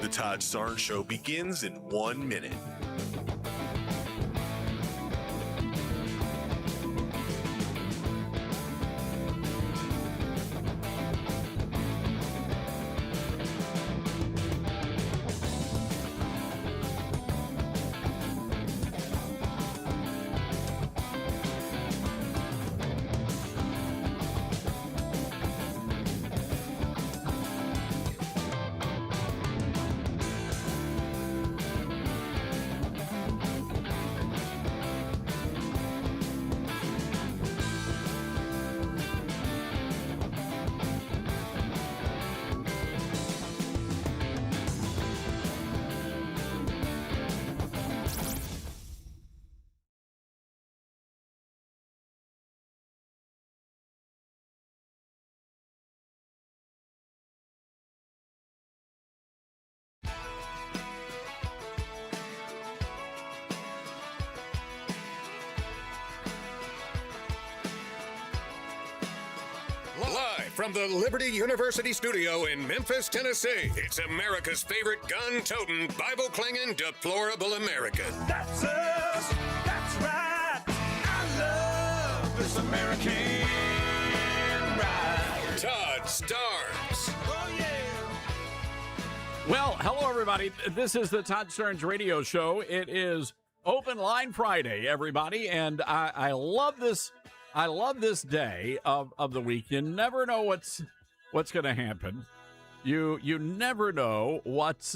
The Todd Starnes Show begins in 1 minute. Live from the Liberty University studio in Memphis, Tennessee, it's America's favorite gun-toting, Bible-clinging, deplorable American. That's us. That's right. I love this American ride. Todd Starnes. Oh, yeah. Well, hello, everybody. This is the Todd Starnes Radio Show. It is Open Line Friday, everybody, and I love this. I love this day of the week. You never know what's going to happen. You never know what's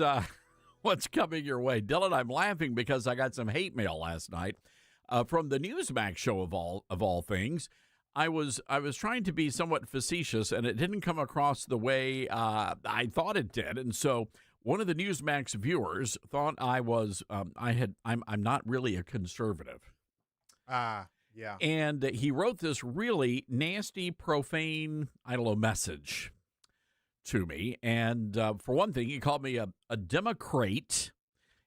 coming your way. Dylan, I'm laughing because I got some hate mail last night from the Newsmax show of all things. I was trying to be somewhat facetious, and it didn't come across the way I thought it did. And so one of the Newsmax viewers thought I'm not really a conservative. Yeah. And he wrote this really nasty, profane, message to me. And for one thing, he called me a Democrat.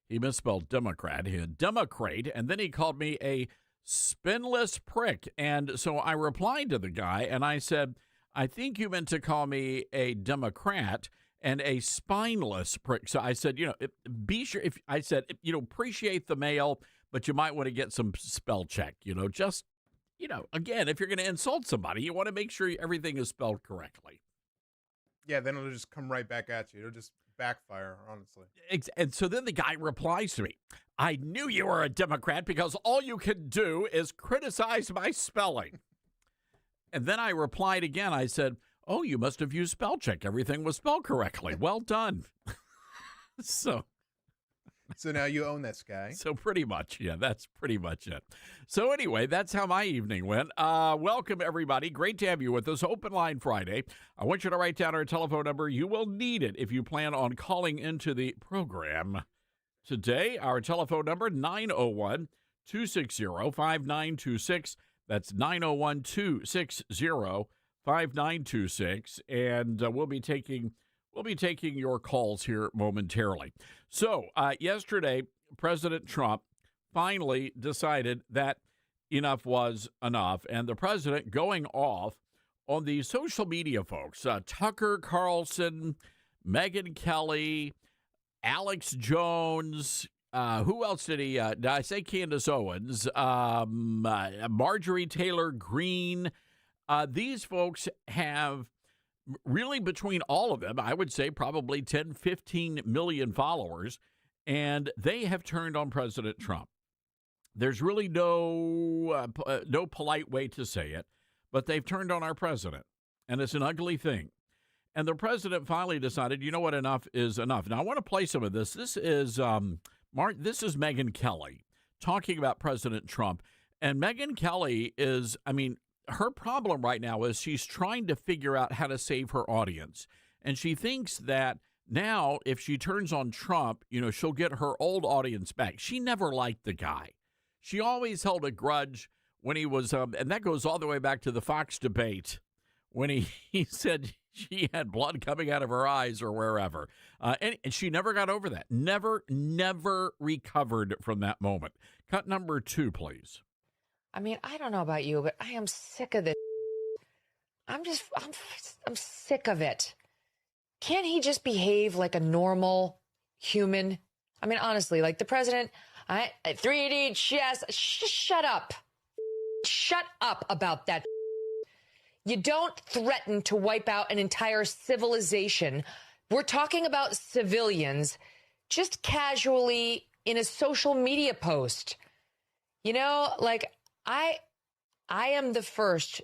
He misspelled Democrat. He a Democrat. And then he called me a spineless prick. And so I replied to the guy and I said, I think you meant to call me a Democrat and a spineless prick. So I said, be sure appreciate the mail, but you might want to get some spell check, again, if you're going to insult somebody, you want to make sure everything is spelled correctly. Yeah, then it'll just come right back at you. It'll just backfire, honestly. And so then the guy replies to me, I knew you were a Democrat because all you can do is criticize my spelling. And then I replied again. I said, oh, you must have used spell check. Everything was spelled correctly. Well done. So now you own this guy. So pretty much, yeah, that's pretty much it. So anyway, that's how my evening went. Welcome, everybody. Great to have you with us. Open Line Friday. I want you to write down our telephone number. You will need it if you plan on calling into the program today. Our telephone number, 901-260-5926. That's 901-260-5926. And we'll be taking your calls here momentarily. So yesterday, President Trump finally decided that enough was enough. And the president going off on the social media folks, Tucker Carlson, Megyn Kelly, Alex Jones, who else did he, did I say Candace Owens, Marjorie Taylor Greene. These folks have really, between all of them, I would say probably 10, 15 million followers, and they have turned on President Trump. There's really no polite way to say it, but they've turned on our president, and it's an ugly thing. And the president finally decided, you know what, enough is enough. Now, I want to play some of this. This is Megyn Kelly talking about President Trump, and Megyn Kelly is, her problem right now is she's trying to figure out how to save her audience. And she thinks that now if she turns on Trump, she'll get her old audience back. She never liked the guy. She always held a grudge when he was, and that goes all the way back to the Fox debate when he said she had blood coming out of her eyes or wherever. And she never got over that. Never recovered from that moment. Cut number 2, please. I don't know about you, but I am sick of this. I'm sick of it. Can't he just behave like a normal human. I mean, honestly, like the president, 3D chess, shut up. Shut up about that. You don't threaten to wipe out an entire civilization. We're talking about civilians just casually in a social media post. You know, like I am the first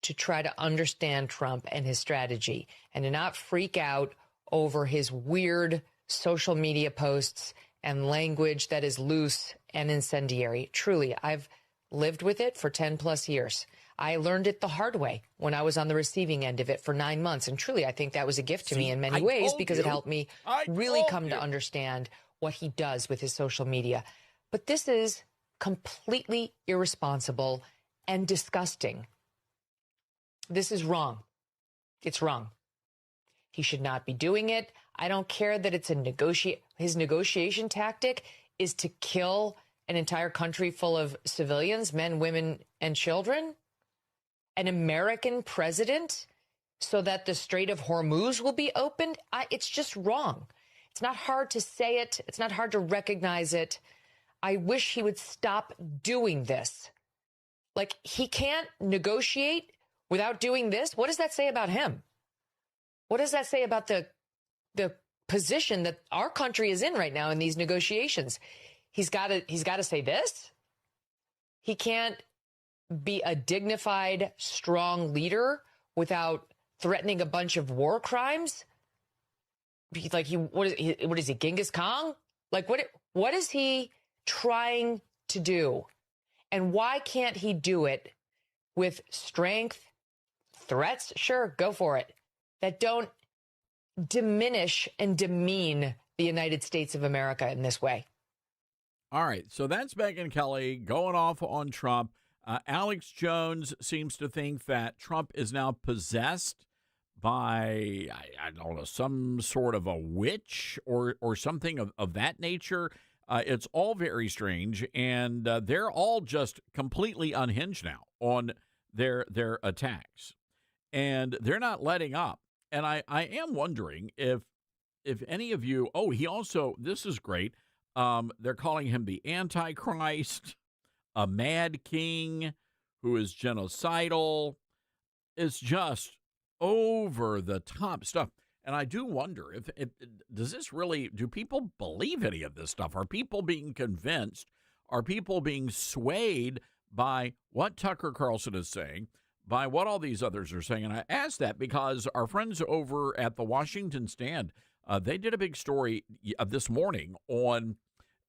to try to understand Trump and his strategy and to not freak out over his weird social media posts and language that is loose and incendiary. Truly, I've lived with it for 10 plus years. I learned it the hard way when I was on the receiving end of it for 9 months. And truly, I think that was a gift to me in many ways because it helped me really come to understand what he does with his social media. But this is completely irresponsible and disgusting. This is wrong. It's wrong. He should not be doing it. I don't care that it's his negotiation tactic is to kill an entire country full of civilians, men, women, and children. An American president so that the Strait of Hormuz will be opened. It's just wrong. It's not hard to say it. It's not hard to recognize it. I wish he would stop doing this. Like, he can't negotiate without doing this. What does that say about him? What does that say about the position that our country is in right now in these negotiations? He's got to say this. He can't be a dignified, strong leader without threatening a bunch of war crimes. Like what is he, Genghis Khan? Like what is he trying to do? And why can't he do it with strength, threats? Sure, go for it. That don't diminish and demean the United States of America in this way. All right, so that's Megyn Kelly going off on Trump. Alex Jones seems to think that Trump is now possessed by, I don't know, some sort of a witch or something of that nature. It's all very strange, and they're all just completely unhinged now on their attacks, and they're not letting up. And I am wondering if any of you, he also, this is great, they're calling him the Antichrist, a mad king who is genocidal. It's just over the top stuff. And I do wonder if does this really, do people believe any of this stuff? Are people being convinced? Are people being swayed by what Tucker Carlson is saying, by what all these others are saying? And I ask that because our friends over at the Washington Stand, they did a big story this morning on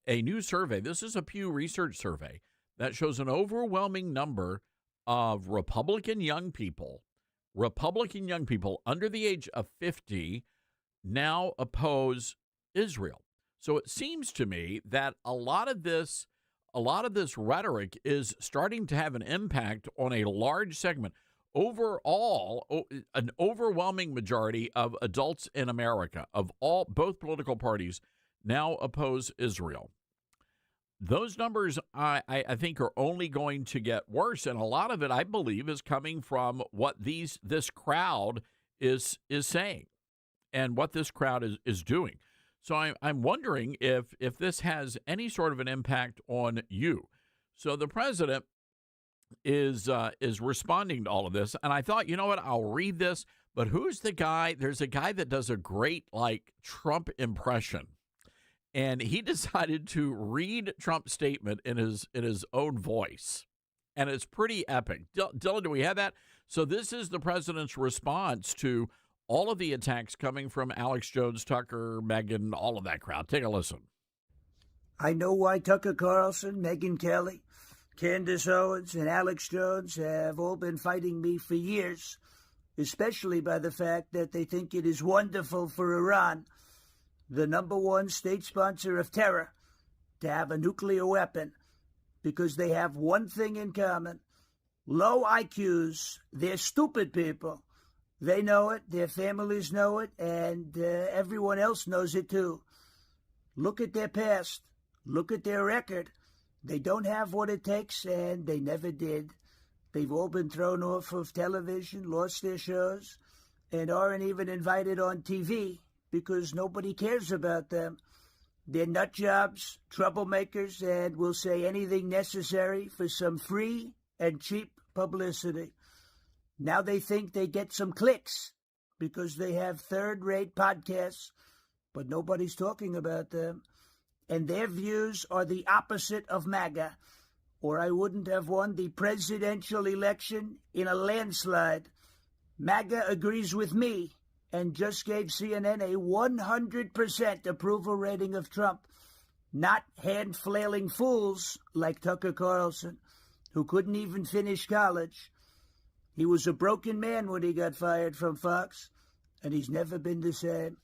a new survey. This is a Pew Research survey that shows an overwhelming number of Republican young people under the age of 50 now oppose Israel. So it seems to me that a lot of this rhetoric is starting to have an impact on a large segment. Overall, an overwhelming majority of adults in America, of both political parties, now oppose Israel. Those numbers, I think, are only going to get worse, and a lot of it, I believe, is coming from what this crowd is saying and what this crowd is doing. So I'm wondering if this has any sort of an impact on you. So the president is responding to all of this, and I thought, you know what, I'll read this. But who's the guy? There's a guy that does a great Trump impression. And he decided to read Trump's statement in his own voice. And it's pretty epic. Dylan, do we have that? So this is the president's response to all of the attacks coming from Alex Jones, Tucker, Megyn, all of that crowd. Take a listen. I know why Tucker Carlson, Megyn Kelly, Candace Owens, and Alex Jones have all been fighting me for years, especially by the fact that they think it is wonderful for Iran, the number one state sponsor of terror, to have a nuclear weapon, because they have one thing in common: low IQs. They're stupid people. They know it, their families know it, and everyone else knows it too. Look at their past. Look at their record. They don't have what it takes, and they never did. They've all been thrown off of television, lost their shows, and aren't even invited on TV, because nobody cares about them. They're nut jobs, troublemakers, and will say anything necessary for some free and cheap publicity. Now they think they get some clicks because they have third-rate podcasts, but nobody's talking about them. And their views are the opposite of MAGA, or I wouldn't have won the presidential election in a landslide. MAGA agrees with me and just gave CNN a 100% approval rating of Trump, not hand-flailing fools like Tucker Carlson, who couldn't even finish college. He was a broken man when he got fired from Fox, and he's never been the same.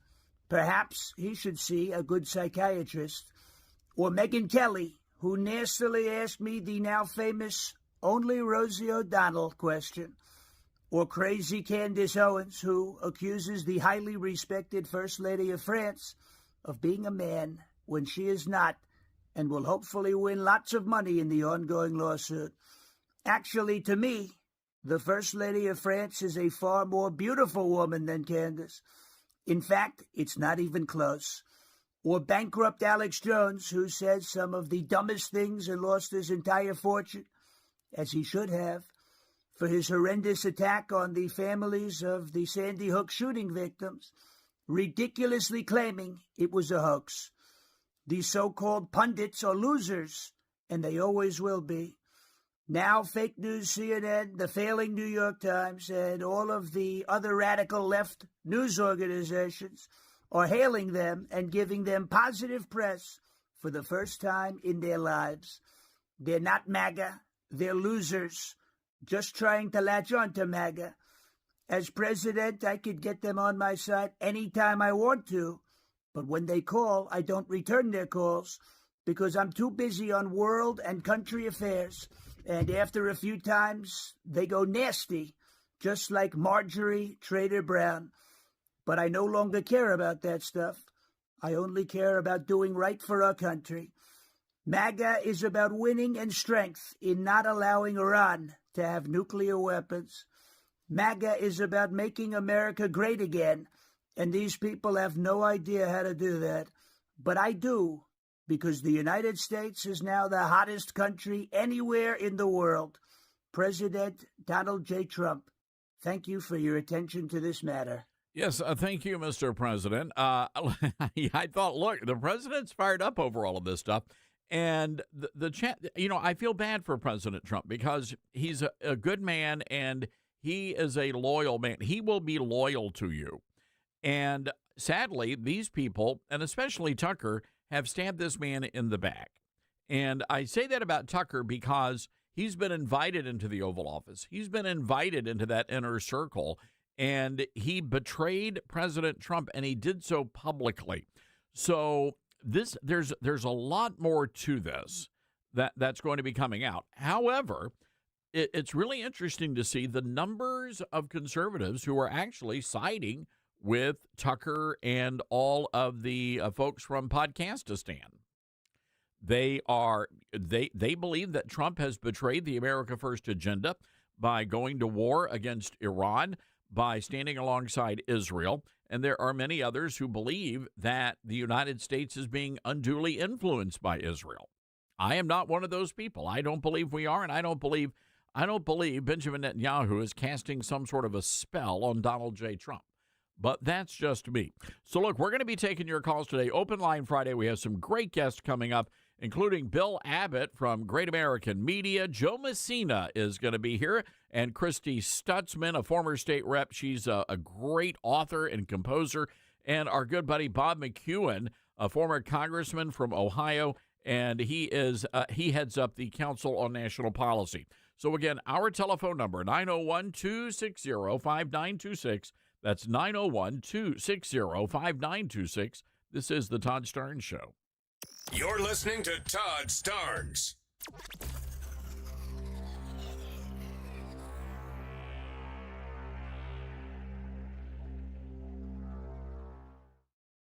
Perhaps he should see a good psychiatrist. Or Megyn Kelly, who nastily asked me the now famous only Rosie O'Donnell question. Or crazy Candace Owens, who accuses the highly respected First Lady of France of being a man when she is not, and will hopefully win lots of money in the ongoing lawsuit. Actually, to me, the First Lady of France is a far more beautiful woman than Candace. In fact, it's not even close. Or bankrupt Alex Jones, who says some of the dumbest things and lost his entire fortune, as he should have, for his horrendous attack on the families of the Sandy Hook shooting victims, ridiculously claiming it was a hoax. These so-called pundits are losers, and they always will be. Now, fake news CNN, the failing New York Times, and all of the other radical left news organizations are hailing them and giving them positive press for the first time in their lives. They're not MAGA. They're losers, just trying to latch on to MAGA. As president, I could get them on my side anytime I want to, but when they call, I don't return their calls because I'm too busy on world and country affairs. And after a few times, they go nasty, just like Marjorie Trader Brown. But I no longer care about that stuff. I only care about doing right for our country. MAGA is about winning and strength in not allowing Iran to have nuclear weapons. MAGA is about making America great again, and these people have no idea how to do that. But I do, because the United States is now the hottest country anywhere in the world. President Donald J. Trump, thank you for your attention to this matter. Yes, thank you, Mr. President. I thought, look, the president's fired up over all of this stuff. And the chat, I feel bad for President Trump because he's a good man and he is a loyal man. He will be loyal to you. And sadly, these people, and especially Tucker, have stabbed this man in the back. And I say that about Tucker because he's been invited into the Oval Office. He's been invited into that inner circle. And he betrayed President Trump, and he did so publicly. So there's a lot more to this that's going to be coming out. However, it's really interesting to see the numbers of conservatives who are actually siding with Tucker and all of the folks from Podcastistan. They believe that Trump has betrayed the America First agenda by going to war against Iran, by standing alongside Israel, and there are many others who believe that the United States is being unduly influenced by Israel. I am not one of those people. I don't believe we are, and I don't believe Benjamin Netanyahu is casting some sort of a spell on Donald J. Trump. But that's just me. So look, we're going to be taking your calls today. Open Line Friday. We have some great guests coming up, including Bill Abbott from Great American Media. Joe Messina is going to be here, and Christy Stutzman, a former state rep. She's a great author and composer. And our good buddy Bob McEwen, a former congressman from Ohio, and he heads up the Council on National Policy. So again, our telephone number, 901-260-5926. That's 901-260-5926. This is the Todd Starnes Show. You're listening to Todd Starnes.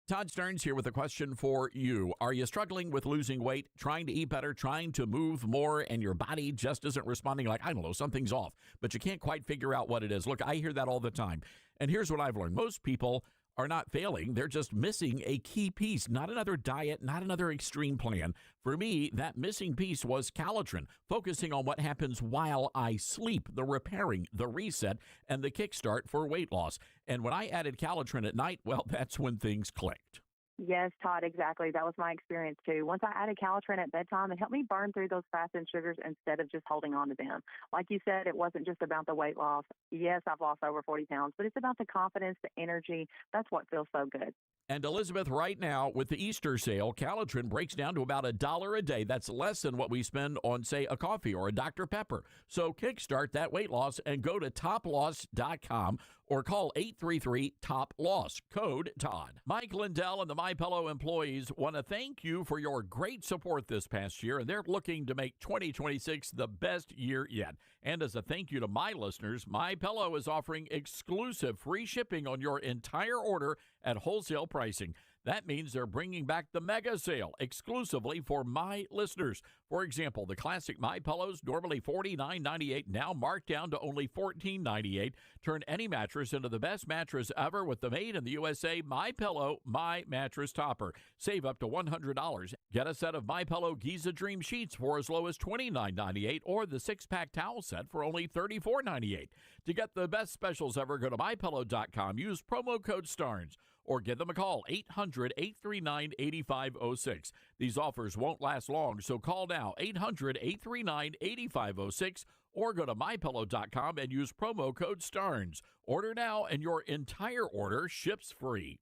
Todd Starnes here with a question for you. Are you struggling with losing weight, trying to eat better, trying to move more, and your body just isn't responding like, I don't know, something's off, but you can't quite figure out what it is? Look, I hear that all the time. And here's what I've learned. Most people are not failing. They're just missing a key piece, not another diet, not another extreme plan. For me, that missing piece was Calitrin, focusing on what happens while I sleep, the repairing, the reset, and the kickstart for weight loss. And when I added Calitrin at night, well, that's when things clicked. Yes, Todd, exactly. That was my experience too. Once I added Calitrin at bedtime, it helped me burn through those fats and sugars instead of just holding on to them. Like you said, it wasn't just about the weight loss. Yes, I've lost over 40 pounds, but it's about the confidence, the energy. That's what feels so good. And Elizabeth, right now with the Easter sale, Calitrin breaks down to about $1 a day. That's less than what we spend on, say, a coffee or a Dr. Pepper. So kickstart that weight loss and go to toploss.com or call 833-TOP-LOSS, code Todd. Mike Lindell and the MyPillow employees want to thank you for your great support this past year, and they're looking to make 2026 the best year yet. And as a thank you to my listeners, MyPillow is offering exclusive free shipping on your entire order at wholesale pricing. That means they're bringing back the mega sale exclusively for my listeners. For example, the classic My Pillows, normally $49.98, now marked down to only $14.98. Turn any mattress into the best mattress ever with the made in the USA My Pillow My Mattress Topper. Save up to $100. Get a set of My Pillow Giza Dream Sheets for as low as $29.98 or the 6-pack towel set for only $34.98. To get the best specials ever, go to MyPillow.com. Use promo code STARNS. Or give them a call, 800-839-8506. These offers won't last long, so call now, 800-839-8506, or go to MyPillow.com and use promo code STARNS. Order now, and your entire order ships free.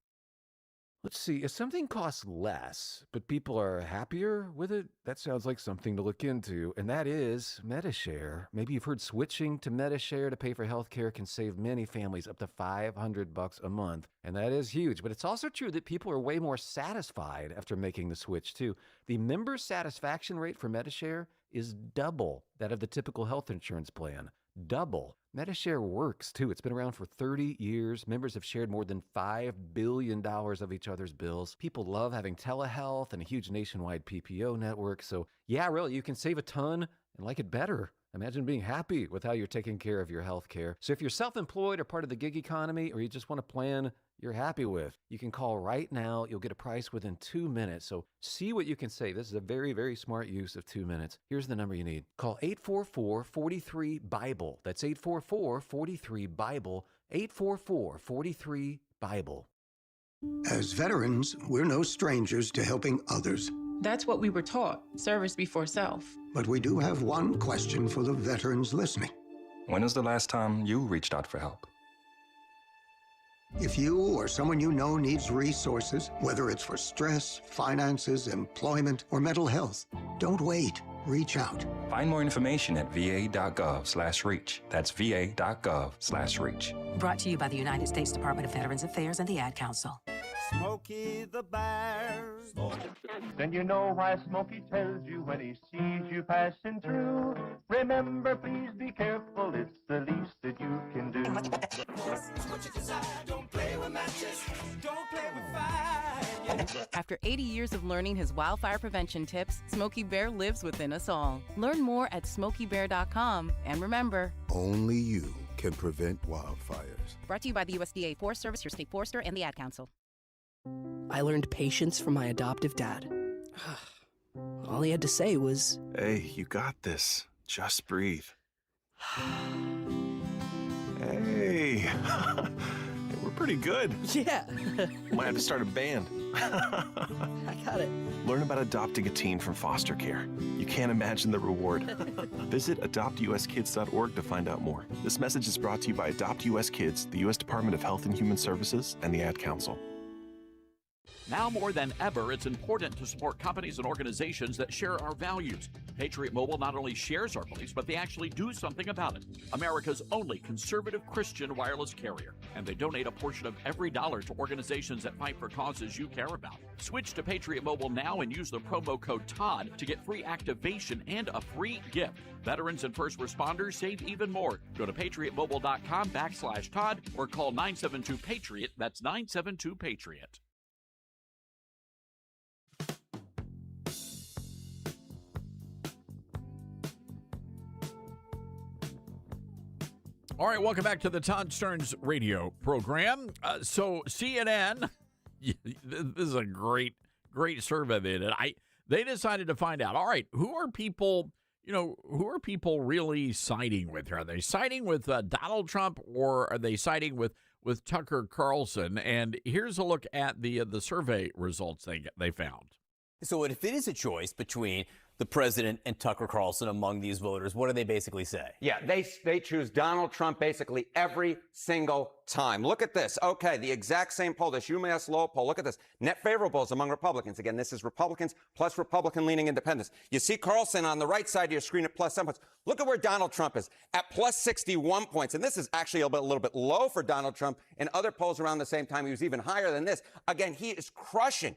Let's see, if something costs less, but people are happier with it, that sounds like something to look into, and that is MediShare. Maybe you've heard switching to MediShare to pay for healthcare can save many families up to $500 a month, and that is huge. But it's also true that people are way more satisfied after making the switch, too. The member satisfaction rate for MediShare is double that of the typical health insurance plan. Double. MediShare works, too. It's been around for 30 years. Members have shared more than $5 billion of each other's bills. People love having telehealth and a huge nationwide PPO network. So, yeah, really, you can save a ton and like it better. Imagine being happy with how you're taking care of your health care. So if you're self-employed or part of the gig economy, or you just want a plan you're happy with, you can call right now. You'll get a price within 2 minutes. So see what you can save. This is a very, very smart use of 2 minutes. Here's the number you need. Call 844-43-BIBLE. That's 844-43-BIBLE. 844-43-BIBLE. As veterans, we're no strangers to helping others. That's what we were taught, service before self. But we do have one question for the veterans listening. When was the last time you reached out for help? If you or someone you know needs resources, whether it's for stress, finances, employment, or mental health, don't wait. Reach out. Find more information at va.gov/reach. That's va.gov/reach. Brought to you by the United States Department of Veterans Affairs and the Ad Council. Smokey the Bear. Then you know why Smokey tells you when he sees you passing through. Remember, please be careful, it's the least that you can do. What you desire, don't play with matches, don't play with fire. After 80 years of learning his wildfire prevention tips, Smokey Bear lives within us all. Learn more at SmokeyBear.com. And remember, only you can prevent wildfires. Brought to you by the USDA Forest Service, your state forester, and the Ad Council. I learned patience from my adoptive dad. All he had to say was, "Hey, you got this. Just breathe." Hey, we're pretty good. Yeah. Might have to start a band. I got it. Learn about adopting a teen from foster care. You can't imagine the reward. Visit adoptuskids.org to find out more. This message is brought to you by Adopt US Kids, the U.S. Department of Health and Human Services, and the Ad Council. Now more than ever, it's important to support companies and organizations that share our values. Patriot Mobile not only shares our beliefs, but they actually do something about it. America's only conservative Christian wireless carrier. And they donate a portion of every dollar to organizations that fight for causes you care about. Switch to Patriot Mobile now and use the promo code TODD to get free activation and a free gift. Veterans and first responders save even more. Go to patriotmobile.com/Todd or call 972-PATRIOT. That's 972-PATRIOT. All right, welcome back to the Todd Stearns radio program. So CNN, this is a great survey they did. They decided to find out, all right, who are people really siding with here? Are they siding with Donald Trump, or are they siding with Tucker Carlson? And here's a look at the survey results they found. So if it is a choice between the president and Tucker Carlson among these voters, what do they basically say? Yeah, they choose Donald Trump basically every single time. Look at this. Okay, the exact same poll, this UMass Lowell poll. Look at this. Net favorables among Republicans. Again, this is Republicans plus Republican-leaning independents. You see Carlson on the right side of your screen at plus 7 points. Look at where Donald Trump is at plus 61 points. And this is actually a little bit low for Donald Trump. In other polls around the same time, he was even higher than this. Again, he is crushing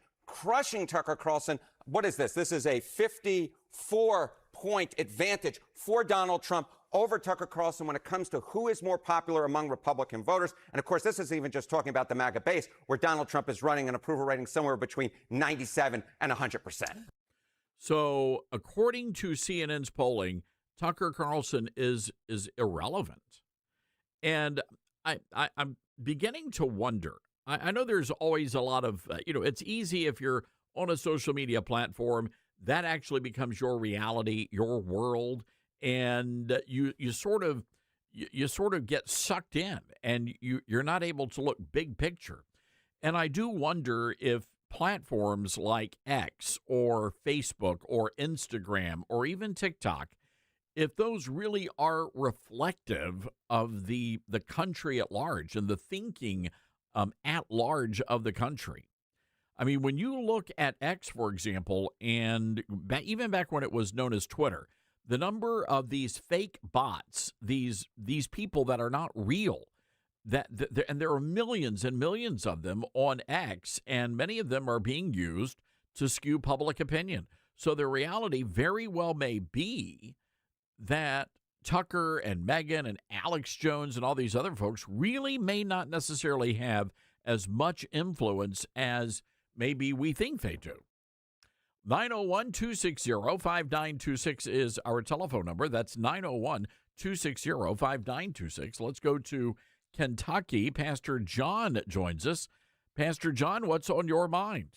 Tucker Carlson. What is this? This is a 54-point advantage for Donald Trump over Tucker Carlson when it comes to who is more popular among Republican voters. And of course, this is even just talking about the MAGA base, where Donald Trump is running an approval rating somewhere between 97 and 100%. So according to CNN's polling, Tucker Carlson is irrelevant. And I'm beginning to wonder. I know there's always a lot of, it's easy if you're on a social media platform, that actually becomes your reality, your world, and you sort of get sucked in, and you're not able to look big picture. And I do wonder if platforms like X or Facebook or Instagram or even TikTok, if those really are reflective of the country at large and the thinking at large of the country. I mean, when you look at X, for example, and even back when it was known as Twitter, the number of these fake bots, these people that are not real, and there are millions and millions of them on X, and many of them are being used to skew public opinion. So the reality very well may be that Tucker and Megyn and Alex Jones and all these other folks really may not necessarily have as much influence as maybe we think they do. 901-260-5926 is our telephone number. That's 901-260-5926. Let's go to Kentucky. Pastor John joins us. Pastor John, what's on your mind?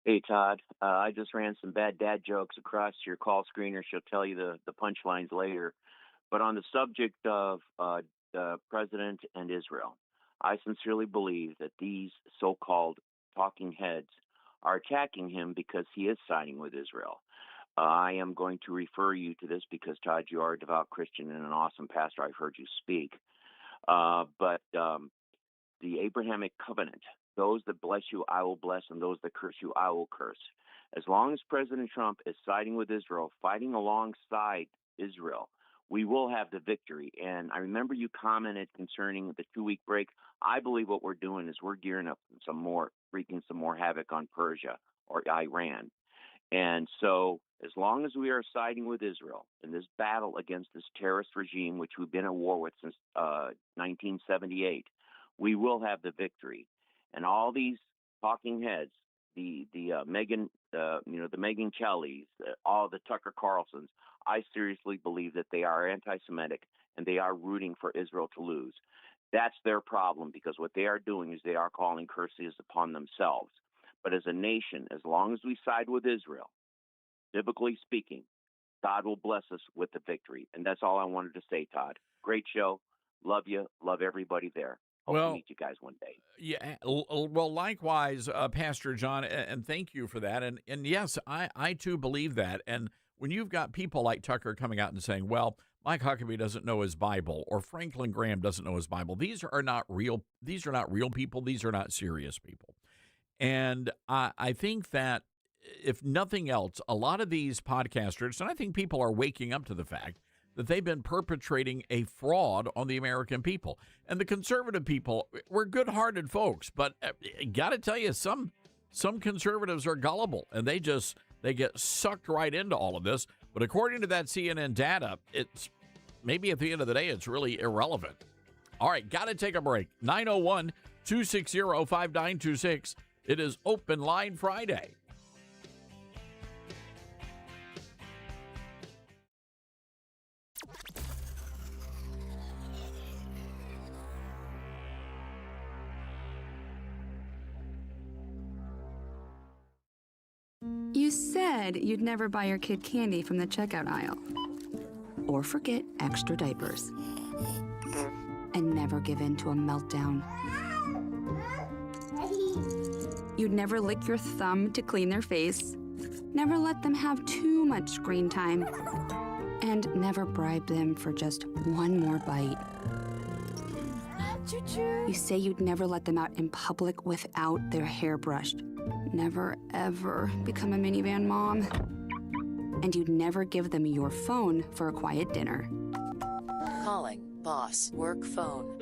Hey, Todd. I just ran some bad dad jokes across your call screener. She'll tell you the punchlines later. But on the subject of the president and Israel, I sincerely believe that these so-called talking heads are attacking him because he is siding with Israel. I am going to refer you to this because, Todd, you are a devout Christian and an awesome pastor. I've heard you speak. But the Abrahamic covenant, those that bless you, I will bless, and those that curse you, I will curse. As long as President Trump is siding with Israel, fighting alongside Israel, we will have the victory. And I remember you commented concerning the 2-week break. I believe what we're doing is we're gearing up wreaking some more havoc on Persia or Iran. And so as long as we are siding with Israel in this battle against this terrorist regime, which we've been at war with since 1978, we will have the victory. And all these talking heads, the Megyn Kellys, all the Tucker Carlsons, I seriously believe that they are anti-Semitic and they are rooting for Israel to lose. That's their problem, because what they are doing is they are calling curses upon themselves. But as a nation, as long as we side with Israel, biblically speaking, God will bless us with the victory. And that's all I wanted to say, Todd. Great show. Love you. Love everybody there. Hope to meet you guys one day. Yeah, well, likewise, Pastor John, and thank you for that. And yes, I too believe that. And when you've got people like Tucker coming out and saying, well, Mike Huckabee doesn't know his Bible, or Franklin Graham doesn't know his Bible, these are not real people. These are not serious people. And I think that if nothing else, a lot of these podcasters, and I think people are waking up to the fact that they've been perpetrating a fraud on the American people. And the conservative people, we're good-hearted folks, but got to tell you, some conservatives are gullible, and they get sucked right into all of this. But according to that CNN data, it's maybe at the end of the day, it's really irrelevant. All right, got to take a break. 901-260-5926. It is Open Line Friday. said you'd never buy your kid candy from the checkout aisle. Or forget extra diapers. And never give in to a meltdown. You'd never lick your thumb to clean their face. Never let them have too much screen time. And never bribe them for just one more bite. You say you'd never let them out in public without their hair brushed. Never, ever become a minivan mom. And you'd never give them your phone for a quiet dinner. Calling boss work phone.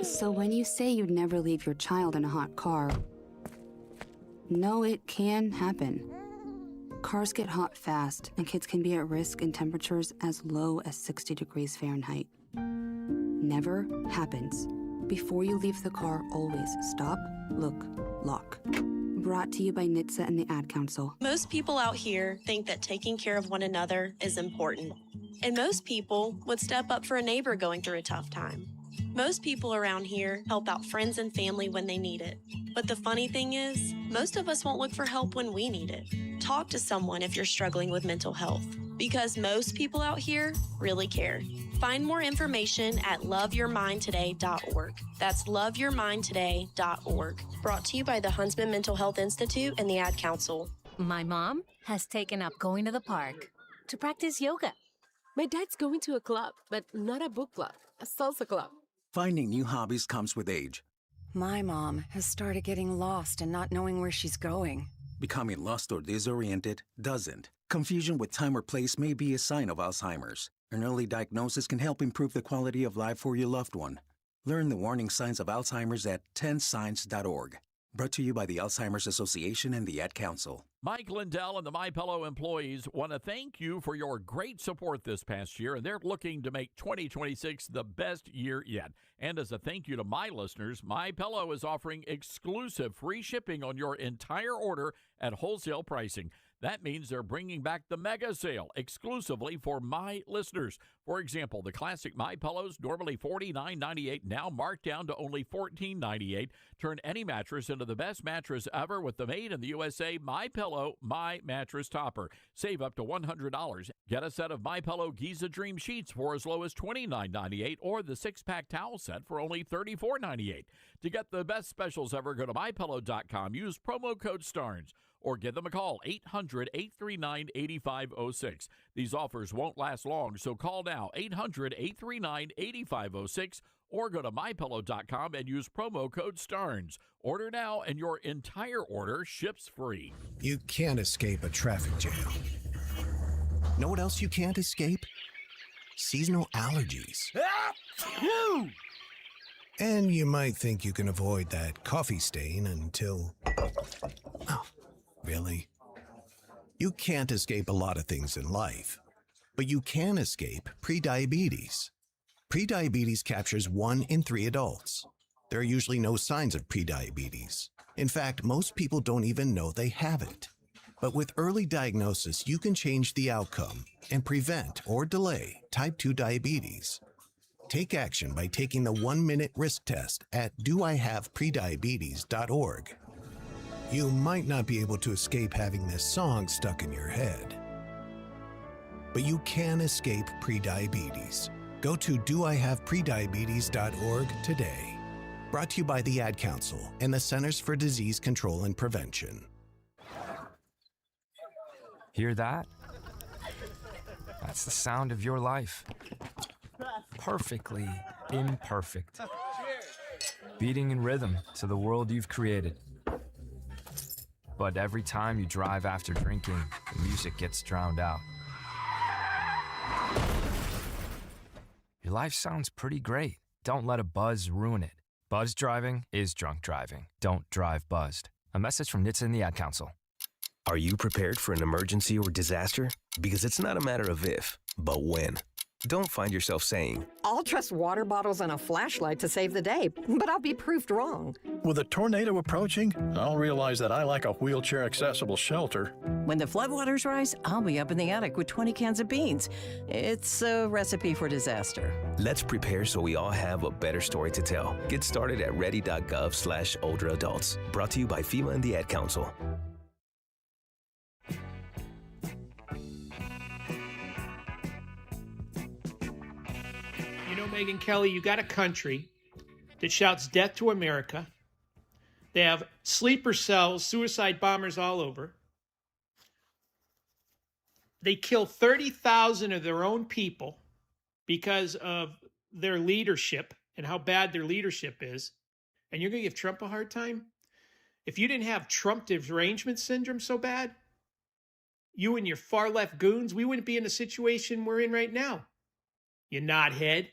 So when you say you'd never leave your child in a hot car, no, it can happen. Cars get hot fast, and kids can be at risk in temperatures as low as 60 degrees Fahrenheit. Never happens. Before you leave the car, always stop, look, lock. Brought to you by NHTSA and the Ad Council. Most people out here think that taking care of one another is important. And most people would step up for a neighbor going through a tough time. Most people around here help out friends and family when they need it. But the funny thing is, most of us won't look for help when we need it. Talk to someone if you're struggling with mental health, because most people out here really care. Find more information at loveyourmindtoday.org. That's loveyourmindtoday.org. Brought to you by the Huntsman Mental Health Institute and the Ad Council. My mom has taken up going to the park to practice yoga. My dad's going to a club, but not a book club, a salsa club. Finding new hobbies comes with age. My mom has started getting lost and not knowing where she's going. Becoming lost or disoriented doesn't. Confusion with time or place may be a sign of Alzheimer's. An early diagnosis can help improve the quality of life for your loved one. Learn the warning signs of Alzheimer's at 10signs.org. Brought to you by the Alzheimer's Association and the Ad Council. Mike Lindell and the MyPillow employees want to thank you for your great support this past year, and they're looking to make 2026 the best year yet. And as a thank you to my listeners, MyPillow is offering exclusive free shipping on your entire order at wholesale pricing. That means they're bringing back the mega sale exclusively for my listeners. For example, the classic My Pillows, normally $49.98, now marked down to only $14.98. Turn any mattress into the best mattress ever with the made in the USA My Pillow My Mattress Topper. Save up to $100. Get a set of My Pillow Giza Dream Sheets for as low as $29.98 or the 6-pack towel set for only $34.98. To get the best specials ever, go to MyPillow.com. Use promo code STARNS. Or give them a call, 800-839-8506. These offers won't last long, so call now, 800-839-8506, or go to MyPillow.com and use promo code STARNS. Order now, and your entire order ships free. You can't escape a traffic jam. Know what else you can't escape? Seasonal allergies. And you might think you can avoid that coffee stain until... Oh. Really? You can't escape a lot of things in life, but you can escape prediabetes. Prediabetes captures 1 in 3 adults. There are usually no signs of prediabetes. In fact, most people don't even know they have it. But with early diagnosis, you can change the outcome and prevent or delay type 2 diabetes. Take action by taking the 1-minute risk test at doihaveprediabetes.org. You might not be able to escape having this song stuck in your head, but you can escape prediabetes. Go to doihaveprediabetes.org today. Brought to you by the Ad Council and the Centers for Disease Control and Prevention. Hear that? That's the sound of your life. Perfectly imperfect. Beating in rhythm to the world you've created. But every time you drive after drinking, the music gets drowned out. Your life sounds pretty great. Don't let a buzz ruin it. Buzz driving is drunk driving. Don't drive buzzed. A message from NHTSA and the Ad Council. Are you prepared for an emergency or disaster? Because it's not a matter of if, but when. Don't find yourself saying, I'll trust water bottles and a flashlight to save the day, but I'll be proved wrong. With a tornado approaching, I'll realize that I lack a wheelchair-accessible shelter. When the floodwaters rise, I'll be up in the attic with 20 cans of beans. It's a recipe for disaster. Let's prepare so we all have a better story to tell. Get started at ready.gov/older adults. Brought to you by FEMA and the Ad Council. Megyn Kelly, you got a country that shouts death to America. They have sleeper cells, suicide bombers all over. They kill 30,000 of their own people because of their leadership and how bad their leadership is. And you're going to give Trump a hard time? If you didn't have Trump derangement syndrome so bad, you and your far left goons, we wouldn't be in the situation we're in right now. You knothead.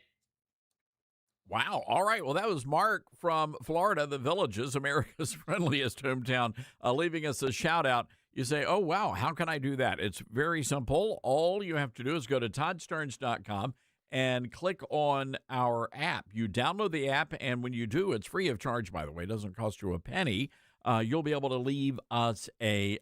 Wow. All right. Well, that was Mark from Florida, the Villages, America's friendliest hometown, leaving us a shout out. You say, oh, wow, how can I do that? It's very simple. All you have to do is go to toddsterns.com and click on our app. You download the app, and when you do, it's free of charge, by the way. It doesn't cost you a penny. You'll be able to leave us a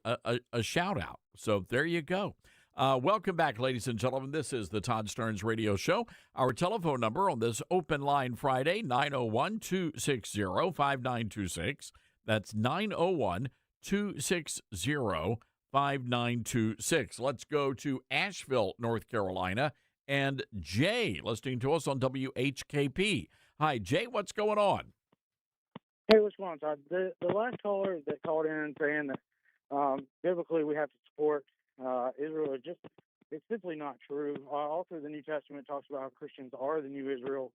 shout out. So there you go. Welcome back, ladies and gentlemen. This is the Todd Stearns Radio Show. Our telephone number on this open line Friday, 901-260-5926. That's 901-260-5926. Let's go to Asheville, North Carolina, and Jay listening to us on WHKP. Hi, Jay, what's going on? Hey, what's going on, Todd? The last caller that called in saying that biblically we have to support Israel is it's simply not true. All through the New Testament it talks about how Christians are the new Israel,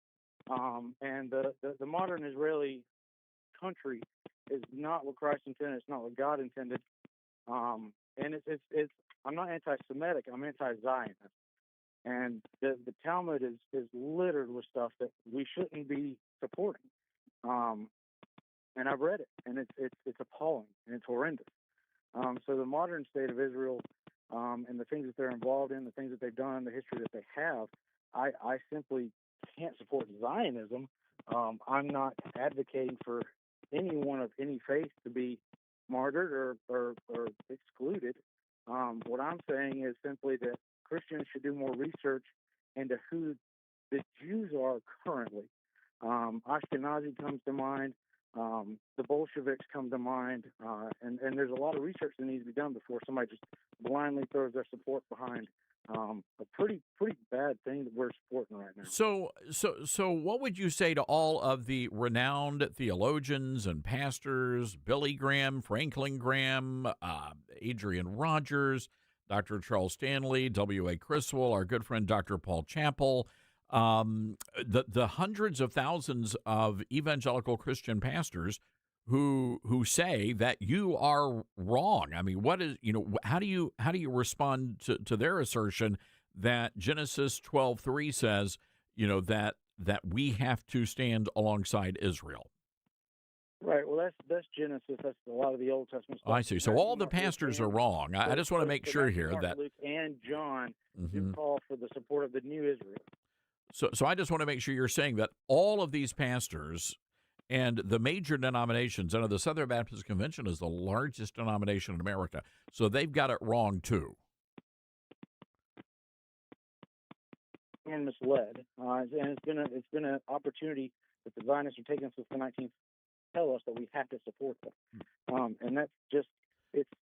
and the modern Israeli country is not what Christ intended. It's not what God intended. And it's I'm not anti-Semitic. I'm anti-Zionist. And the Talmud is littered with stuff that we shouldn't be supporting. And I've read it, and it's appalling and it's horrendous. So the modern state of Israel, and the things that they're involved in, the things that they've done, the history that they have, I simply can't support Zionism. I'm not advocating for anyone of any faith to be martyred or excluded. What I'm saying is simply that Christians should do more research into who the Jews are currently. Ashkenazi comes to mind. The Bolsheviks come to mind, and there's a lot of research that needs to be done before somebody just blindly throws their support behind a pretty bad thing that we're supporting right now. So what would you say to all of the renowned theologians and pastors, Billy Graham, Franklin Graham, Adrian Rogers, Dr. Charles Stanley, W.A. Criswell, our good friend Dr. Paul Chappell, the hundreds of thousands of evangelical Christian pastors who say that you are wrong? I mean, what is, how do you respond to their assertion that Genesis 12:3 says, that we have to stand alongside Israel? Right. Well, that's Genesis. That's a lot of the Old Testament stuff. I see. So all the pastors are wrong. I just want to make sure here that Luke and John do call for the support of the new Israel. So I just want to make sure you're saying that all of these pastors and the major denominations, I know the Southern Baptist Convention is the largest denomination in America, so they've got it wrong too. And misled, and it's been an opportunity that the Zionists are taking since the 19th. Tell us that we have to support them, and that's just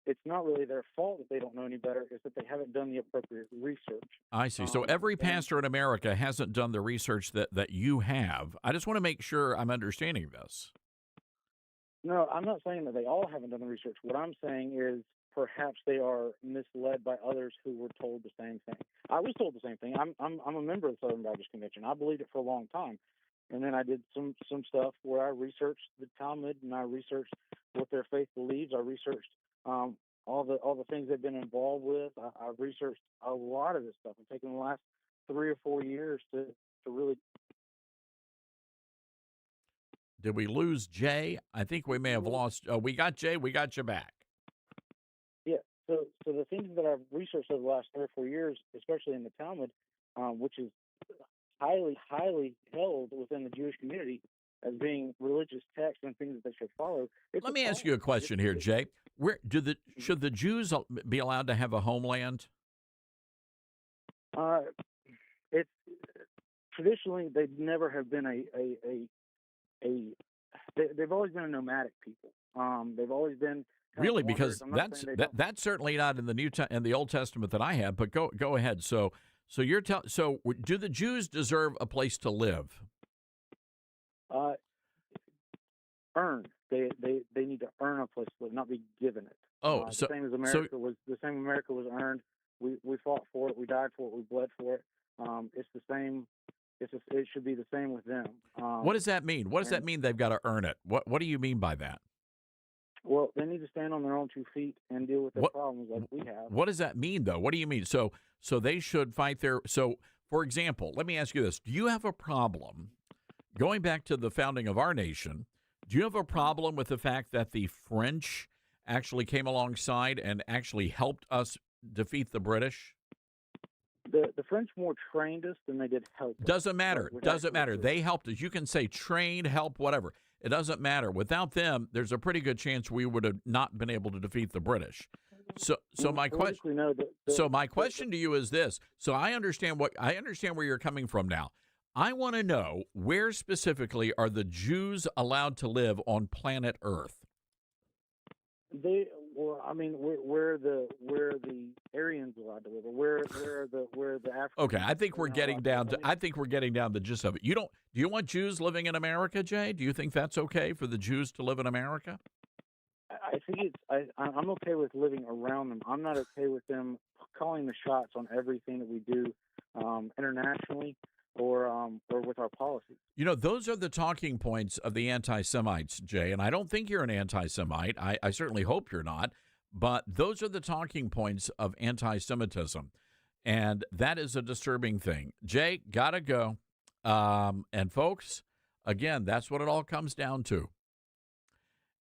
it's not really their fault that they don't know any better. It's that they haven't done the appropriate research. I see. So every pastor in America hasn't done the research that you have. I just want to make sure I'm understanding this. No, I'm not saying that they all haven't done the research. What I'm saying is perhaps they are misled by others who were told the same thing. I was told the same thing. I'm a member of the Southern Baptist Convention. I believed it for a long time. And then I did some stuff where I researched the Talmud and I researched what their faith believes. I researched all the things they've been involved with. I've researched a lot of this stuff. I've taken the last 3 or 4 years to really. Did we lose Jay? I think we may have lost. We got Jay. We got you back. Yeah. So the things that I've researched over the last 3 or 4 years, especially in the Talmud, which is highly held within the Jewish community as being religious texts and things that they should follow. Let me ask you a question here, Jay. Should the Jews be allowed to have a homeland? It's traditionally they never have been they've always been a nomadic people. They've always been really, because that's certainly not in the in the Old Testament that I have. But go ahead. So So do the Jews deserve a place to live? Earned. They need to earn a place to live, not be given it. Oh, the same as America was earned. We fought for it. We died for it. We bled for it. It's the same. It should be the same with them. What does that mean? What does that mean? They've got to earn it. What do you mean by that? Well, they need to stand on their own 2 feet and deal with their problems like we have. What does that mean, though? What do you mean? So they should fight their. So, for example, let me ask you this: do you have a problem going back to the founding of our nation? Do you have a problem with the fact that the French actually came alongside and actually helped us defeat the British? The French more trained us than they did help us. Doesn't matter. Doesn't matter. They helped us. You can say trained, help, whatever. It doesn't matter. Without them, there's a pretty good chance we would have not been able to defeat the British. So my question to you is this. So I understand where you're coming from now. I want to know, where specifically are the Jews allowed to live on planet Earth? Where the Aryans allowed to live, or where the Africans. Okay, I think we're getting down to the gist of it. Do you want Jews living in America, Jay? Do you think that's okay for the Jews to live in America? I think I'm okay with living around them. I'm not okay with them calling the shots on everything that we do internationally or with our policies. You know, those are the talking points of the anti-Semites, Jay, and I don't think you're an anti-Semite. I certainly hope you're not, but those are the talking points of anti-Semitism, and that is a disturbing thing. Jay, gotta go. And folks, again, that's what it all comes down to.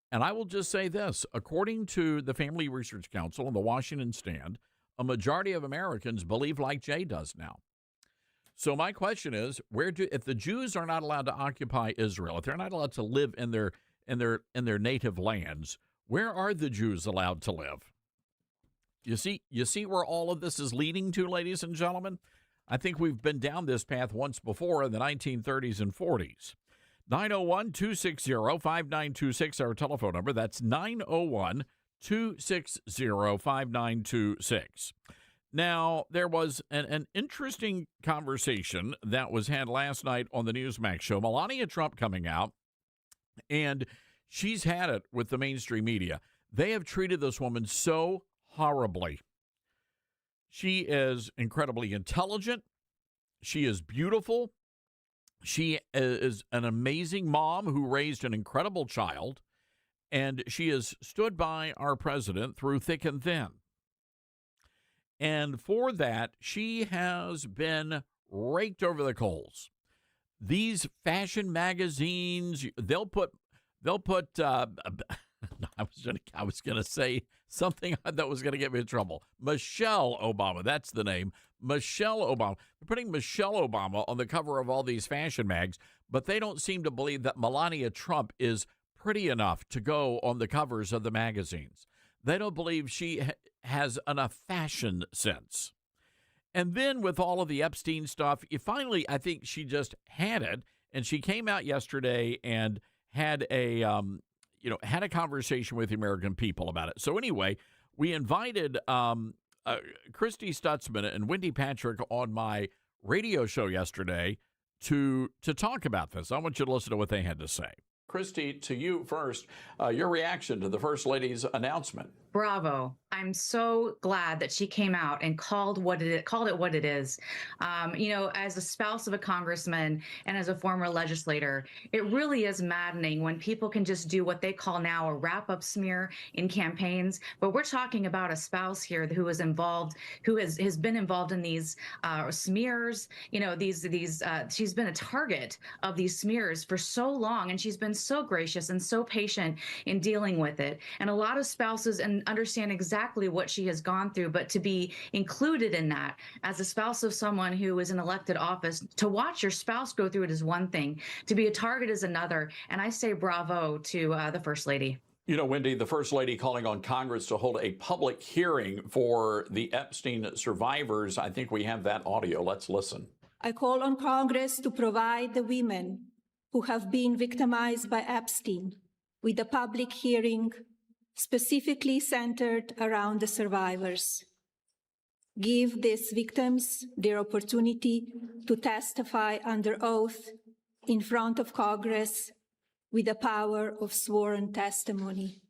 And I will just say this, according to the Family Research Council and the Washington Stand, a majority of Americans believe like Jay does now. So my question is, if the Jews are not allowed to occupy Israel, if they're not allowed to live in their native lands, where are the Jews allowed to live? You see where all of this is leading to, ladies and gentlemen? I think we've been down this path once before in the 1930s and 40s. 901-260-5926, our telephone number. That's 901-260-5926. Now, there was an interesting conversation that was had last night on the Newsmax show. Melania Trump coming out, and she's had it with the mainstream media. They have treated this woman so horribly. She is incredibly intelligent. She is beautiful. She is an amazing mom who raised an incredible child, and she has stood by our president through thick and thin. And for that, she has been raked over the coals. These fashion magazines, they'll put. I was going to say something that was going to get me in trouble. Michelle Obama, that's the name. Michelle Obama. They're putting Michelle Obama on the cover of all these fashion mags, but they don't seem to believe that Melania Trump is pretty enough to go on the covers of the magazines. They don't believe she has enough fashion sense. And then with all of the Epstein stuff, I think she just had it, and she came out yesterday and had a conversation with the American people about it. So anyway, we invited Christy Stutzman and Wendy Patrick on my radio show yesterday to talk about this. I want you to listen to what they had to say. Christy, to you first, your reaction to the First Lady's announcement. Bravo. I'm so glad that she came out and called it what it is. As a spouse of a congressman and as a former legislator, it really is maddening when people can just do what they call now a wrap-up smear in campaigns. But we're talking about a spouse here who is involved, who has been involved in these smears. She's been a target of these smears for so long, and she's been so gracious and so patient in dealing with it. And a lot of spouses understand exactly what she has gone through, but to be included in that as a spouse of someone who is in elected office, to watch your spouse go through it is one thing, to be a target is another. And I say bravo to the First Lady. You know, Wendy, the First Lady calling on Congress to hold a public hearing for the Epstein survivors. I think we have that audio. Let's listen. I call on Congress to provide the women who have been victimized by Epstein with a public hearing specifically centered around the survivors. give these victims their opportunity to testify under oath in front of Congress with the power of sworn testimony.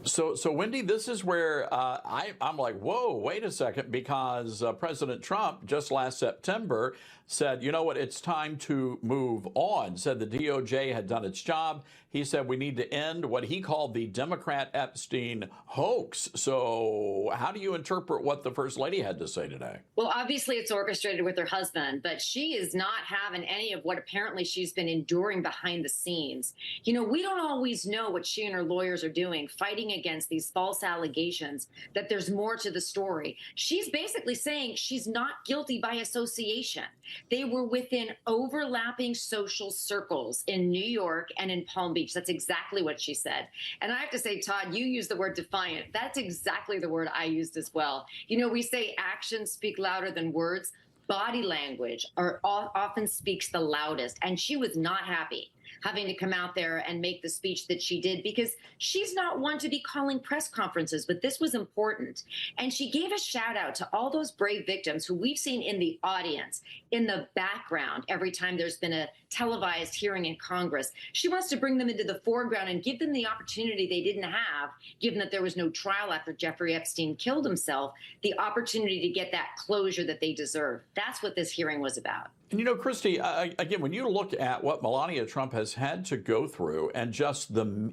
So Wendy, this is where I'm like, whoa, wait a second, because President Trump just last September said, you know what, it's time to move on, said the DOJ had done its job. He said we need to end what he called the Democrat Epstein hoax. So how do you interpret what the First Lady had to say today? Well, obviously it's orchestrated with her husband, but she is not having any of what apparently she's been enduring behind the scenes. You know, we don't always know what she and her lawyers are doing, fighting against these false allegations that there's more to the story. She's basically saying she's not guilty by association. They were within overlapping social circles in New York and in Palm Beach. That's exactly what she said. And I have to say, Todd, you used the word defiant. That's exactly the word I used as well. You know, we say actions speak louder than words. Body language often speaks the loudest. And she was not happy having to come out there and make the speech that she did, because she's not one to be calling press conferences, but this was important. And she gave a shout out to all those brave victims who we've seen in the audience, in the background, every time there's been a televised hearing in Congress. She wants to bring them into the foreground and give them the opportunity they didn't have, given that there was no trial after Jeffrey Epstein killed himself, the opportunity to get that closure that they deserve. That's what this hearing was about. And you know, Christy, again, when you look at what Melania Trump has had to go through, and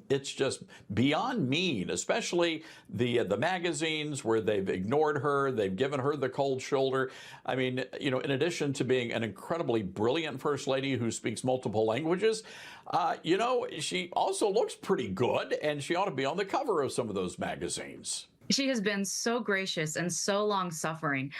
it's just beyond mean, especially the magazines where they've ignored her, they've given her the cold shoulder. I mean, you know, in addition to being an incredibly brilliant First Lady who speaks multiple languages, you know, she also looks pretty good, and she ought to be on the cover of some of those magazines. She has been so gracious and so long suffering.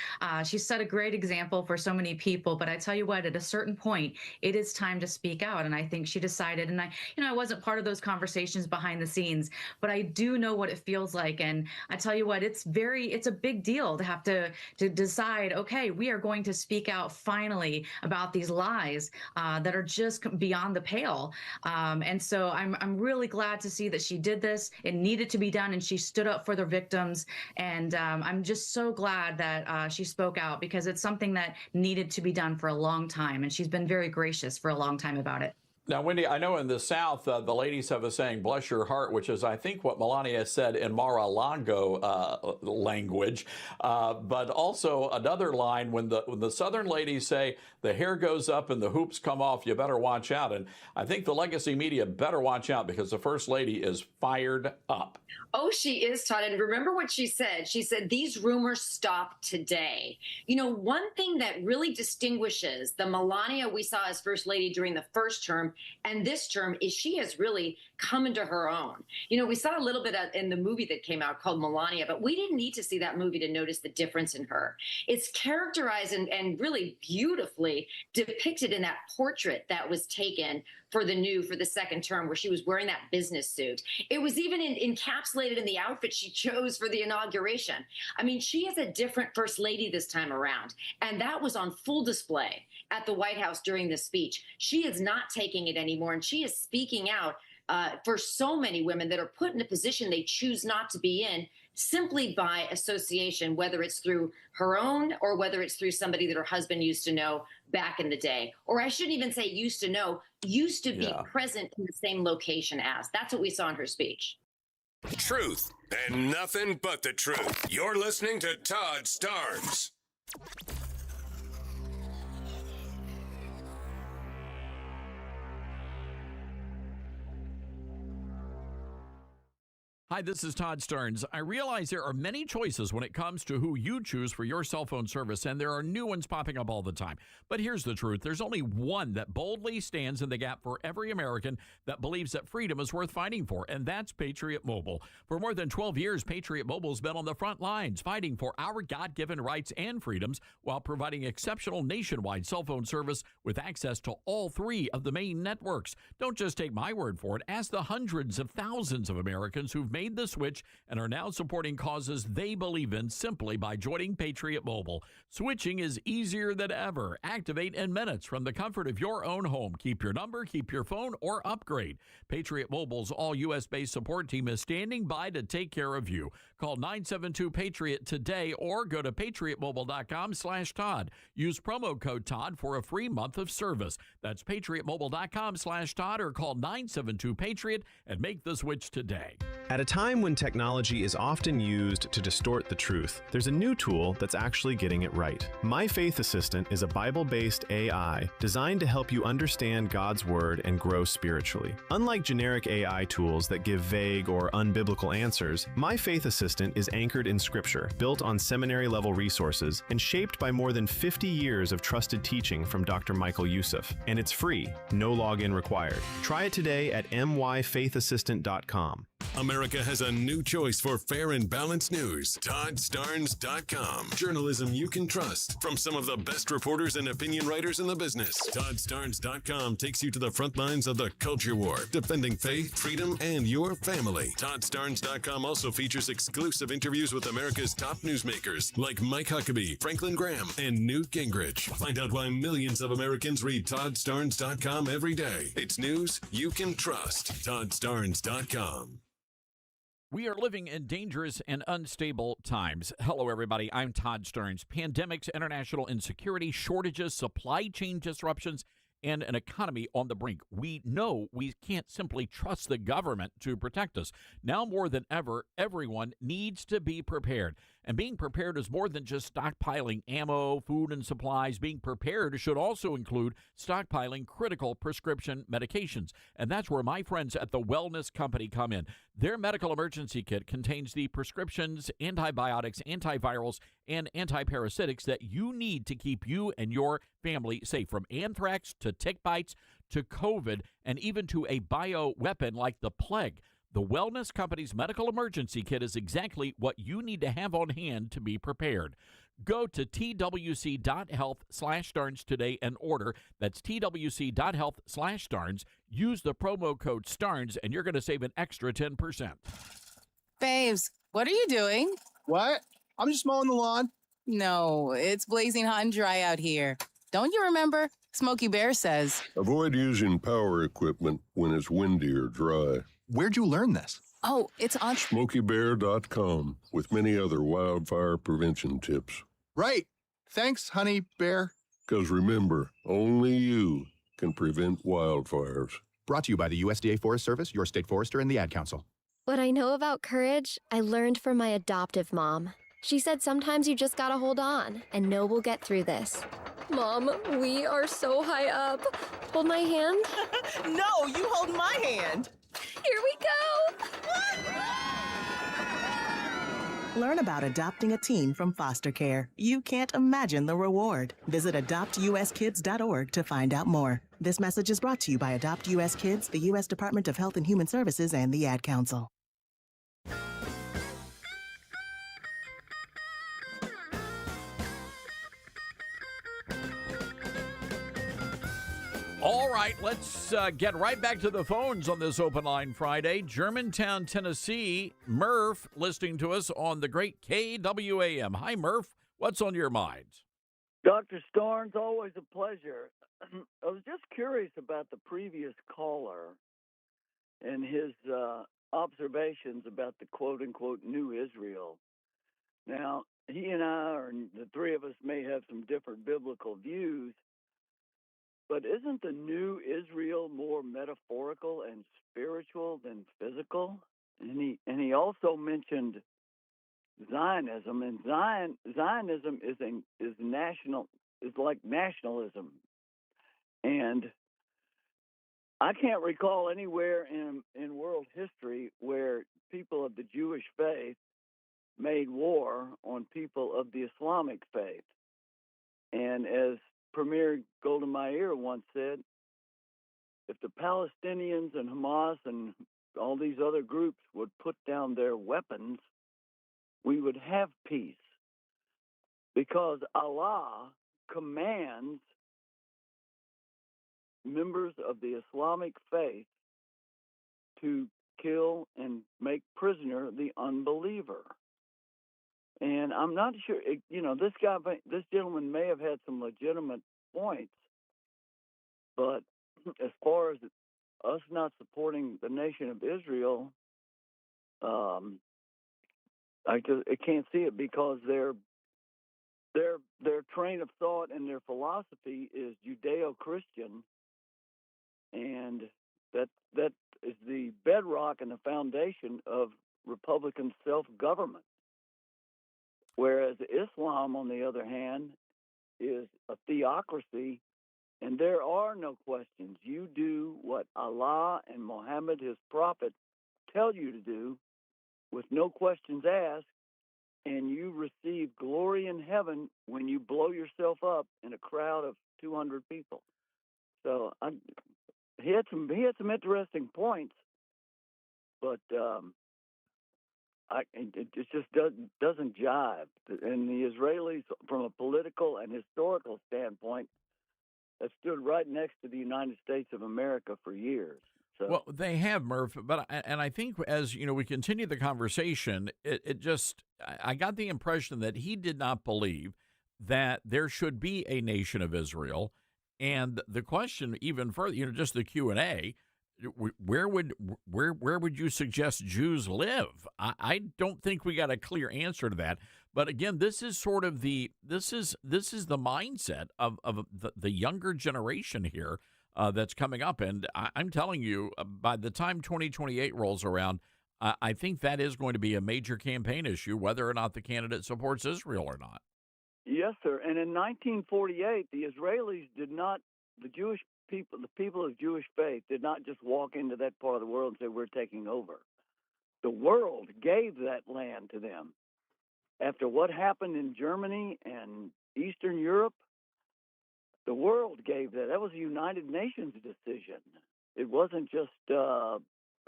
She set a great example for so many people. But I tell you what, at a certain point, it is time to speak out. And I think she decided, and I wasn't part of those conversations behind the scenes, but I do know what it feels like. And I tell you what, it's a big deal to have to decide, okay, we are going to speak out finally about these lies that are just beyond the pale. And so I'm really glad to see that she did this. It needed to be done, and she stood up for the victims. And I'm just so glad that she spoke out, because it's something that needed to be done for a long time. And she's been very gracious for a long time about it. Now, Wendy, I know in the South, the ladies have a saying, bless your heart, which is, I think, what Melania said in Mar-a-Lago language. But also another line, when the Southern ladies say, the hair goes up and the hoops come off, you better watch out. And I think the legacy media better watch out, because the First Lady is fired up. Oh, she is, Todd. And remember what she said. She said, these rumors stop today. You know, one thing that really distinguishes the Melania we saw as First Lady during the first term and this term is she has really come into her own. You know, we saw a little bit in the movie that came out called Melania, but we didn't need to see that movie to notice the difference in her. It's characterized and really beautifully depicted in that portrait that was taken for the second term, where she was wearing that business suit. It was even encapsulated in the outfit she chose for the inauguration. I mean, she is a different First Lady this time around, and that was on full display at the White House during this speech. She is not taking it anymore, and she is speaking out for so many women that are put in a position they choose not to be in, simply by association, whether it's through her own or whether it's through somebody that her husband used to know back in the day. Or I shouldn't even say used to know, used to be present in the same location as. That's what we saw in her speech. Truth and nothing but the truth. You're listening to Todd Starnes. Hi, this is Todd Starnes. I realize there are many choices when it comes to who you choose for your cell phone service, and there are new ones popping up all the time. But here's the truth. There's only one that boldly stands in the gap for every American that believes that freedom is worth fighting for, and that's Patriot Mobile. For more than 12 years, Patriot Mobile's been on the front lines fighting for our God-given rights and freedoms while providing exceptional nationwide cell phone service with access to all three of the main networks. Don't just take my word for it. Ask the hundreds of thousands of Americans who've made the switch and are now supporting causes they believe in simply by joining Patriot Mobile. Switching is easier than ever. Activate in minutes from the comfort of your own home. Keep your number, keep your phone, or upgrade. Patriot Mobile's all U.S.-based support team is standing by to take care of you. Call 972-PATRIOT today or go to patriotmobile.com/Todd. Use promo code Todd for a free month of service. That's patriotmobile.com/Todd or call 972-PATRIOT and make the switch today. At a time when technology is often used to distort the truth, there's a new tool that's actually getting it right. My Faith Assistant is a Bible-based AI designed to help you understand God's Word and grow spiritually. Unlike generic AI tools that give vague or unbiblical answers, My Faith Assistant is anchored in Scripture, built on seminary-level resources, and shaped by more than 50 years of trusted teaching from Dr. Michael Youssef. And it's free, no login required. Try it today at myfaithassistant.com. America has a new choice for fair and balanced news. ToddStarnes.com. Journalism you can trust from some of the best reporters and opinion writers in the business. ToddStarnes.com takes you to the front lines of the culture war, defending faith, freedom, and your family. ToddStarnes.com also features exclusive interviews with America's top newsmakers like Mike Huckabee, Franklin Graham, and Newt Gingrich. Find out why millions of Americans read ToddStarnes.com every day. It's news you can trust. ToddStarnes.com. We are living in dangerous and unstable times. Hello, everybody. I'm Todd Stearns. Pandemics, international insecurity, shortages, supply chain disruptions, and an economy on the brink. We know we can't simply trust the government to protect us. Now more than ever, everyone needs to be prepared. And being prepared is more than just stockpiling ammo, food, and supplies. Being prepared should also include stockpiling critical prescription medications. And that's where my friends at the Wellness Company come in. Their medical emergency kit contains the prescriptions, antibiotics, antivirals, and antiparasitics that you need to keep you and your family safe, from anthrax to tick bites to COVID and even to a bioweapon like the plague. The Wellness Company's medical emergency kit is exactly what you need to have on hand to be prepared. Go to twc.health/Starnes today and order. That's twc.health/Starnes. Use the promo code Starnes and you're going to save an extra 10%. Babes, what are you doing? What? I'm just mowing the lawn. No, it's blazing hot and dry out here. Don't you remember? Smokey Bear says, avoid using power equipment when it's windy or dry. Where'd you learn this? oh, it's on SmokeyBear.com with many other wildfire prevention tips. Right. Thanks, Honey Bear. Because remember, only you can prevent wildfires. Brought to you by the USDA Forest Service, your state forester, and the Ad Council. What I know about courage, I learned from my adoptive mom. She said sometimes you just gotta hold on and know we'll get through this. Mom, we are so high up. Hold my hand. No, you hold my hand. Here we go. Learn about adopting a teen from foster care. You can't imagine the reward. Visit adoptuskids.org to find out more. This message is brought to you by Adopt US Kids, the U.S. Department of Health and Human Services, and the Ad Council. All right, let's get right back to the phones on this Open Line Friday. Germantown, Tennessee, Murph listening to us on the great KWAM. Hi, Murph. What's on your mind? Dr. Starnes, always a pleasure. I was just curious about the previous caller and his observations about the quote-unquote New Israel. Now, he and I, or the three of us, may have some different biblical views, but isn't the New Israel more metaphorical and spiritual than physical? And he also mentioned Zionism, and Zionism is like nationalism. And I can't recall anywhere in world history where people of the Jewish faith made war on people of the Islamic faith. And as Premier Golda Meir once said, if the Palestinians and Hamas and all these other groups would put down their weapons, we would have peace. Because Allah commands members of the Islamic faith to kill, and make prisoner the unbeliever. And I'm not sure, this gentleman may have had some legitimate points, but as far as us not supporting the nation of Israel, I can't see it, because their train of thought and their philosophy is Judeo-Christian, and that is the bedrock and the foundation of Republican self-government. Whereas Islam, on the other hand, is a theocracy, and there are no questions. You do what Allah and Muhammad, his prophet, tell you to do, with no questions asked, and you receive glory in heaven when you blow yourself up in a crowd of 200 people. So he had some interesting points, but it just doesn't jive. And the Israelis, from a political and historical standpoint, have stood right next to the United States of America for years. So, well, they have, Murph, but I think as we continue the conversation, I got the impression that he did not believe that there should be a nation of Israel, and the question even further, just the Q&A, where would you suggest Jews live? I don't think we got a clear answer to that. But again, this is sort of the mindset of the younger generation here. That's coming up. And I'm telling you, by the time 2028 rolls around, I think that is going to be a major campaign issue, whether or not the candidate supports Israel or not. Yes, sir. And in 1948, the Israelis did not, the people of Jewish faith did not just walk into that part of the world and say, we're taking over. The world gave that land to them. After what happened in Germany and Eastern Europe, the world gave that. That was a United Nations decision. It wasn't just a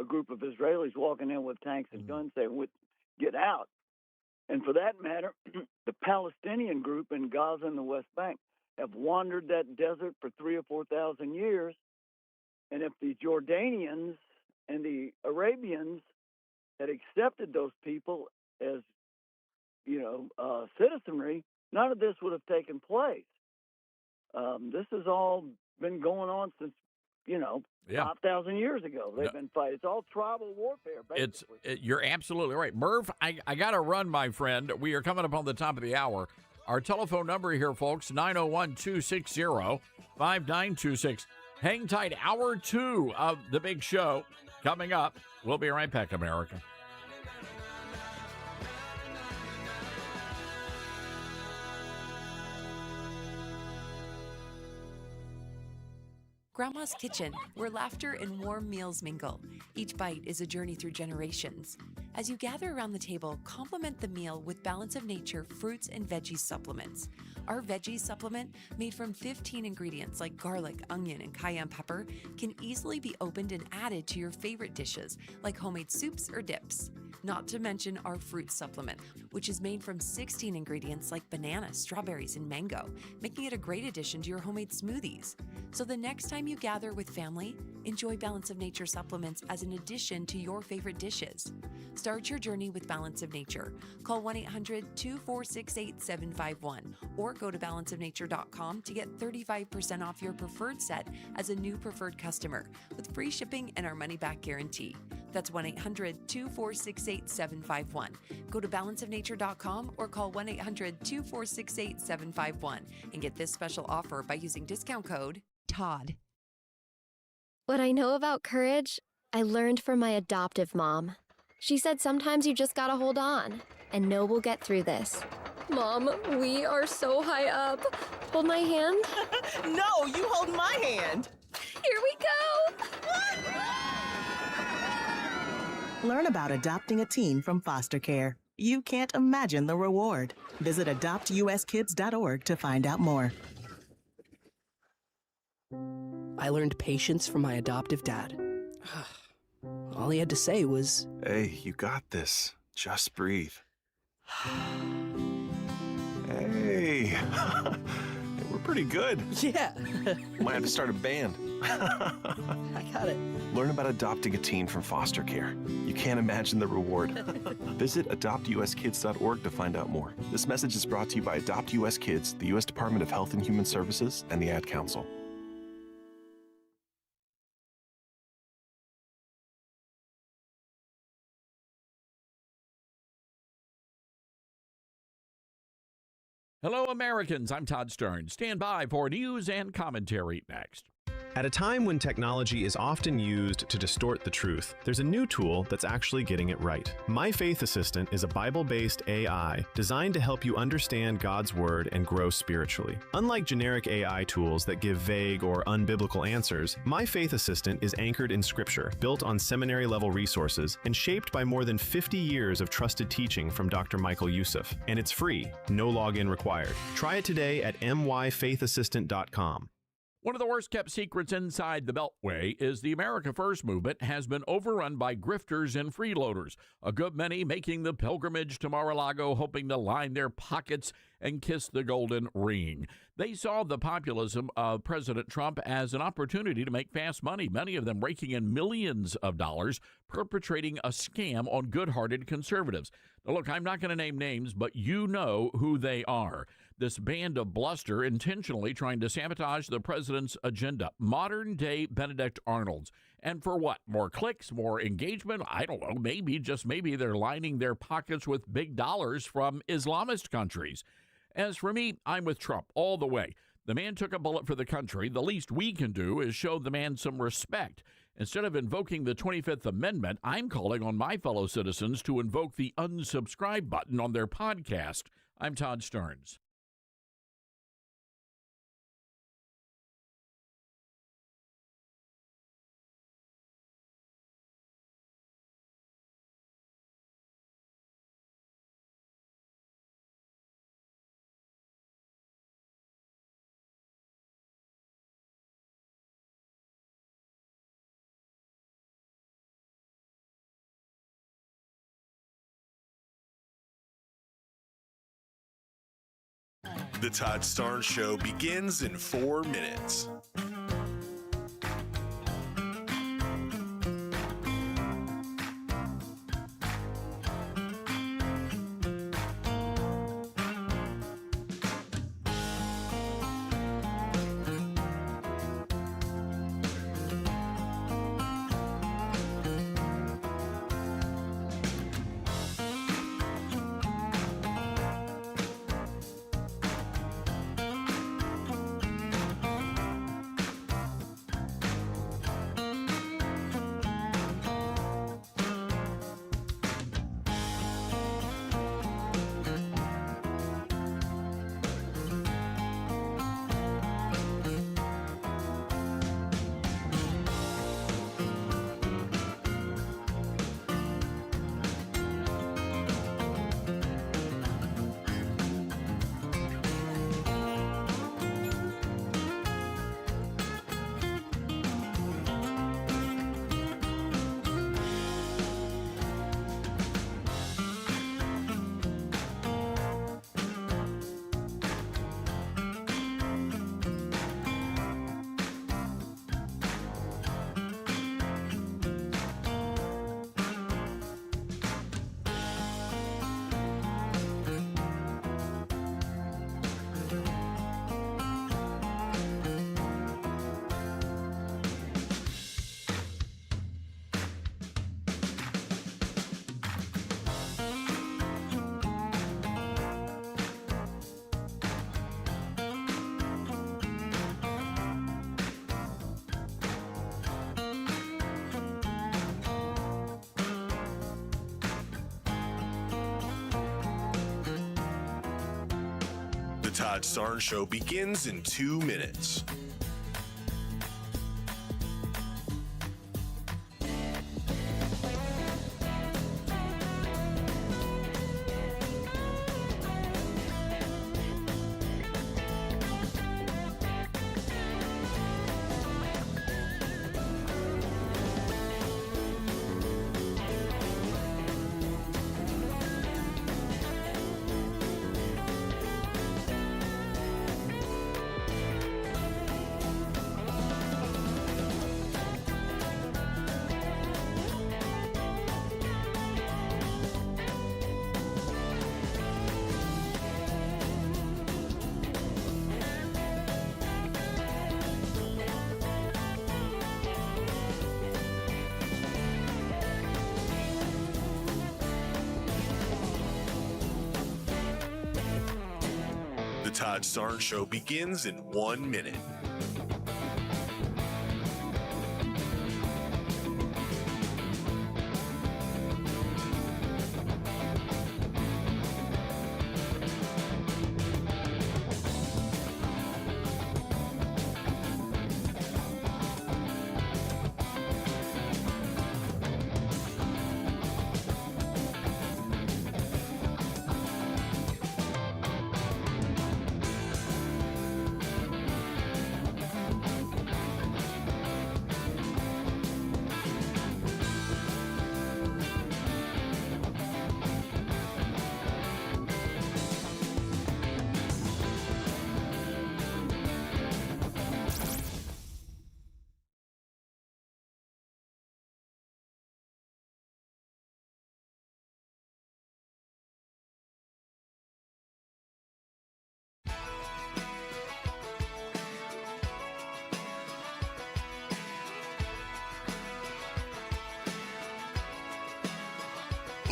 group of Israelis walking in with tanks and guns saying, get out. And for that matter, the Palestinian group in Gaza and the West Bank have wandered that desert for 3,000 or 4,000 years. And if the Jordanians and the Arabians had accepted those people as, citizenry, none of this would have taken place. This has all been going on since, 5,000 years ago. They've been fighting. It's all tribal warfare, basically. You're absolutely right. Murph, I got to run, my friend. We are coming up on the top of the hour. Our telephone number here, folks, 901-260-5926. Hang tight. Hour 2 of the big show coming up. We'll be right back, America. Grandma's Kitchen, where laughter and warm meals mingle. Each bite is a journey through generations. As you gather around the table, complement the meal with Balance of Nature fruits and veggie supplements. Our veggie supplement, made from 15 ingredients like garlic, onion, and cayenne pepper, can easily be opened and added to your favorite dishes, like homemade soups or dips. Not to mention our fruit supplement, which is made from 16 ingredients like banana, strawberries, and mango, making it a great addition to your homemade smoothies. So the next time you gather with family, enjoy Balance of Nature supplements as an addition to your favorite dishes. Start your journey with Balance of Nature. Call 1-800-246-8751 or go to balanceofnature.com to get 35% off your preferred set as a new preferred customer with free shipping and our money-back guarantee. That's 1-800-246-8751. Go to balanceofnature.com or call 1-800-246-8751 and get this special offer by using discount code TODD. What I know about courage, I learned from my adoptive mom. She said sometimes you just gotta hold on and know we'll get through this. Mom, we are so high up. Hold my hand. No, you hold my hand. Here we go. Learn about adopting a teen from foster care. You can't imagine the reward. Visit adoptuskids.org to find out more. I learned patience from my adoptive dad. All he had to say was, "Hey, you got this. Just breathe." Hey, we're pretty good. Yeah. You might have to start a band. I got it. Learn about adopting a teen from foster care. You can't imagine the reward. Visit adoptuskids.org to find out more. This message is brought to you by Adopt US Kids, the U.S. Department of Health and Human Services, and the Ad Council. Hello, Americans. I'm Todd Stern. Stand by for news and commentary next. At a time when technology is often used to distort the truth, there's a new tool that's actually getting it right. My Faith Assistant is a Bible-based AI designed to help you understand God's Word and grow spiritually. Unlike generic AI tools that give vague or unbiblical answers, My Faith Assistant is anchored in Scripture, built on seminary-level resources, and shaped by more than 50 years of trusted teaching from Dr. Michael Youssef. And it's free, no login required. Try it today at myfaithassistant.com. One of the worst-kept secrets inside the Beltway is the America First movement has been overrun by grifters and freeloaders, a good many making the pilgrimage to Mar-a-Lago hoping to line their pockets and kiss the golden ring. They saw the populism of President Trump as an opportunity to make fast money, many of them raking in millions of dollars, perpetrating a scam on good-hearted conservatives. Now, look, I'm not going to name names, but you know who they are. This band of bluster intentionally trying to sabotage the president's agenda. Modern-day Benedict Arnolds. And for what? More clicks, more engagement? I don't know. Maybe, just maybe, they're lining their pockets with big dollars from Islamist countries. As for me, I'm with Trump all the way. The man took a bullet for the country. The least we can do is show the man some respect. Instead of invoking the 25th Amendment, I'm calling on my fellow citizens to invoke the unsubscribe button on their podcast. I'm Todd Stearns. The Todd Starnes Show begins in 4 minutes. The Todd Starnes Show begins in 2 minutes. The Todd Starnes Show begins in 1 minute.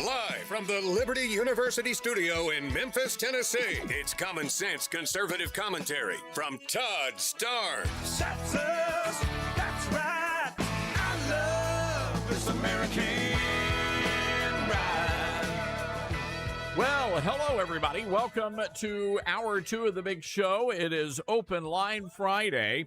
Live from the Liberty University studio in Memphis, Tennessee, it's Common Sense Conservative Commentary from Todd Starnes. That's us. That's right. I love this American ride. Well, hello, everybody. Welcome to Hour 2 of the Big Show. It is Open Line Friday.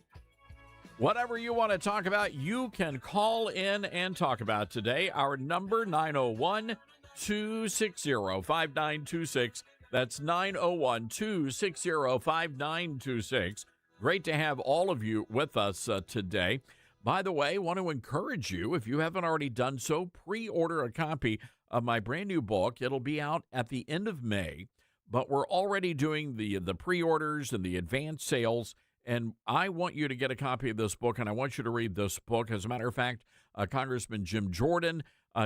Whatever you want to talk about, you can call in and talk about today. Our number, 901-260-5926. That's 901-260-5926. Great to have all of you with us today. By the way, I want to encourage you, if you haven't already done so, pre-order a copy of my brand new book. It'll be out at the end of May, but we're already doing the pre-orders and the advance sales. And I want you to get a copy of this book, and I want you to read this book. As a matter of fact, Congressman Jim Jordan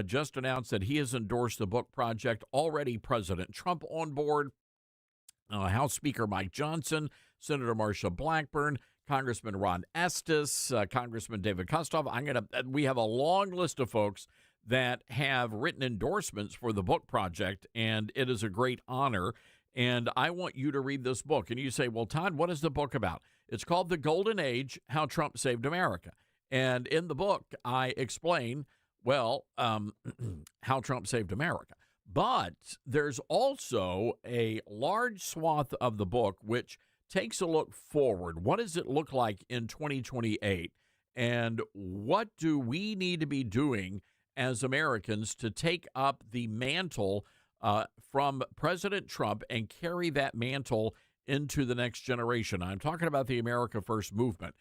just announced that he has endorsed the book project. Already President Trump on board, House Speaker Mike Johnson, Senator Marsha Blackburn, Congressman Ron Estes, Congressman David Kustoff. We have a long list of folks that have written endorsements for the book project, and it is a great honor. And I want you to read this book. And you say, well, Todd, what is the book about? It's called The Golden Age, How Trump Saved America. And in the book, I explain, well, how Trump saved America. But there's also a large swath of the book which takes a look forward. What does it look like in 2028? And what do we need to be doing as Americans to take up the mantle from President Trump and carry that mantle into the next generation? I'm talking about the America First movement.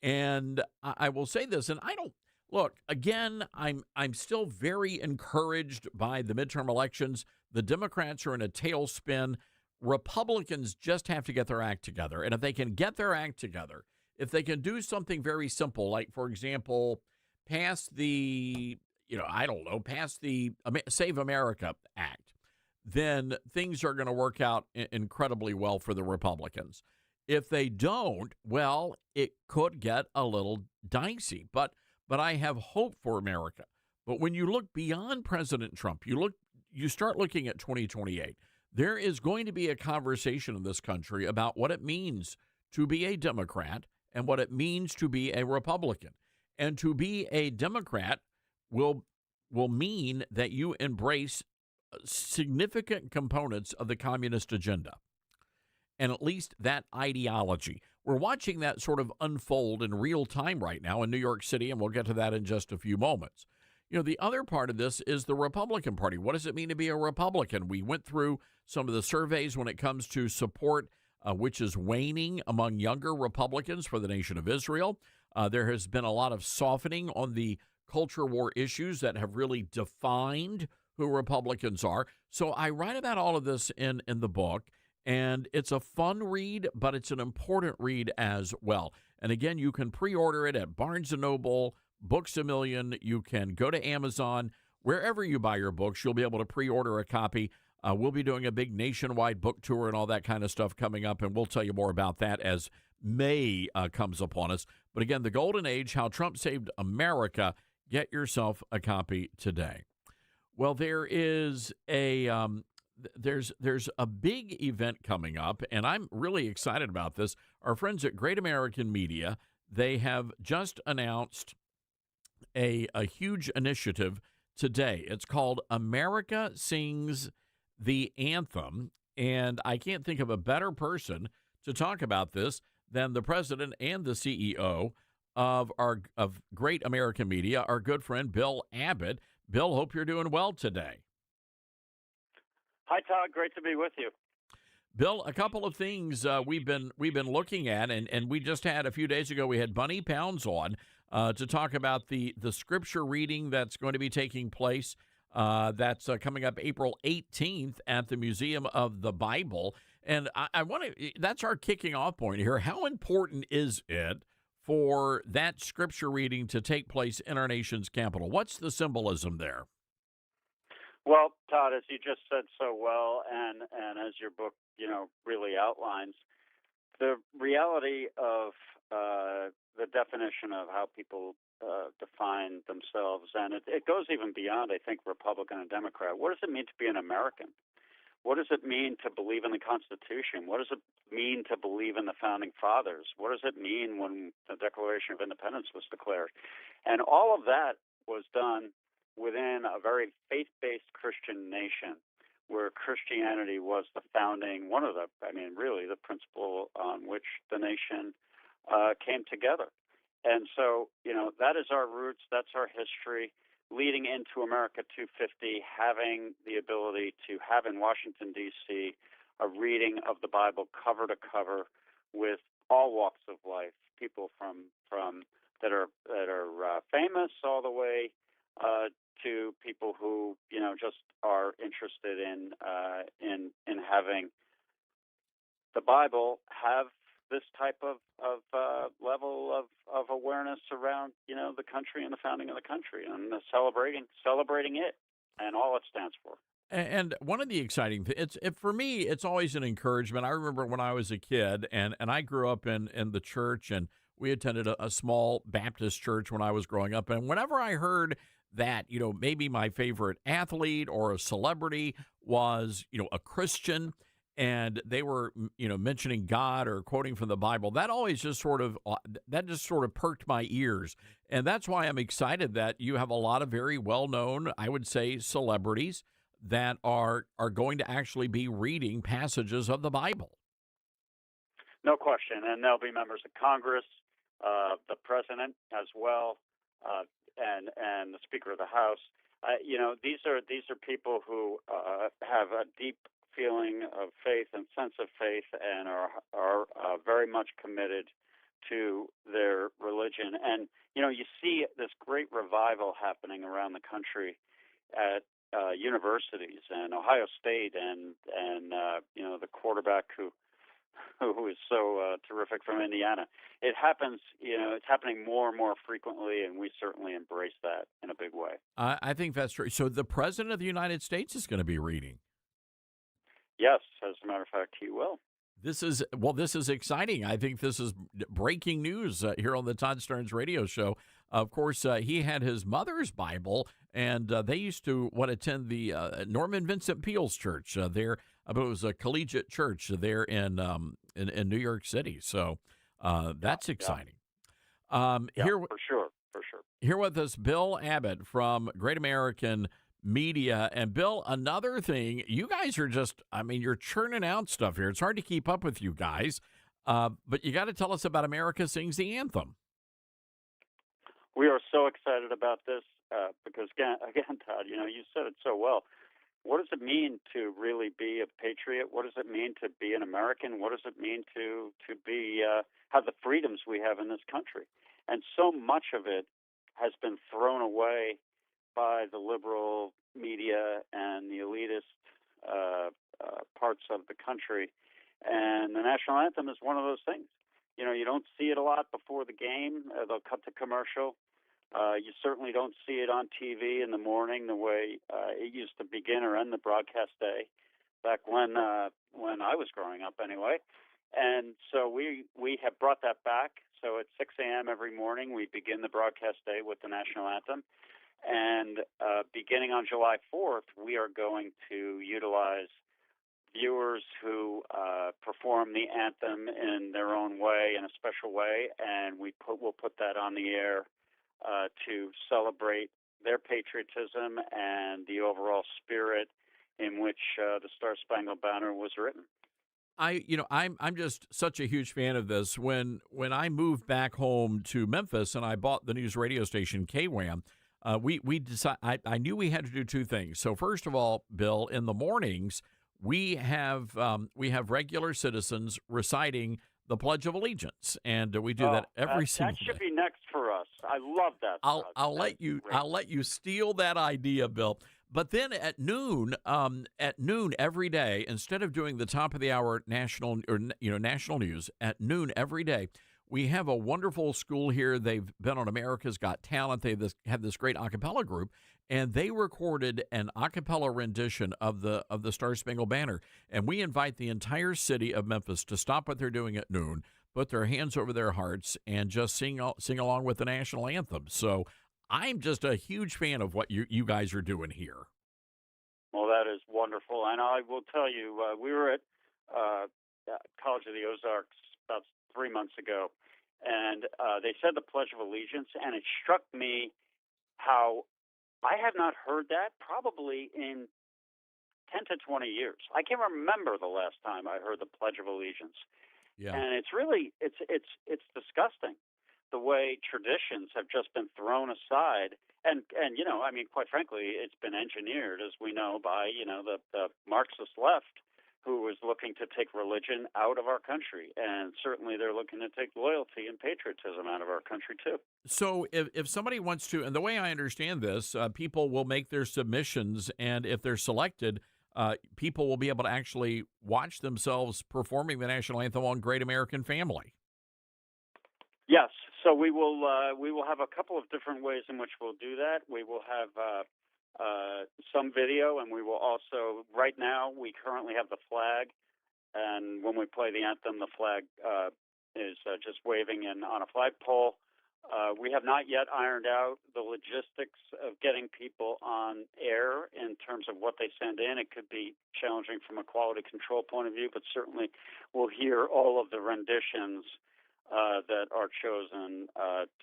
And I will say this, and I don't look, again, I'm still very encouraged by the midterm elections. The Democrats are in a tailspin. Republicans just have to get their act together. And if they can get their act together, if they can do something very simple, like, for example, pass the Save America Act, then things are going to work out incredibly well for the Republicans. If they don't, well, it could get a little dicey. But I have hope for America. But when you look beyond President Trump, you start looking at 2028. There is going to be a conversation in this country about what it means to be a Democrat and what it means to be a Republican. And to be a Democrat will mean that you embrace significant components of the communist agenda, and at least that ideology. We're watching that sort of unfold in real time right now in New York City, and we'll get to that in just a few moments. You know, the other part of this is the Republican Party. What does it mean to be a Republican? We went through some of the surveys when it comes to support, which is waning among younger Republicans for the nation of Israel. There has been a lot of softening on the culture war issues that have really defined who Republicans are. So I write about all of this in the book, and it's a fun read, but it's an important read as well. And again, you can pre-order it at Barnes & Noble, Books A Million. You can go to Amazon. Wherever you buy your books, you'll be able to pre-order a copy. We'll be doing a big nationwide book tour and all that kind of stuff coming up, and we'll tell you more about that as May comes upon us. But again, The Golden Age, How Trump Saved America. Get yourself a copy today. Well, there is a there's a big event coming up, and I'm really excited about this. Our friends at Great American Media, they have just announced a huge initiative today. It's called America Sings the Anthem, and I can't think of a better person to talk about this than the president and the CEO of Great American Media, our good friend Bill Abbott. Bill, hope you're doing well today. Hi, Todd. Great to be with you. Bill, a couple of things we've been looking at, and we just had a few days ago, we had Bunny Pounds on to talk about the scripture reading that's going to be taking place. That's coming up April 18th at the Museum of the Bible. And I want to, that's our kicking off point here. How important is it for that scripture reading to take place in our nation's capital? What's the symbolism there? Well, Todd, as you just said so well, and as your book, really outlines, the reality of the definition of how people define themselves, and it goes even beyond, I think, Republican and Democrat. What does it mean to be an American? What does it mean to believe in the Constitution? What does it mean to believe in the Founding Fathers? What does it mean when the Declaration of Independence was declared? And all of that was done within a very faith-based Christian nation where Christianity was the founding, really the principle on which the nation came together. And so, that is our roots, that's our history, leading into America 250, having the ability to have in Washington, D.C., a reading of the Bible cover to cover with all walks of life, people from that are famous all the way to people who just are interested in having the Bible have this type of level of awareness around the country and the founding of the country and celebrating it and all it stands for. And one of the exciting things, for me, it's always an encouragement. I remember when I was a kid, and I grew up in the church, and we attended a small Baptist church when I was growing up. And whenever I heard that, maybe my favorite athlete or a celebrity was, a Christian, and they were, mentioning God or quoting from the Bible, that always just sort of perked my ears. And that's why I'm excited that you have a lot of very well-known, I would say, celebrities that are going to actually be reading passages of the Bible. No question. And there'll be members of Congress, the president as well, and the Speaker of the House. These are people who have a deep feeling of faith and sense of faith and are very much committed to their religion. And, you see this great revival happening around the country at universities and Ohio State and the quarterback who is so terrific from Indiana. It happens, it's happening more and more frequently, and we certainly embrace that in a big way. I think that's true. So the President of the United States is going to be reading. Yes, as a matter of fact, he will. This is exciting. I think this is breaking news here on the Todd Starnes radio show. Of course, he had his mother's Bible, and they used to attend the Norman Vincent Peale's church there. But it was a collegiate church there in New York City. So that's exciting. For sure. Here with us, Bill Abbott from Great American Media. And Bill, another thing, you guys are you're churning out stuff here. It's hard to keep up with you guys, but you got to tell us about America Sings the Anthem. We are so excited about this because, again, Todd, you said it so well. What does it mean to really be a patriot? What does it mean to be an American? What does it mean to be have the freedoms we have in this country? And so much of it has been thrown away by the liberal media and the elitist parts of the country. And the national anthem is one of those things. You don't see it a lot before the game. They'll cut to commercial. You certainly don't see it on TV in the morning the way it used to begin or end the broadcast day back when I was growing up anyway. And so we have brought that back. So at 6 a.m. every morning, we begin the broadcast day with the national anthem. And beginning on July 4th, we are going to utilize viewers who perform the anthem in their own way, in a special way, and we'll put that on the air to celebrate their patriotism and the overall spirit in which the Star Spangled Banner was written. I'm just such a huge fan of this. When I moved back home to Memphis and I bought the news radio station KWAM, we decided I knew we had to do two things. So first of all, Bill, in the mornings we have regular citizens reciting the Pledge of Allegiance, and we do that every single day. That should be next for us. I love that. I'll let you steal that idea, Bill. But then at noon every day, instead of doing the top of the hour national news at noon every day, we have a wonderful school here. They've been on America's Got Talent. They have this great a cappella group, and they recorded an a cappella rendition of the Star Spangled Banner. And we invite the entire city of Memphis to stop what they're doing at noon, put their hands over their hearts, and just sing along with the national anthem. So I'm just a huge fan of what you guys are doing here. Well, that is wonderful. And I will tell you, we were at College of the Ozarks about 3 months ago, and they said the Pledge of Allegiance, and it struck me how I have not heard that probably in 10 to 20 years. I can't remember the last time I heard the Pledge of Allegiance. Yeah. And it's really it's disgusting the way traditions have just been thrown aside. And I mean, quite frankly, it's been engineered, as we know, by, the Marxist left, who is looking to take religion out of our country. And certainly they're looking to take loyalty and patriotism out of our country, too. So if somebody wants to, and the way I understand this, people will make their submissions, and if they're selected, people will be able to actually watch themselves performing the national anthem on Great American Family. Yes. So we will have a couple of different ways in which we'll do that. We will have some video, and we will also, right now, we currently have the flag, and when we play the anthem, the flag is just waving on a flagpole. We have not yet ironed out the logistics of getting people on air in terms of what they send in. It could be challenging from a quality control point of view, but certainly we'll hear all of the renditions that are chosen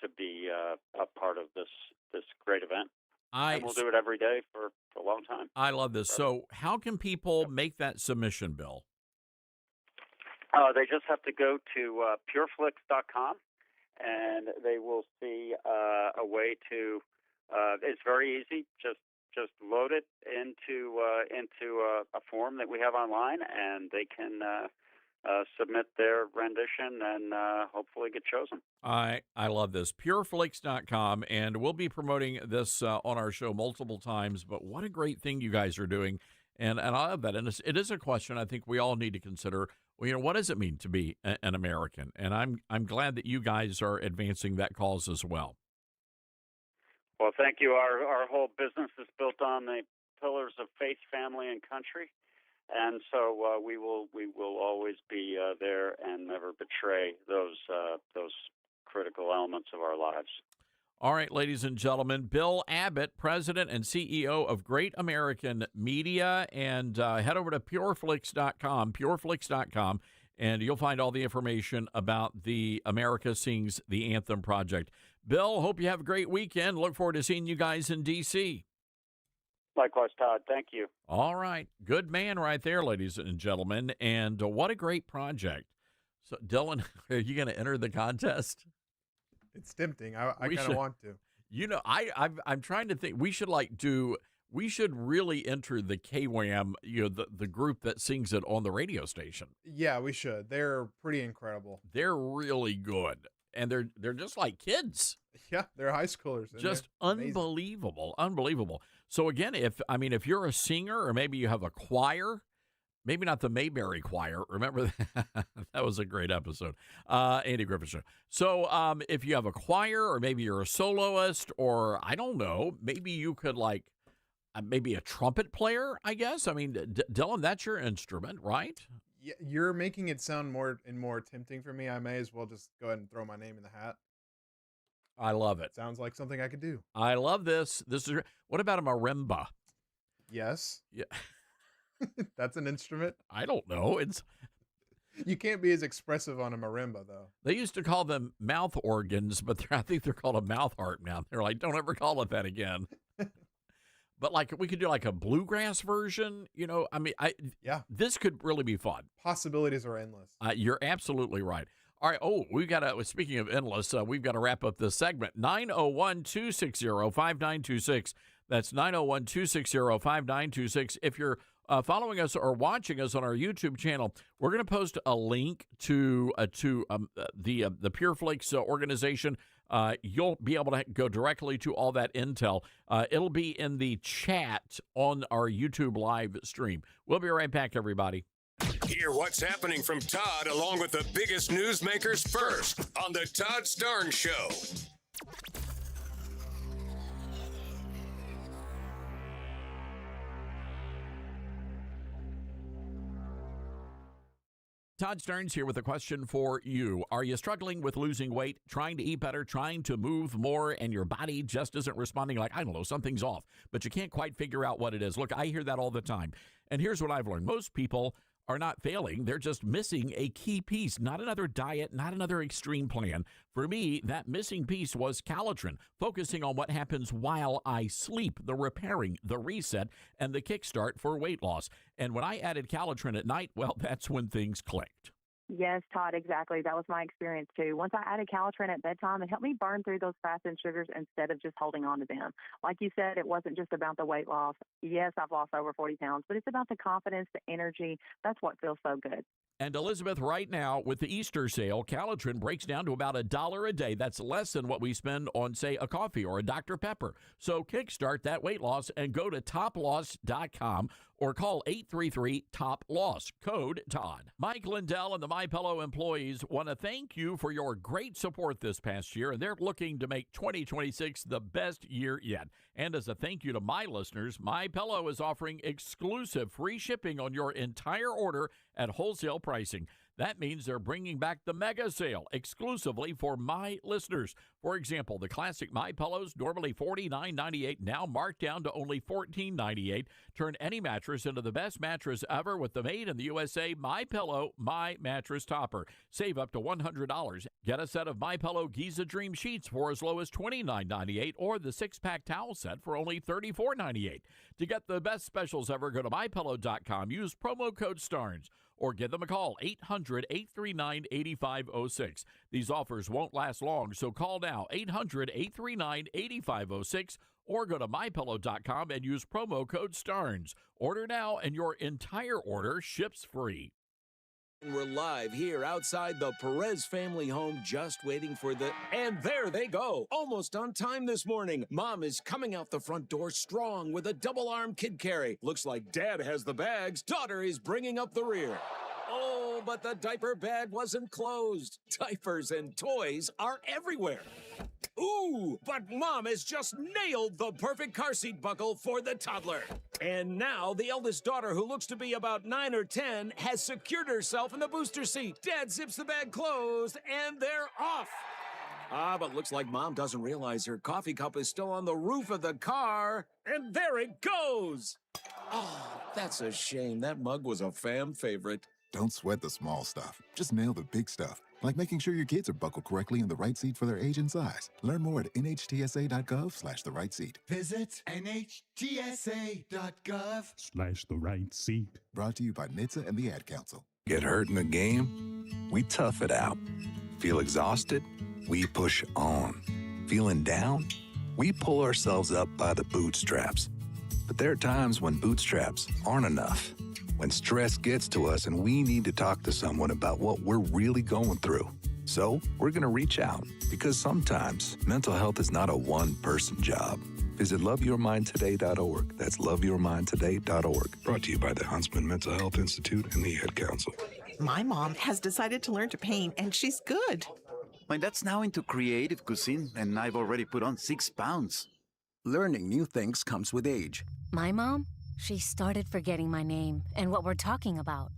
to be a part of this great event. And we'll do it every day for a long time. I love this. So how can people make that submission, Bill? They just have to go to pureflix.com, and they will see a way to. It's very easy. Just load it into a form that we have online, and they can submit their rendition and hopefully get chosen. I love this. Pureflix.com, and we'll be promoting this on our show multiple times, but what a great thing you guys are doing. And I love that. And it is a question I think we all need to consider. Well, what does it mean to be an American? And I'm glad that you guys are advancing that cause as well. Well, thank you. Our whole business is built on the pillars of faith, family, and country. And so we will always be there and never betray those critical elements of our lives. All right, ladies and gentlemen, Bill Abbott, President and CEO of Great American Media, and head over to pureflix.com, and you'll find all the information about the America Sings the Anthem project. Bill, hope you have a great weekend. Look forward to seeing you guys in D.C. Likewise, Todd. Thank you. All right. Good man right there, ladies and gentlemen. And what a great project. So, Dylan, are you going to enter the contest? It's tempting. I kind of want to. I'm trying to think. We should really enter the KWAM, the group that sings it on the radio station. Yeah, we should. They're pretty incredible. They're really good. And they're just like kids. Yeah, they're high schoolers. Just unbelievable. So again, if you're a singer or maybe you have a choir, maybe not the Mayberry Choir. Remember that? That was a great episode. Andy Griffith Show. So if you have a choir or maybe you're a soloist or I don't know, maybe you could maybe a trumpet player, I guess. I mean, Dylan, that's your instrument, right? Yeah, you're making it sound more and more tempting for me. I may as well just go ahead and throw my name in the hat. I love it. Sounds like something I could do. I love this. What about a marimba? Yes. Yeah. That's an instrument? I don't know. You can't be as expressive on a marimba, though. They used to call them mouth organs, but I think they're called a mouth harp now. They're like, don't ever call it that again. But like, we could do like a bluegrass version, I mean, this could really be fun. Possibilities are endless. You're absolutely right. All right. Oh, we've got to, speaking of endless, we've got to wrap up this segment. 901-260-5926. That's 901-260-5926. If you're following us or watching us on our YouTube channel, we're going to post a link to the Pure Flakes organization. You'll be able to go directly to all that intel. It'll be in the chat on our YouTube live stream. We'll be right back, everybody. Hear what's happening from Todd along with the biggest newsmakers first on the Todd Starnes Show. Todd Starnes here with a question for you. Are you struggling with losing weight, trying to eat better, trying to move more, and your body just isn't responding? Like, I don't know, something's off, but you can't quite figure out what it is. Look, I hear that all the time. And here's what I've learned. Most people are not failing. They're just missing a key piece, not another diet, not another extreme plan. For me, that missing piece was Calitrin, focusing on what happens while I sleep, the repairing, the reset, and the kickstart for weight loss. And when I added Calitrin at night, well, that's when things clicked. Yes, Todd, exactly. That was my experience too. Once I added Calitrin at bedtime, it helped me burn through those fats and sugars instead of just holding on to them. Like you said, it wasn't just about the weight loss. Yes, I've lost over 40 pounds, but it's about the confidence, the energy. That's what feels so good. And Elizabeth, right now with the Easter sale, Calitrin breaks down to about $1 a day. That's less than what we spend on, say, a coffee or a Dr. Pepper. So kickstart that weight loss and go to toploss.com or call 833-TOP-LOSS, code Todd. Mike Lindell and the MyPillow employees want to thank you for your great support this past year, and they're looking to make 2026 the best year yet. And as a thank you to my listeners, MyPillow is offering exclusive free shipping on your entire order at wholesale pricing. That means they're bringing back the mega sale exclusively for my listeners. For example, the classic My Pillows, normally $49.98, now marked down to only $14.98. Turn any mattress into the best mattress ever with the made in the USA My Pillow My Mattress Topper. Save up to $100. Get a set of My Pillow Giza Dream Sheets for as low as $29.98 or the 6-pack towel set for only $34.98. To get the best specials ever, go to MyPillow.com. Use promo code STARNS. Or give them a call, 800-839-8506. These offers won't last long, so call now, 800-839-8506, or go to MyPillow.com and use promo code STARNS. Order now, and your entire order ships free. We're live here outside the Perez family home, just waiting for and there they go, almost on time this morning. Mom is coming out the front door strong with a double-arm kid carry. Looks like Dad has the bags. Daughter is bringing up the rear. Oh, but the diaper bag wasn't closed. Diapers and toys are everywhere. Ooh, but Mom has just nailed the perfect car seat buckle for the toddler. And now the eldest daughter, who looks to be about 9 or 10, has secured herself in the booster seat. Dad zips the bag closed, and they're off. But looks like Mom doesn't realize her coffee cup is still on the roof of the car. And there it goes. Oh, that's a shame. That mug was a fam favorite. Don't sweat the small stuff. Just nail the big stuff, like making sure your kids are buckled correctly in the right seat for their age and size. Learn more at nhtsa.gov/the right seat. Visit nhtsa.gov/the right seat. Brought to you by NHTSA and the Ad Council. Get hurt in a game? We tough it out. Feel exhausted? We push on. Feeling down? We pull ourselves up by the bootstraps. But there are times when bootstraps aren't enough. When stress gets to us and we need to talk to someone about what we're really going through. So we're going to reach out, because sometimes mental health is not a one-person job. Visit loveyourmindtoday.org. That's loveyourmindtoday.org. Brought to you by the Huntsman Mental Health Institute and the Ad Council. My mom has decided to learn to paint, and she's good. My dad's now into creative cuisine, and I've already put on 6 pounds. Learning new things comes with age. My mom? She started forgetting my name and what we're talking about.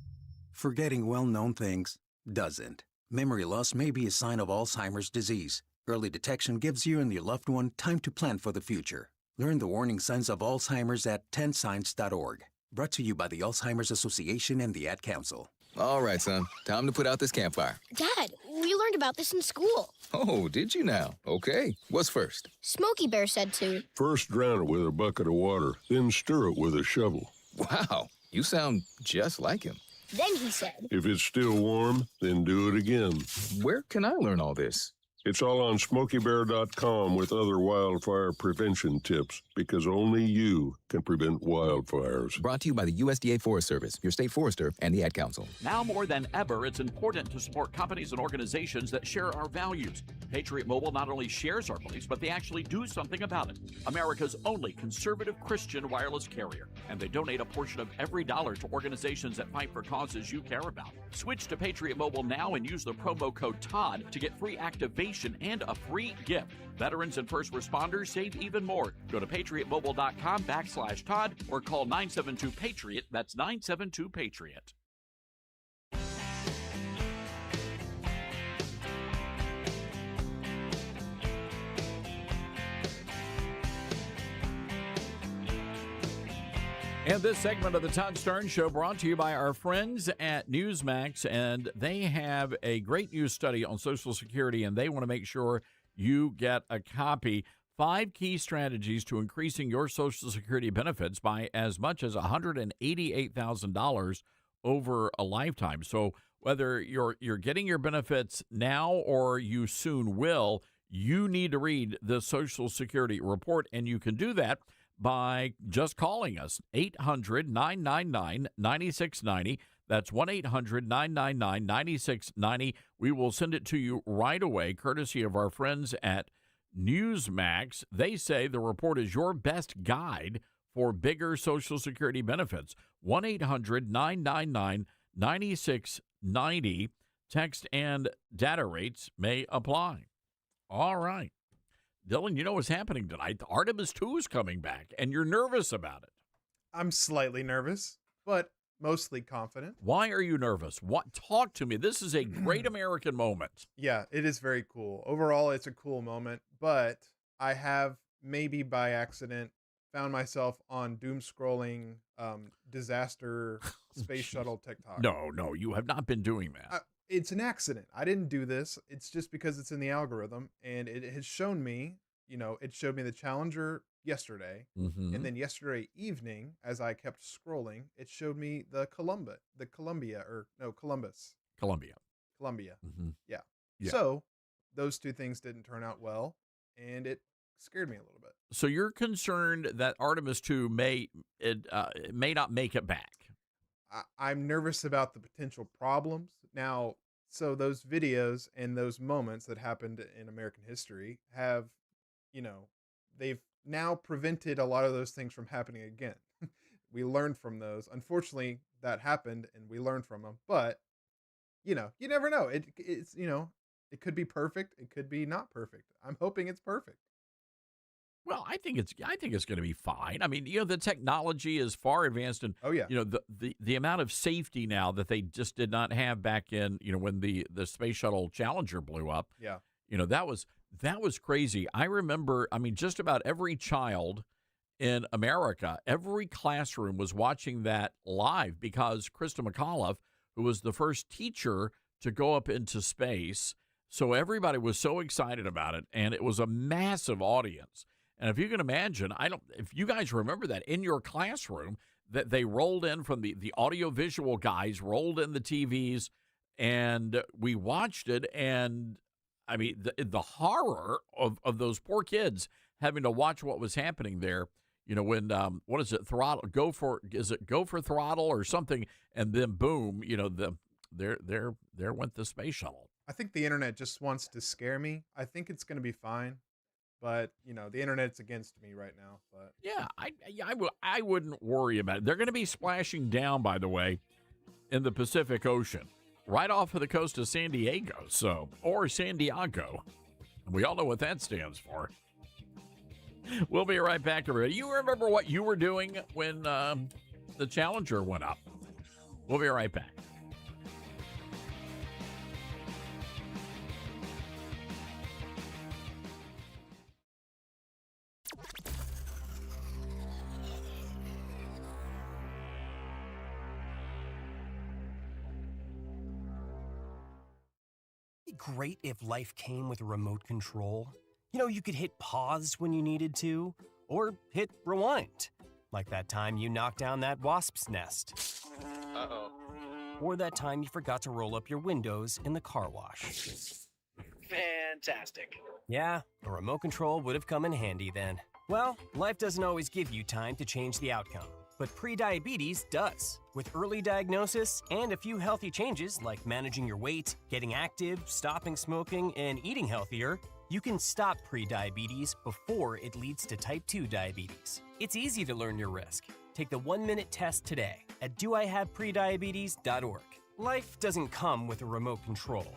Forgetting well-known things doesn't. Memory loss may be a sign of Alzheimer's disease. Early detection gives you and your loved one time to plan for the future. Learn the warning signs of Alzheimer's at 10signs.org. Brought to you by the Alzheimer's Association and the Ad Council. All right, son. Time to put out this campfire. Dad, we learned about this in school. Oh, did you now? Okay. What's first? Smokey Bear said to. First drown it with a bucket of water, then stir it with a shovel. Wow, you sound just like him. Then he said. If it's still warm, then do it again. Where can I learn all this? It's all on SmokeyBear.com with other wildfire prevention tips, because only you can prevent wildfires. Brought to you by the USDA Forest Service, your state forester, and the Ad Council. Now more than ever, it's important to support companies and organizations that share our values. Patriot Mobile not only shares our beliefs, but they actually do something about it. America's only conservative Christian wireless carrier. And they donate a portion of every dollar to organizations that fight for causes you care about. Switch to Patriot Mobile now and use the promo code TODD to get free activation and a free gift. Veterans and first responders save even more. Go to patriotmobile.com/Todd or call 972-PATRIOT. That's 972-PATRIOT. And this segment of the Todd Starnes Show brought to you by our friends at Newsmax, and they have a great news study on Social Security, and they want to make sure you get a copy. 5 key strategies to increasing your Social Security benefits by as much as $188,000 over a lifetime. So whether you're getting your benefits now or you soon will, you need to read the Social Security report, and you can do that by just calling us, 800-999-9690. That's 1-800-999-9690. We will send it to you right away, courtesy of our friends at Newsmax. They say the report is your best guide for bigger Social Security benefits. 1-800-999-9690. Text and data rates may apply. All right. Dylan, you know what's happening tonight. Artemis 2 is coming back, and you're nervous about it. I'm slightly nervous, but mostly confident. Why are you nervous? What? Talk to me. This is a great American moment. Yeah, it is very cool. Overall, it's a cool moment, but I have, maybe by accident, found myself on doom-scrolling disaster space shuttle TikTok. No, you have not been doing that. It's an accident. I didn't do this. It's just because it's in the algorithm, and it has shown me, it showed me the Challenger yesterday, and then yesterday evening, as I kept scrolling, it showed me the Columbus. Mm-hmm. Yeah. So those two things didn't turn out well, and it scared me a little bit. So you're concerned that Artemis 2 may not make it back. I'm nervous about the potential problems. Now, so those videos and those moments that happened in American history have, they've now prevented a lot of those things from happening again. We learned from those. Unfortunately, that happened and we learned from them. But, you never know. It's, it could be perfect. It could be not perfect. I'm hoping it's perfect. Well, I think it's going to be fine. I mean, the technology is far advanced, and the amount of safety now that they just did not have back in when the Space Shuttle Challenger blew up. Yeah, that was crazy. I remember. I mean, just about every child in America, every classroom was watching that live because Krista McAuliffe, who was the first teacher to go up into space, so everybody was so excited about it, and it was a massive audience. And if you can imagine, if you guys remember that in your classroom, that they rolled in from the audiovisual guys, rolled in the TVs, and we watched it. And I mean, the horror of those poor kids having to watch what was happening there. When what is it? Go for throttle or something, and then boom, there went the space shuttle. I think the internet just wants to scare me. I think it's going to be fine. But, the internet's against me right now. But yeah, I wouldn't worry about it. They're going to be splashing down, by the way, in the Pacific Ocean, right off of the coast of San Diego, or San Diego. We all know what that stands for. We'll be right back, everybody. You remember what you were doing when the Challenger went up? We'll be right back. It'd be great if life came with a remote control. You know, you could hit pause when you needed to, or hit rewind. Like that time you knocked down that wasp's nest. Uh-oh. Or that time you forgot to roll up your windows in the car wash. Fantastic. Yeah, a remote control would have come in handy then. Well, life doesn't always give you time to change the outcome, but prediabetes does. With early diagnosis and a few healthy changes like managing your weight, getting active, stopping smoking, and eating healthier, you can stop prediabetes before it leads to type 2 diabetes. It's easy to learn your risk. Take the 1-minute test today at doihaveprediabetes.org. Life doesn't come with a remote control.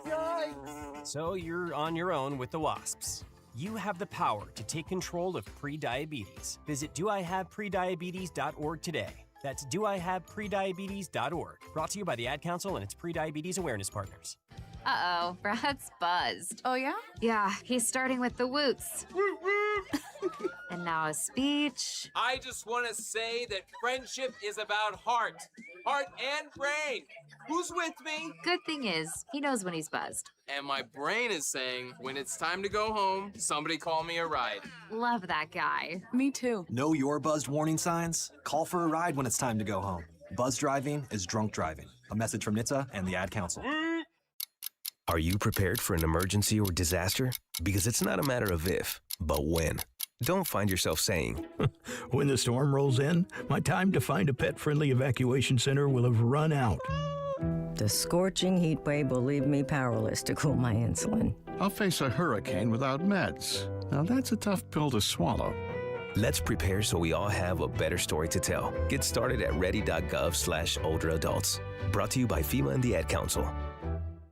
Yikes! So you're on your own with the wasps. You have the power to take control of prediabetes. Visit doihaveprediabetes.org today. That's doihaveprediabetes.org. Brought to you by the Ad Council and its Prediabetes Awareness Partners. Uh-oh, Brad's buzzed. Oh, yeah? Yeah, he's starting with the woots. And now a speech. I just want to say that friendship is about heart and brain. Who's with me? Good thing is, he knows when he's buzzed. And my brain is saying, when it's time to go home, somebody call me a ride. Love that guy. Me too. Know your buzzed warning signs? Call for a ride when it's time to go home. Buzz driving is drunk driving. A message from NHTSA and the Ad Council. Are you prepared for an emergency or disaster? Because it's not a matter of if, but when. Don't find yourself saying, when the storm rolls in, my time to find a pet-friendly evacuation center will have run out. The scorching heat wave will leave me powerless to cool my insulin. I'll face a hurricane without meds. Now that's a tough pill to swallow. Let's prepare so we all have a better story to tell. Get started at ready.gov/older adults. Brought to you by FEMA and the Ad Council.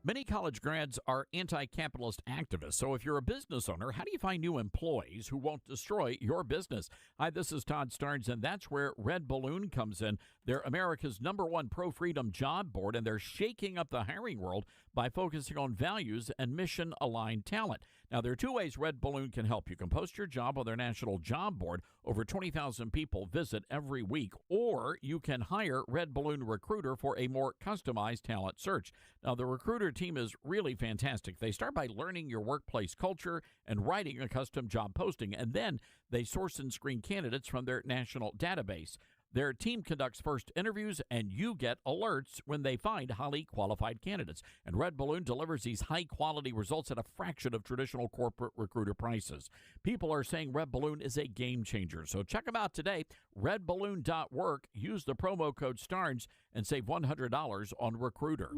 Many college grads are anti-capitalist activists. So if you're a business owner, how do you find new employees who won't destroy your business? Hi, this is Todd Starnes, and that's where Red Balloon comes in. They're America's #1 pro-freedom job board, and they're shaking up the hiring world by focusing on values and mission-aligned talent. Now, there are two ways Red Balloon can help. You can post your job on their national job board. Over 20,000 people visit every week. Or you can hire Red Balloon Recruiter for a more customized talent search. Now, the recruiter team is really fantastic. They start by learning your workplace culture and writing a custom job posting, and then they source and screen candidates from their national database. Their team conducts first interviews, and you get alerts when they find highly qualified candidates. And Red Balloon delivers these high-quality results at a fraction of traditional corporate recruiter prices. People are saying Red Balloon is a game changer. So check them out today, redballoon.work. Use the promo code STARNS and save $100 on Recruiter.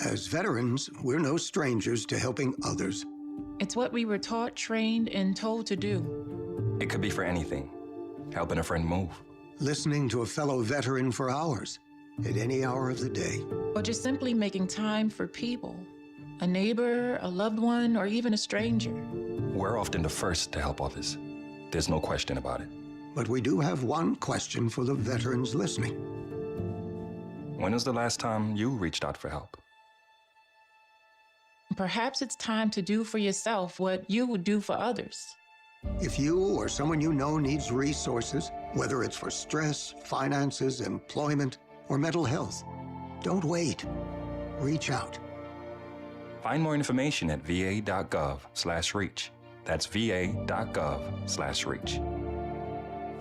As veterans, we're no strangers to helping others. It's what we were taught, trained, and told to do. It could be for anything. Helping a friend move. Listening to a fellow veteran for hours, at any hour of the day. Or just simply making time for people. A neighbor, a loved one, or even a stranger. We're often the first to help others. There's no question about it. But we do have one question for the veterans listening. When was the last time you reached out for help? Perhaps it's time to do for yourself what you would do for others. If you or someone you know needs resources, whether it's for stress, finances, employment, or mental health, don't wait. Reach out. Find more information at va.gov/reach. That's va.gov/reach.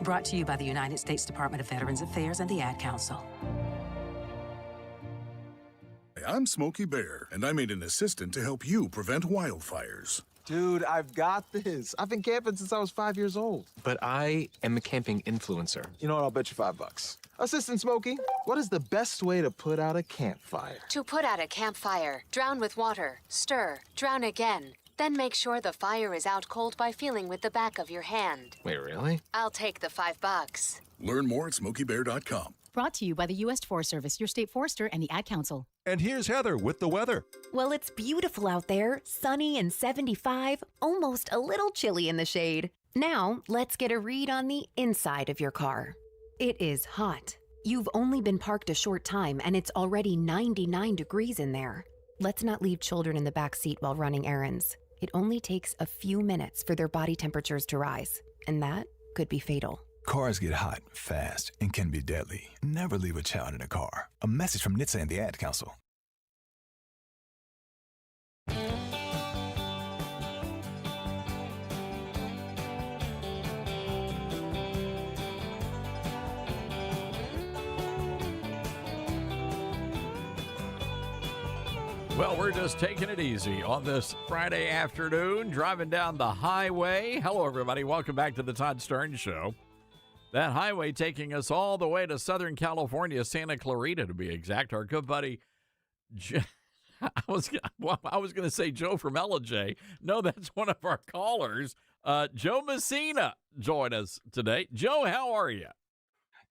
Brought to you by the United States Department of Veterans Affairs and the Ad Council. I'm Smokey Bear, and I made an assistant to help you prevent wildfires. Dude, I've got this. I've been camping since I was 5 years old. But I am a camping influencer. You know what? I'll bet you $5. Assistant Smokey, what is the best way to put out a campfire? To put out a campfire, drown with water, stir, drown again. Then make sure the fire is out cold by feeling with the back of your hand. Wait, really? I'll take the $5. Learn more at SmokeyBear.com. Brought to you by the U.S. Forest Service, your state forester, and the Ad Council. And here's Heather with the weather. Well, it's beautiful out there, sunny and 75, almost a little chilly in the shade. Now, let's get a read on the inside of your car. It is hot. You've only been parked a short time, and it's already 99 degrees in there. Let's not leave children in the back seat while running errands. It only takes a few minutes for their body temperatures to rise, and that could be fatal. Cars get hot, fast, and can be deadly. Never leave a child in a car. A message from NHTSA and the Ad Council. Well, we're just taking it easy on this Friday afternoon, driving down the highway. Hello, everybody. Welcome back to the Todd Stern Show. That highway taking us all the way to Southern California, Santa Clarita, to be exact. Our good buddy, I was going to say Joe from LJ. No, that's one of our callers. Joe Messina join us today. Joe, how are you?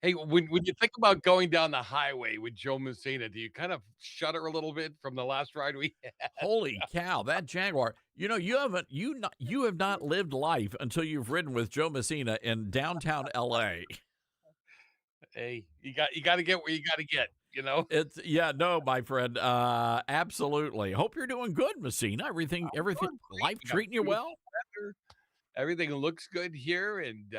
Hey, when you think about going down the highway with Joe Messina, do you kind of shudder a little bit from the last ride we had? Holy cow, that Jaguar. You know, you have not lived life until you've ridden with Joe Messina in downtown LA. Hey, you got to get where you got to get, you know? No, my friend. Absolutely. Hope you're doing good, Messina. Everything life treating you well? Everything looks good here, and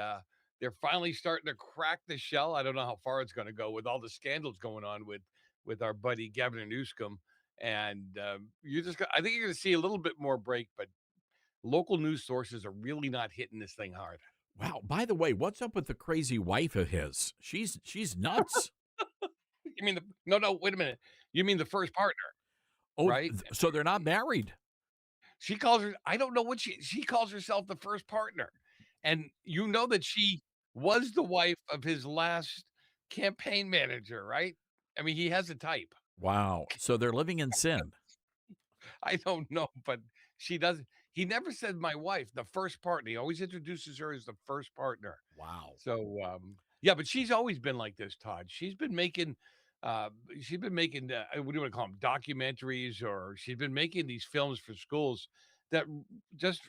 they're finally starting to crack the shell. I don't know how far it's going to go with all the scandals going on with our buddy Gavin Newsom. And I think you're going to see a little bit more break, but local news sources are really not hitting this thing hard. Wow. By the way, what's up with the crazy wife of his? She's nuts. You mean no, wait a minute. You mean the first partner? Oh, right? So they're not married. She calls her, I don't know what she calls herself, the first partner. And you know that she was the wife of his last campaign manager, right? I mean, he has a type. Wow. So they're living in sin. I don't know, but she doesn't. He never said my wife, the first partner. He always introduces her as the first partner. Wow. So, yeah, but she's always been like this, Todd. She's been making, what do you want to call them, documentaries, or she's been making these films for schools that just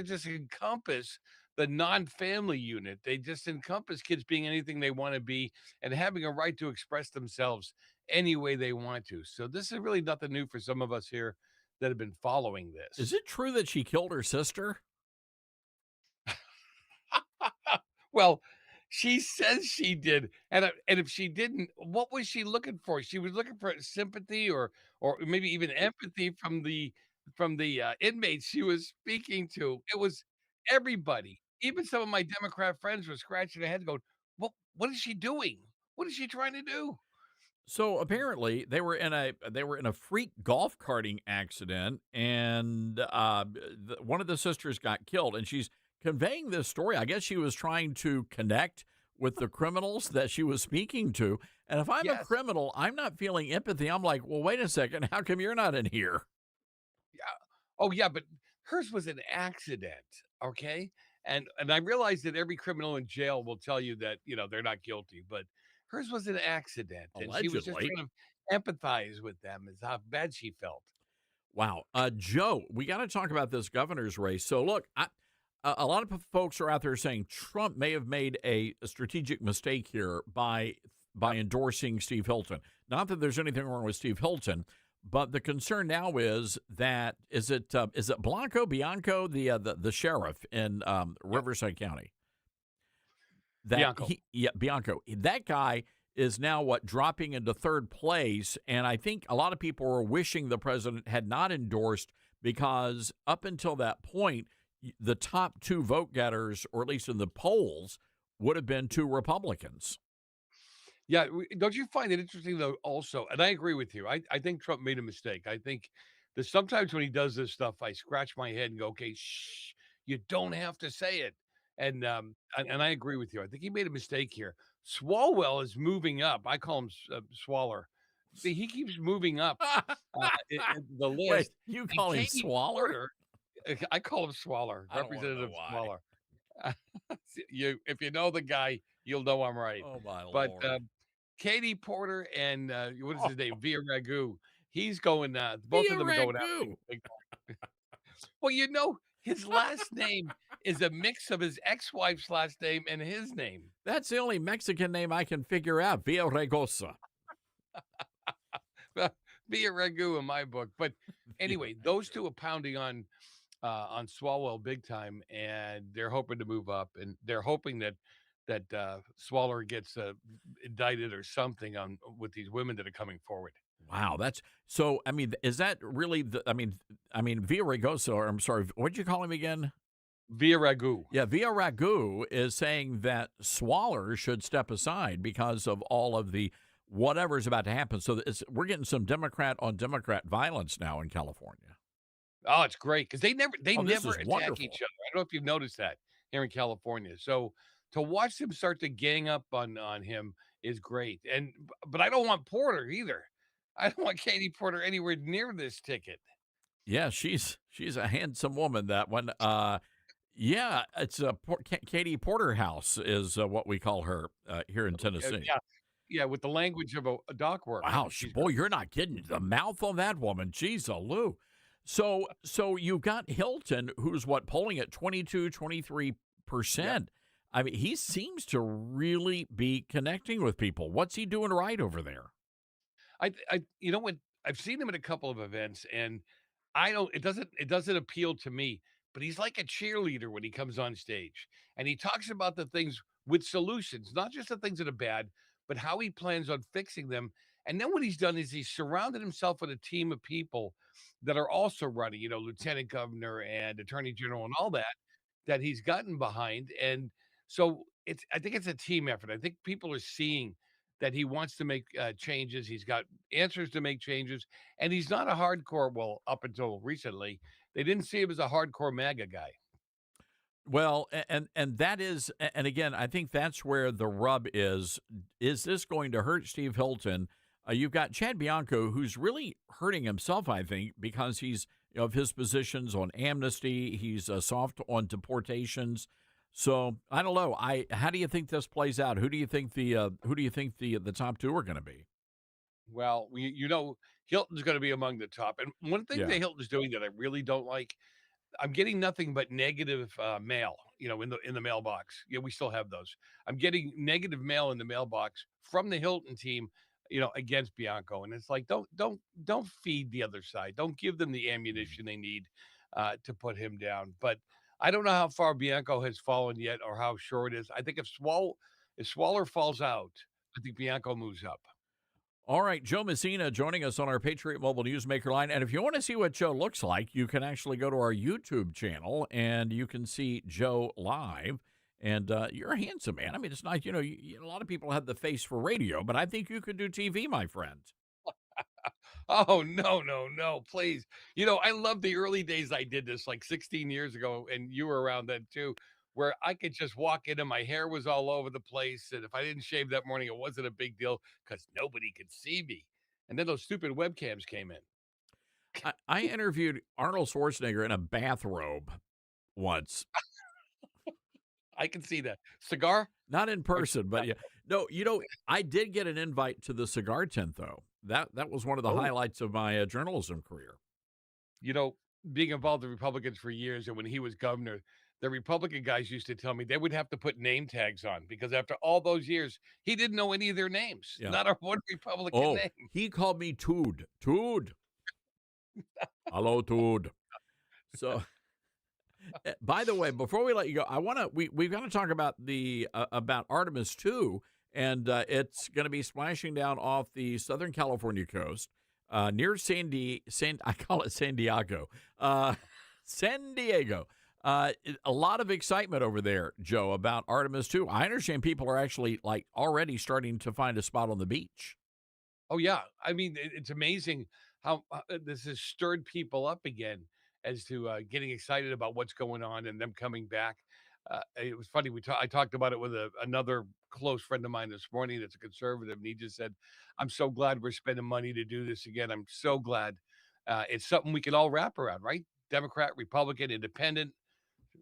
just encompass the non-family unit. They just encompass kids being anything they want to be and having a right to express themselves any way they want to. So this is really nothing new for some of us here that have been following this. Is it true that she killed her sister? Well, she says she did, and if she didn't, what was she looking for? She was looking for sympathy or maybe even empathy from the inmates she was speaking to. It was everybody. Even some of my Democrat friends were scratching their heads, going, "What is she doing? What is she trying to do?" So apparently they were in a freak golf karting accident, and one of the sisters got killed, and she's conveying this story. I guess she was trying to connect with the criminals that she was speaking to. And if I'm a criminal, I'm not feeling empathy. I'm like, well, wait a second. How come you're not in here? Yeah. Oh, yeah, but hers was an accident, okay? And I realize that every criminal in jail will tell you that, they're not guilty, but hers was an accident. And she was just trying to empathize with them as how bad she felt. Wow. Joe, we got to talk about this governor's race. So look, a lot of folks are out there saying Trump may have made a strategic mistake here by endorsing Steve Hilton. Not that there's anything wrong with Steve Hilton, but the concern now is that is it Bianco, the sheriff in Riverside County? Bianco. Bianco. That guy is now dropping into third place, and I think a lot of people are wishing the president had not endorsed, because up until that point, the top two vote getters, or at least in the polls, would have been two Republicans. Yeah, don't you find it interesting, though, also, and I agree with you, I think Trump made a mistake. I think that sometimes when he does this stuff, I scratch my head and go, okay, shh, you don't have to say it. And I agree with you. I think he made a mistake here. Swalwell is moving up. I call him Swaller. See, he keeps moving up in the list. Wait, you call him Swaller? I call him Swaller, Representative Swaller. If you know the guy, you'll know I'm right. Oh, my Lord. But Katie Porter and what is his name? Via Ragu. He's going, both of them are going out. Well, his last name is a mix of his ex-wife's last name and his name. That's the only Mexican name I can figure out, Via Ragosa. Via Ragu in my book. But anyway, those two are pounding on Swalwell big time, and they're hoping to move up, and they're hoping that Swaller gets indicted or something with these women that are coming forward. Wow, that's so. I mean, is that really Via Ragosa? Or I'm sorry, what did you call him again? Via Ragu. Yeah, Via Ragu is saying that Swaller should step aside because of all of the whatever is about to happen. So we're getting some Democrat on Democrat violence now in California. Oh, it's great because they This never is attack wonderful. each other. I don't know if you've noticed that here in California. So to watch them start to gang up on him is great. But I don't want Porter either. I don't want Katie Porter anywhere near this ticket. Yeah, she's a handsome woman. That one. Yeah, it's Katie Porterhouse is what we call her here in Tennessee. Yeah, yeah, with the language of a dock worker. Wow, boy, you're not kidding. The mouth on that woman, geez, a Lou. So you've got Hilton, who's polling at 22, 23%. I mean, he seems to really be connecting with people. What's he doing right over there? You know what? I've seen him at a couple of events, and it doesn't appeal to me. But he's like a cheerleader when he comes on stage, and he talks about the things with solutions, not just the things that are bad, but how he plans on fixing them. And then what he's done is he's surrounded himself with a team of people that are also running, lieutenant governor and attorney general and all that he's gotten behind. And so I think it's a team effort. I think people are seeing that he wants to make changes. He's got answers to make changes, and he's not a hardcore. Well, up until recently, they didn't see him as a hardcore MAGA guy. Well, and that is, and again, I think that's where the rub is. Is this going to hurt Steve Hilton? You've got Chad Bianco, who's really hurting himself, I think, because he's of his positions on amnesty. He's soft on deportations. So I don't know. How do you think this plays out? Who do you think the top two are going to be? Well, Hilton's going to be among the top. And one thing that Hilton's doing that I really don't like, I'm getting nothing but negative mail, in the mailbox. Yeah, we still have those. I'm getting negative mail in the mailbox from the Hilton team, against Bianco, and it's like don't feed the other side. Don't give them the ammunition they need to put him down. But I don't know how far Bianco has fallen yet, or how sure it is. I think if Swaller falls out, I think Bianco moves up. All right, Joe Messina joining us on our Patriot Mobile Newsmaker line. And if you want to see what Joe looks like, you can actually go to our YouTube channel and you can see Joe live. And you're a handsome man. I mean, it's not, a lot of people have the face for radio, but I think you could do TV, my friend. Oh, no, please. I love the early days I did this like 16 years ago, and you were around then too, where I could just walk in and my hair was all over the place. And if I didn't shave that morning, it wasn't a big deal because nobody could see me. And then those stupid webcams came in. I interviewed Arnold Schwarzenegger in a bathrobe once. I can see that. Cigar? Not in person, but yeah. No, I did get an invite to the cigar tent, though. That was one of the highlights of my journalism career. Being involved in Republicans for years, and when he was governor, the Republican guys used to tell me they would have to put name tags on because after all those years, he didn't know any of their names. Yeah. Not a one Republican name. He called me Tood. Hello, Tood. So, by the way, before we let you go, we've got to talk about about Artemis 2, and it's going to be splashing down off the Southern California coast near I call it San Diego. San Diego. A lot of excitement over there, Joe, about Artemis 2. I understand people are actually already starting to find a spot on the beach. Oh, yeah. I mean, it's amazing how this has stirred people up again as to getting excited about what's going on and them coming back. It was funny. I talked about it with another close friend of mine this morning that's a conservative, and he just said, I'm so glad we're spending money to do this again. I'm so glad. It's something we can all wrap around, right? Democrat, Republican, Independent,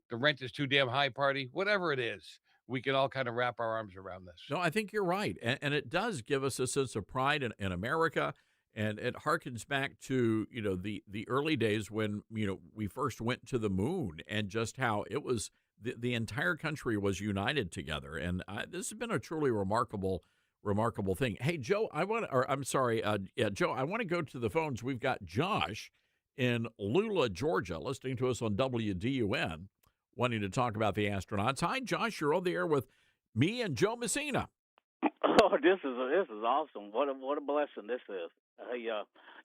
the rent is too damn high party, whatever it is. We can all kind of wrap our arms around this. No, I think you're right. And it does give us a sense of pride in America. And it harkens back to, the early days when, we first went to the moon, and just how it was the entire country was united together. And this has been a truly remarkable thing. Hey, Joe, Joe, I want to go to the phones. We've got Josh in Lula, Georgia, listening to us on WDUN, wanting to talk about the astronauts. Hi, Josh. You're on the air with me and Joe Messina. Oh, this is awesome. What a blessing this is. Hey,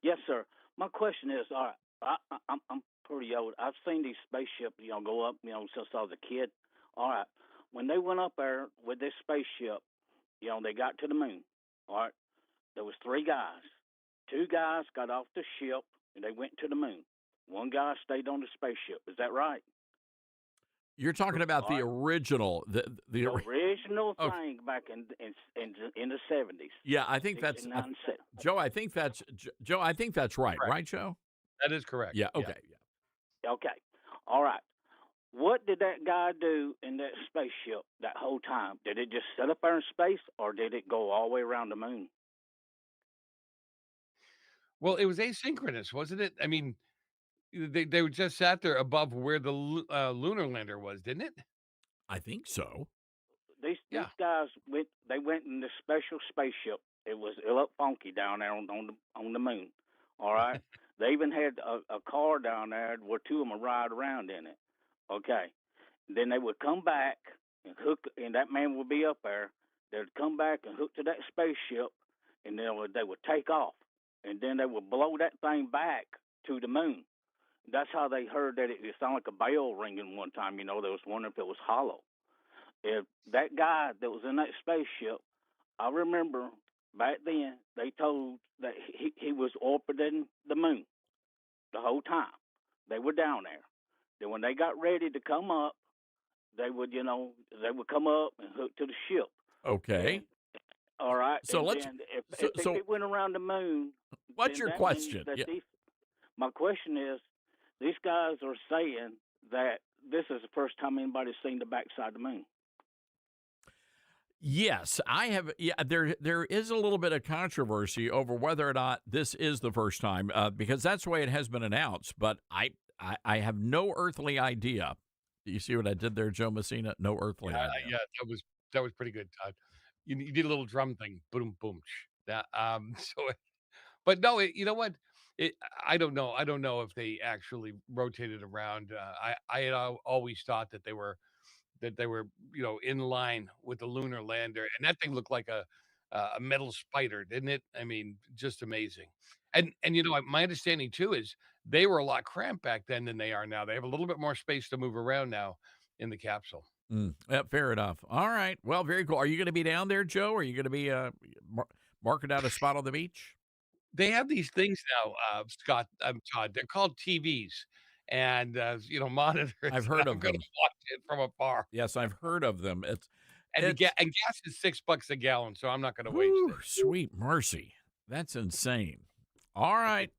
yes, sir. My question is, all right, I'm pretty old. I've seen these spaceships, go up, since I was a kid. All right, when they went up there with this spaceship, they got to the moon. All right, there was 3 guys. 2 guys got off the ship and they went to the moon. 1 guy stayed on the spaceship. Is that right? You're talking about the original, the original thing back in the 70s. Yeah, I think that's Joe. I think that's Joe. I think that's right. Correct. Right, Joe? That is correct. Yeah. Okay. Yeah. Okay. All right. What did that guy do in that spaceship that whole time? Did it just sit up there in space, or did it go all the way around the moon? Well, it was asynchronous, wasn't it? I mean, they were just sat there above where the lunar lander was, didn't it? I think so. These guys went in this special spaceship. It looked funky down there on the moon. All right. They even had a car down there where 2 of them would ride around in it. Okay. Then they would come back and hook, and that man would be up there. They'd come back and hook to that spaceship, and then they would take off, and then they would blow that thing back to the moon. That's how they heard that it sounded like a bell ringing one time. They was wondering if it was hollow. If that guy that was in that spaceship, I remember back then they told that he was orbiting the moon the whole time. They were down there. Then when they got ready to come up, they would come up and hook to the ship. Okay. All right. So if it went around the moon, what's your question? My question is, these guys are saying that this is the first time anybody's seen the backside of the moon. Yes, I have. Yeah, there is a little bit of controversy over whether or not this is the first time, because that's the way it has been announced. But I have no earthly idea. Do you see what I did there, Joe Messina? No earthly idea. Yeah, that was pretty good, Todd. You did a little drum thing, boom, boom. That but no, you know what? I don't know. I don't know if they actually rotated around. I had always thought that they were in line with the lunar lander, and that thing looked like a metal spider, didn't it? I mean, just amazing. And my understanding too is they were a lot cramped back then than they are now. They have a little bit more space to move around now in the capsule. Yeah, fair enough. All right. Well, very cool. Are you going to be down there, Joe? Are you going to be marking out a spot on the beach? They have these things now, Scott, Todd. They're called TVs, and monitors. I've heard of them. Watch it from afar. Yes, I've heard of them. And gas is $6 a gallon, so I'm not going to waste it. Sweet mercy, that's insane. All right.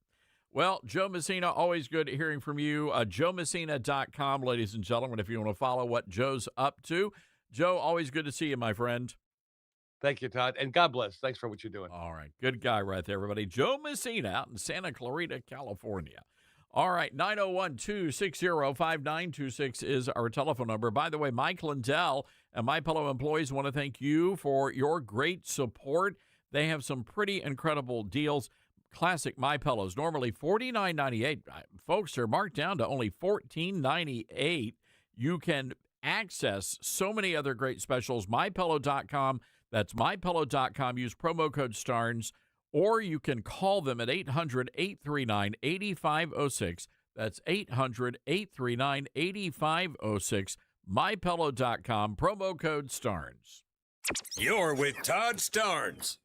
Well, Joe Messina, always good hearing from you. JoeMessina.com, ladies and gentlemen, if you want to follow what Joe's up to. Joe, always good to see you, my friend. Thank you, Todd, and God bless. Thanks for what you're doing. All right. Good guy right there, everybody. Joe Messina out in Santa Clarita, California. All right. 901-260-5926 is our telephone number. By the way, Mike Lindell and MyPillow employees want to thank you for your great support. They have some pretty incredible deals. Classic MyPillows, normally $49.98. Folks, are marked down to only $14.98. You can access so many other great specials. MyPillow.com. That's MyPillow.com. Use promo code STARNS, or you can call them at 800-839-8506. That's 800-839-8506. MyPillow.com. Promo code STARNS. You're with Todd Starnes.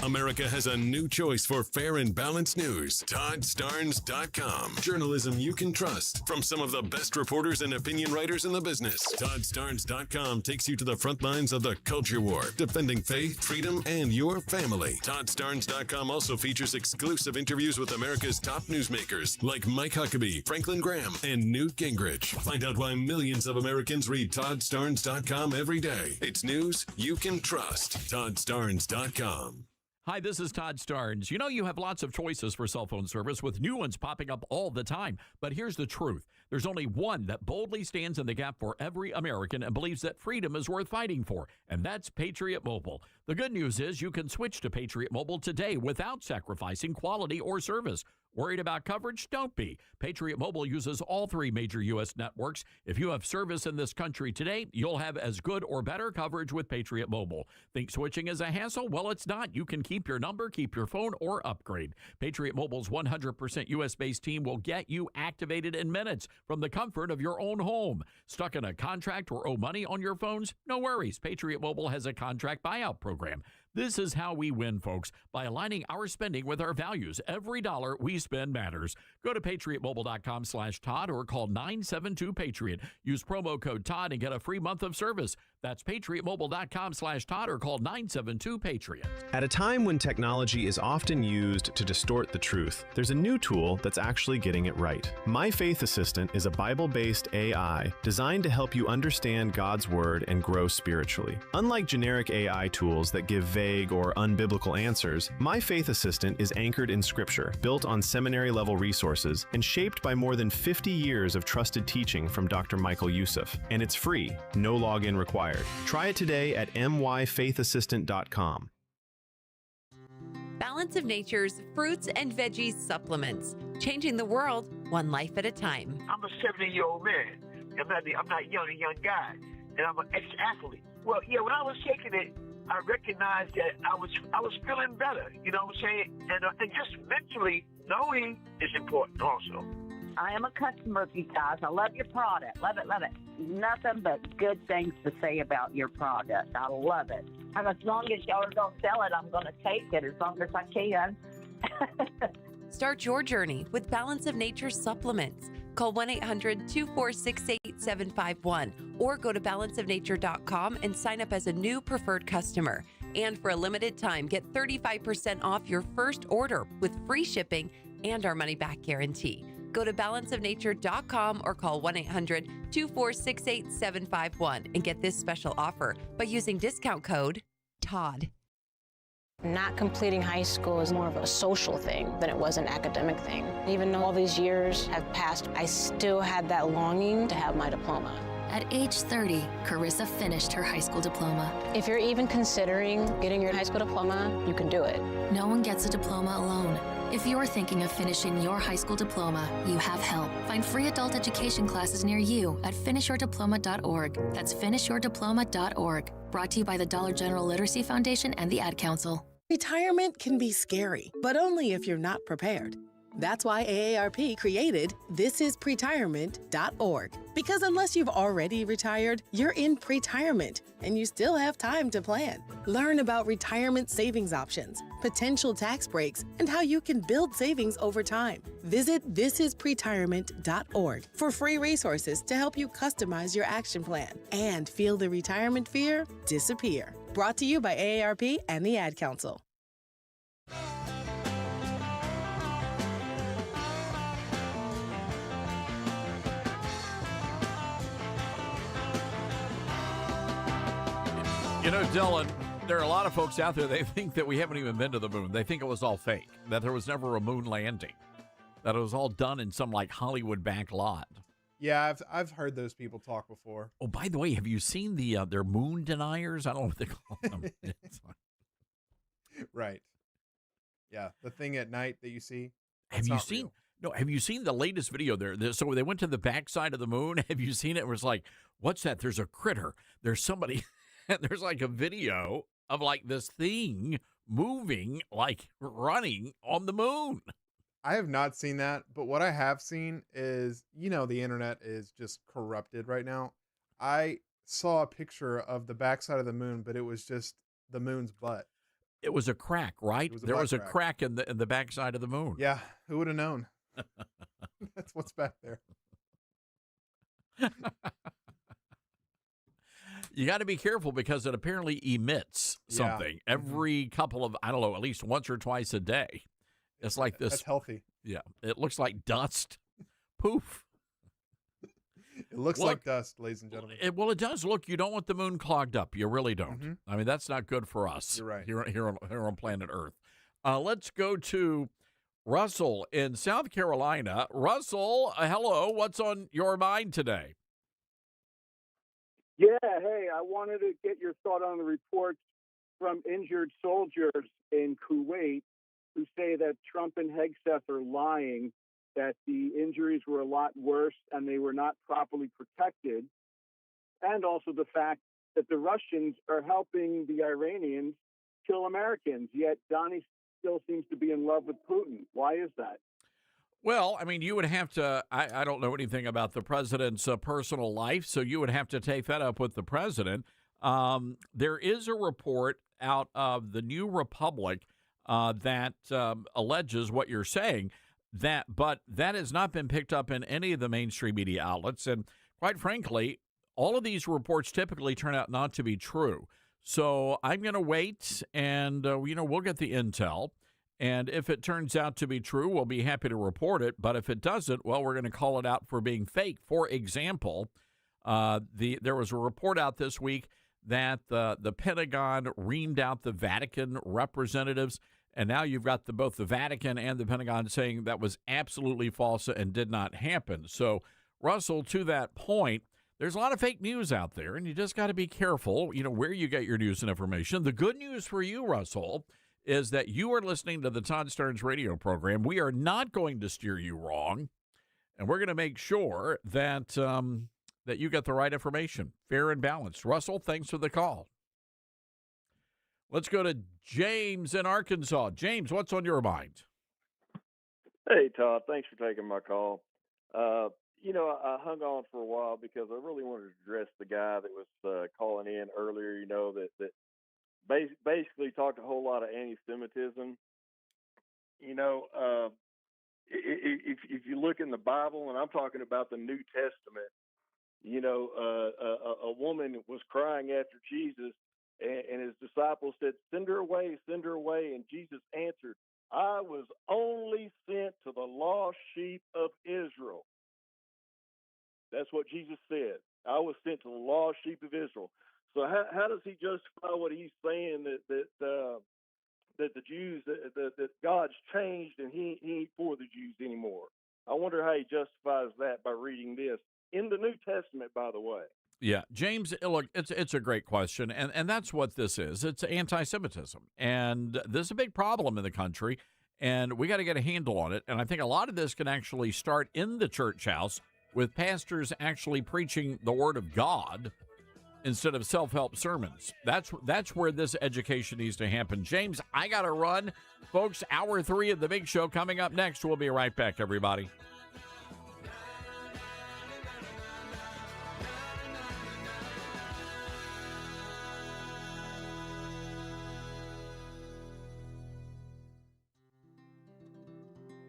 America has a new choice for fair and balanced news. ToddStarnes.com. Journalism you can trust from some of the best reporters and opinion writers in the business. ToddStarnes.com takes you to the front lines of the culture war, defending faith, freedom, and your family. ToddStarnes.com also features exclusive interviews with America's top newsmakers like Mike Huckabee, Franklin Graham, and Newt Gingrich. Find out why millions of Americans read ToddStarnes.com every day. It's news you can trust. ToddStarnes.com. Hi, this is Todd Starnes. You have lots of choices for cell phone service with new ones popping up all the time. But here's the truth. There's only one that boldly stands in the gap for every American and believes that freedom is worth fighting for, and that's Patriot Mobile. The good news is you can switch to Patriot Mobile today without sacrificing quality or service. Worried about coverage? Don't be. Patriot Mobile uses all 3 major U.S. networks. If you have service in this country today, you'll have as good or better coverage with Patriot Mobile. Think switching is a hassle? Well, it's not. You can keep your number, keep your phone, or upgrade. Patriot Mobile's 100% U.S.-based team will get you activated in minutes from the comfort of your own home. Stuck in a contract or owe money on your phones? No worries. Patriot Mobile has a contract buyout program. This is how we win, folks, by aligning our spending with our values. Every dollar we spend matters. Go to patriotmobile.com/Todd or call 972-PATRIOT. Use promo code Todd and get a free month of service. That's patriotmobile.com/Todd or call 972-PATRIOT. At a time when technology is often used to distort the truth, there's a new tool that's actually getting it right. My Faith Assistant is a Bible-based AI designed to help you understand God's Word and grow spiritually. Unlike generic AI tools that give vague or unbiblical answers, My Faith Assistant is anchored in Scripture, built on seminary-level resources, and shaped by more than 50 years of trusted teaching from Dr. Michael Youssef. And it's free, no login required. Try it today at myfaithassistant.com. Balance of Nature's fruits and veggies supplements, changing the world one life at a time. I'm a 70-year-old man. I'm not a young guy, and I'm an ex-athlete. Well, yeah, when I was taking it, I recognized that I was feeling better. You know what I'm saying? And just mentally knowing is important also. I am a customer of you guys. I love your product. Love it, love it. Nothing but good things to say about your product. I love it. And as long as y'all are going to sell it, I'm going to take it as long as I can. Start your journey with Balance of Nature supplements. Call 1-800-246-8751 or go to balanceofnature.com and sign up as a new preferred customer. And for a limited time, get 35% off your first order with free shipping and our money-back guarantee. Go to balanceofnature.com or call 1-800-246-8751 and get this special offer by using discount code TODD. Not completing high school is more of a social thing than it was an academic thing. Even though all these years have passed, I still had that longing to have my diploma. At age 30, Carissa finished her high school diploma. If you're even considering getting your high school diploma, you can do it. No one gets a diploma alone. If you're thinking of finishing your high school diploma, you have help. Find free adult education classes near you at finishyourdiploma.org. That's finishyourdiploma.org. Brought to you by the Dollar General Literacy Foundation and the Ad Council. Retirement can be scary, but only if you're not prepared. That's why AARP created thisispretirement.org. Because unless you've already retired, you're in pretirement, and you still have time to plan. Learn about retirement savings options, potential tax breaks, and how you can build savings over time. Visit thisispretirement.org for free resources to help you customize your action plan and feel the retirement fear disappear. Brought to you by AARP and the Ad Council. You know, Dylan, there are a lot of folks out there, they think that we haven't even been to the moon. They think it was all fake, that there was never a moon landing, that it was all done in some, like, Hollywood back lot. Yeah, I've heard those people talk before. Oh, by the way, have you seen their moon deniers? I don't know what they call them. Right. Yeah, the thing at night that you see. Have you seen? Real. No, have you seen the latest video there? So they went to the backside of the moon. Have you seen it? It was like, what's that? There's a critter. There's somebody. There's like a video of like this thing moving, like running on the moon. I have not seen that, but what I have seen is, you know, the internet is just corrupted right now. I saw a picture of the backside of the moon, but it was just the moon's butt. It was a crack, right? There was a crack in the backside of the moon. Yeah, who would have known? That's what's back there. You got to be careful because it apparently emits something every couple of, I don't know, at least once or twice a day. It's like this. That's healthy. Yeah. It looks like dust. Poof. It looks like dust, ladies and gentlemen. Well, it does. Look, you don't want the moon clogged up. You really don't. Mm-hmm. I mean, that's not good for us. You're right. Here on planet Earth. Let's go to Russell in South Carolina. Russell, hello. What's on your mind today? Yeah, hey, I wanted to get your thought on the reports from injured soldiers in Kuwait who say that Trump and Hegseth are lying, that the injuries were a lot worse and they were not properly protected, and also the fact that the Russians are helping the Iranians kill Americans, yet Donnie still seems to be in love with Putin. Why is that? Well, I mean, you would have to, I don't know anything about the president's personal life, so you would have to take that up with the president. There is a report out of the New Republic that alleges what you're saying, but that has not been picked up in any of the mainstream media outlets. And quite frankly, all of these reports typically turn out not to be true. So I'm going to wait and, we'll get the intel. And if it turns out to be true, we'll be happy to report it. But if it doesn't, well, we're going to call it out for being fake. For example, there was a report out this week that the Pentagon reamed out the Vatican representatives. And now you've got both the Vatican and the Pentagon saying that was absolutely false and did not happen. So, Russell, to that point, there's a lot of fake news out there, and you just got to be careful, where you get your news and information. The good news for you, Russell, is that you are listening to the Todd Starnes radio program. We are not going to steer you wrong, and we're going to make sure that that you get the right information, fair and balanced. Russell, thanks for the call. Let's go to James in Arkansas. James, what's on your mind? Hey, Todd. Thanks for taking my call. I hung on for a while because I really wanted to address the guy that was calling in earlier, that basically talked a whole lot of anti-Semitism. If you look in the Bible, and I'm talking about the New Testament, a woman was crying after Jesus, and his disciples said, send her away, and Jesus answered, I was only sent to the lost sheep of Israel. That's what Jesus said. I was sent to the lost sheep of Israel. So how does he justify what he's saying that the Jews, that God's changed and he ain't for the Jews anymore? I wonder how he justifies that by reading this in the New Testament, by the way. Yeah, James, look, it's a great question, and that's what this is. It's anti-Semitism, and this is a big problem in the country, and we got to get a handle on it. And I think a lot of this can actually start in the church house with pastors actually preaching the Word of God instead of self-help sermons. That's where this education needs to happen. James, I got to run. Folks, hour 3 of the big show coming up next. We'll be right back, everybody.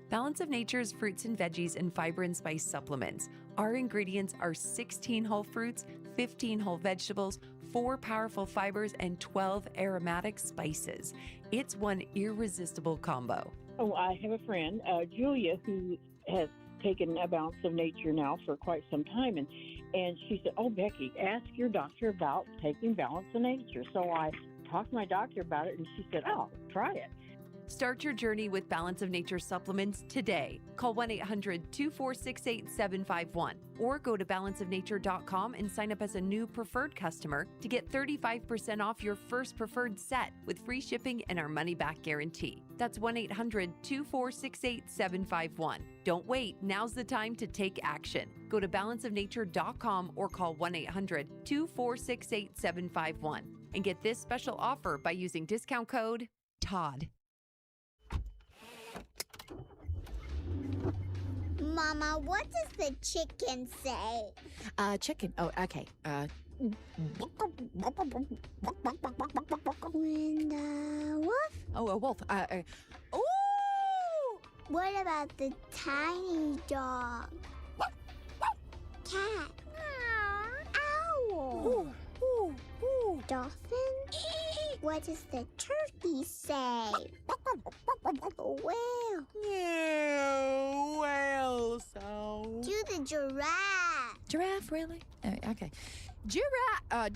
Balance of Nature's fruits and veggies and fiber and spice supplements. Our ingredients are 16 whole fruits, 15 whole vegetables, 4 powerful fibers, and 12 aromatic spices. It's one irresistible combo. Oh, I have a friend, Julia, who has taken a Balance of Nature now for quite some time, and she said, oh, Becky, ask your doctor about taking Balance of Nature. So I talked to my doctor about it, and she said, oh, try it. Start your journey with Balance of Nature supplements today. Call 1-800-246-8751 or go to balanceofnature.com and sign up as a new preferred customer to get 35% off your first preferred set with free shipping and our money-back guarantee. That's 1-800-246-8751. Don't wait. Now's the time to take action. Go to balanceofnature.com or call 1-800-246-8751 and get this special offer by using discount code TODD. Mama, what does the chicken say? Chicken. Oh, okay. And wolf? Oh, a wolf. Ooh! What about the tiny dog? Cat? Owl? Ooh, ooh, ooh. Dolphin? What does the turkey say? Whale? Yeah, whale sound. Do the giraffe. Giraffe, really? Okay. Giraffe.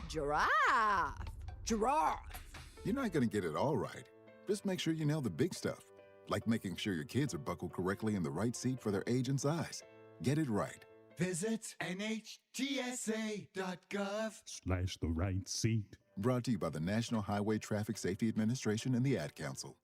Giraffe. You're not going to get it all right. Just make sure you nail the big stuff, like making sure your kids are buckled correctly in the right seat for their age and size. Get it right. Visit NHTSA.gov/the right seat. Brought to you by the National Highway Traffic Safety Administration and the Ad Council.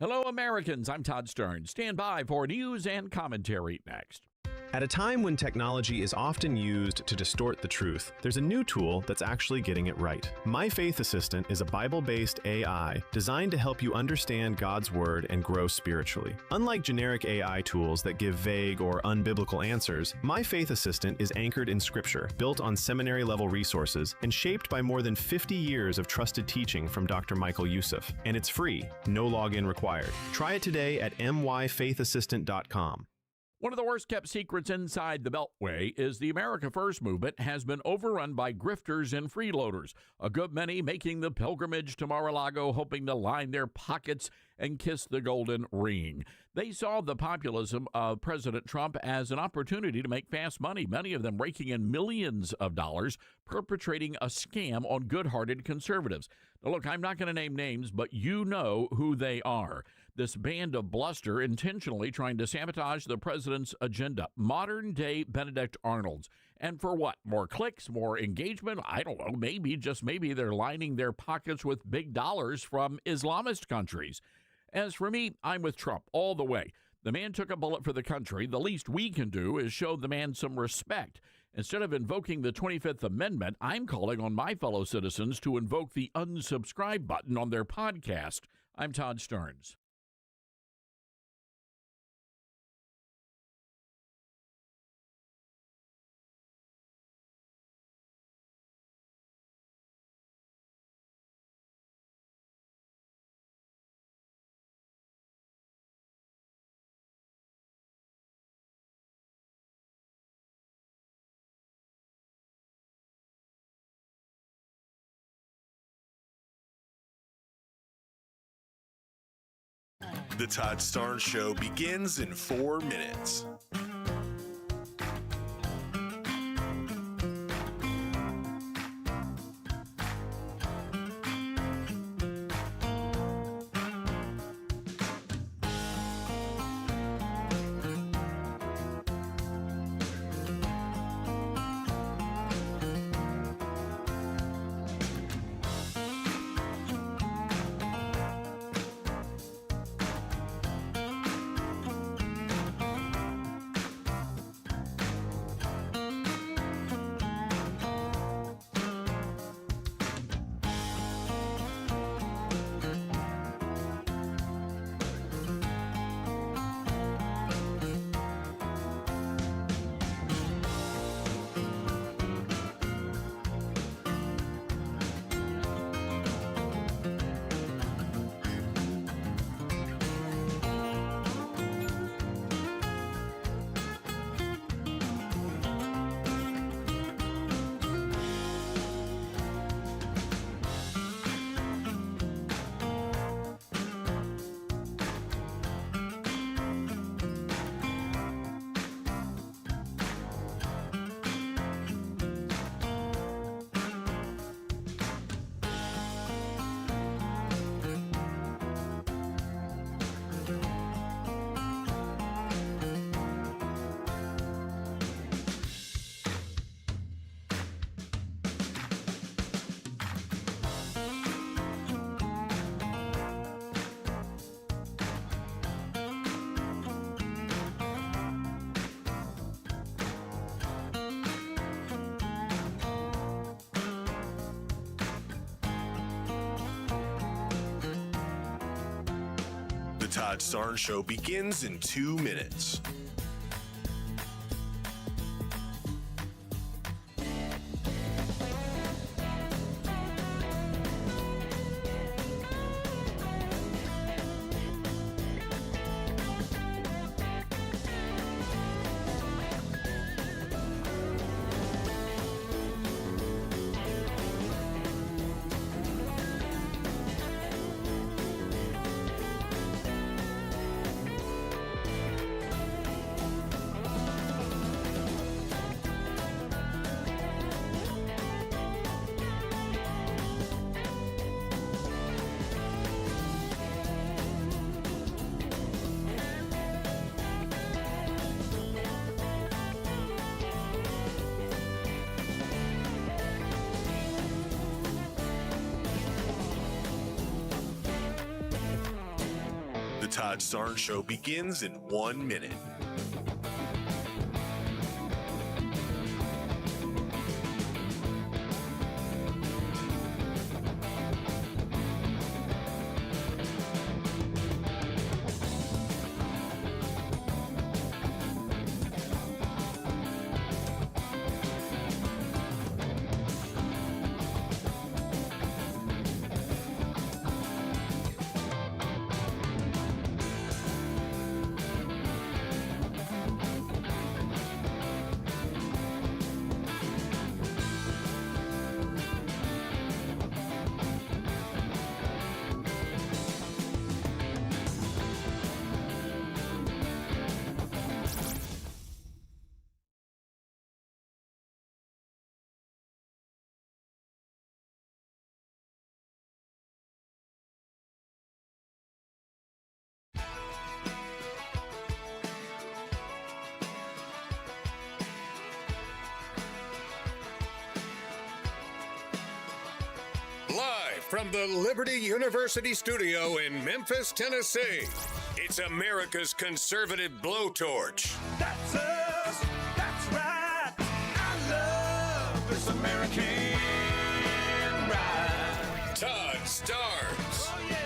Hello, Americans. I'm Todd Stern. Stand by for news and commentary next. At a time when technology is often used to distort the truth, there's a new tool that's actually getting it right. My Faith Assistant is a Bible-based AI designed to help you understand God's Word and grow spiritually. Unlike generic AI tools that give vague or unbiblical answers, My Faith Assistant is anchored in Scripture, built on seminary-level resources, and shaped by more than 50 years of trusted teaching from Dr. Michael Youssef. And it's free, no login required. Try it today at myfaithassistant.com. One of the worst-kept secrets inside the Beltway is the America First movement has been overrun by grifters and freeloaders, a good many making the pilgrimage to Mar-a-Lago hoping to line their pockets and kiss the golden ring. They saw the populism of President Trump as an opportunity to make fast money, many of them raking in millions of dollars, perpetrating a scam on good-hearted conservatives. Now, look, I'm not going to name names, but you know who they are. This band of bluster intentionally trying to sabotage the president's agenda. Modern-day Benedict Arnolds. And for what? More clicks, more engagement? I don't know. Maybe, just maybe, they're lining their pockets with big dollars from Islamist countries. As for me, I'm with Trump all the way. The man took a bullet for the country. The least we can do is show the man some respect. Instead of invoking the 25th Amendment, I'm calling on my fellow citizens to invoke the unsubscribe button on their podcast. I'm Todd Stearns. The Todd Starnes Show begins in 4 minutes. The Todd Starnes Show begins in 2 minutes. The Todd Starnes Show begins in 1 minute. Live from the Liberty University studio in Memphis, Tennessee, it's America's conservative blowtorch. That's us. That's right. I love this American ride. Todd Starnes. Oh, yeah.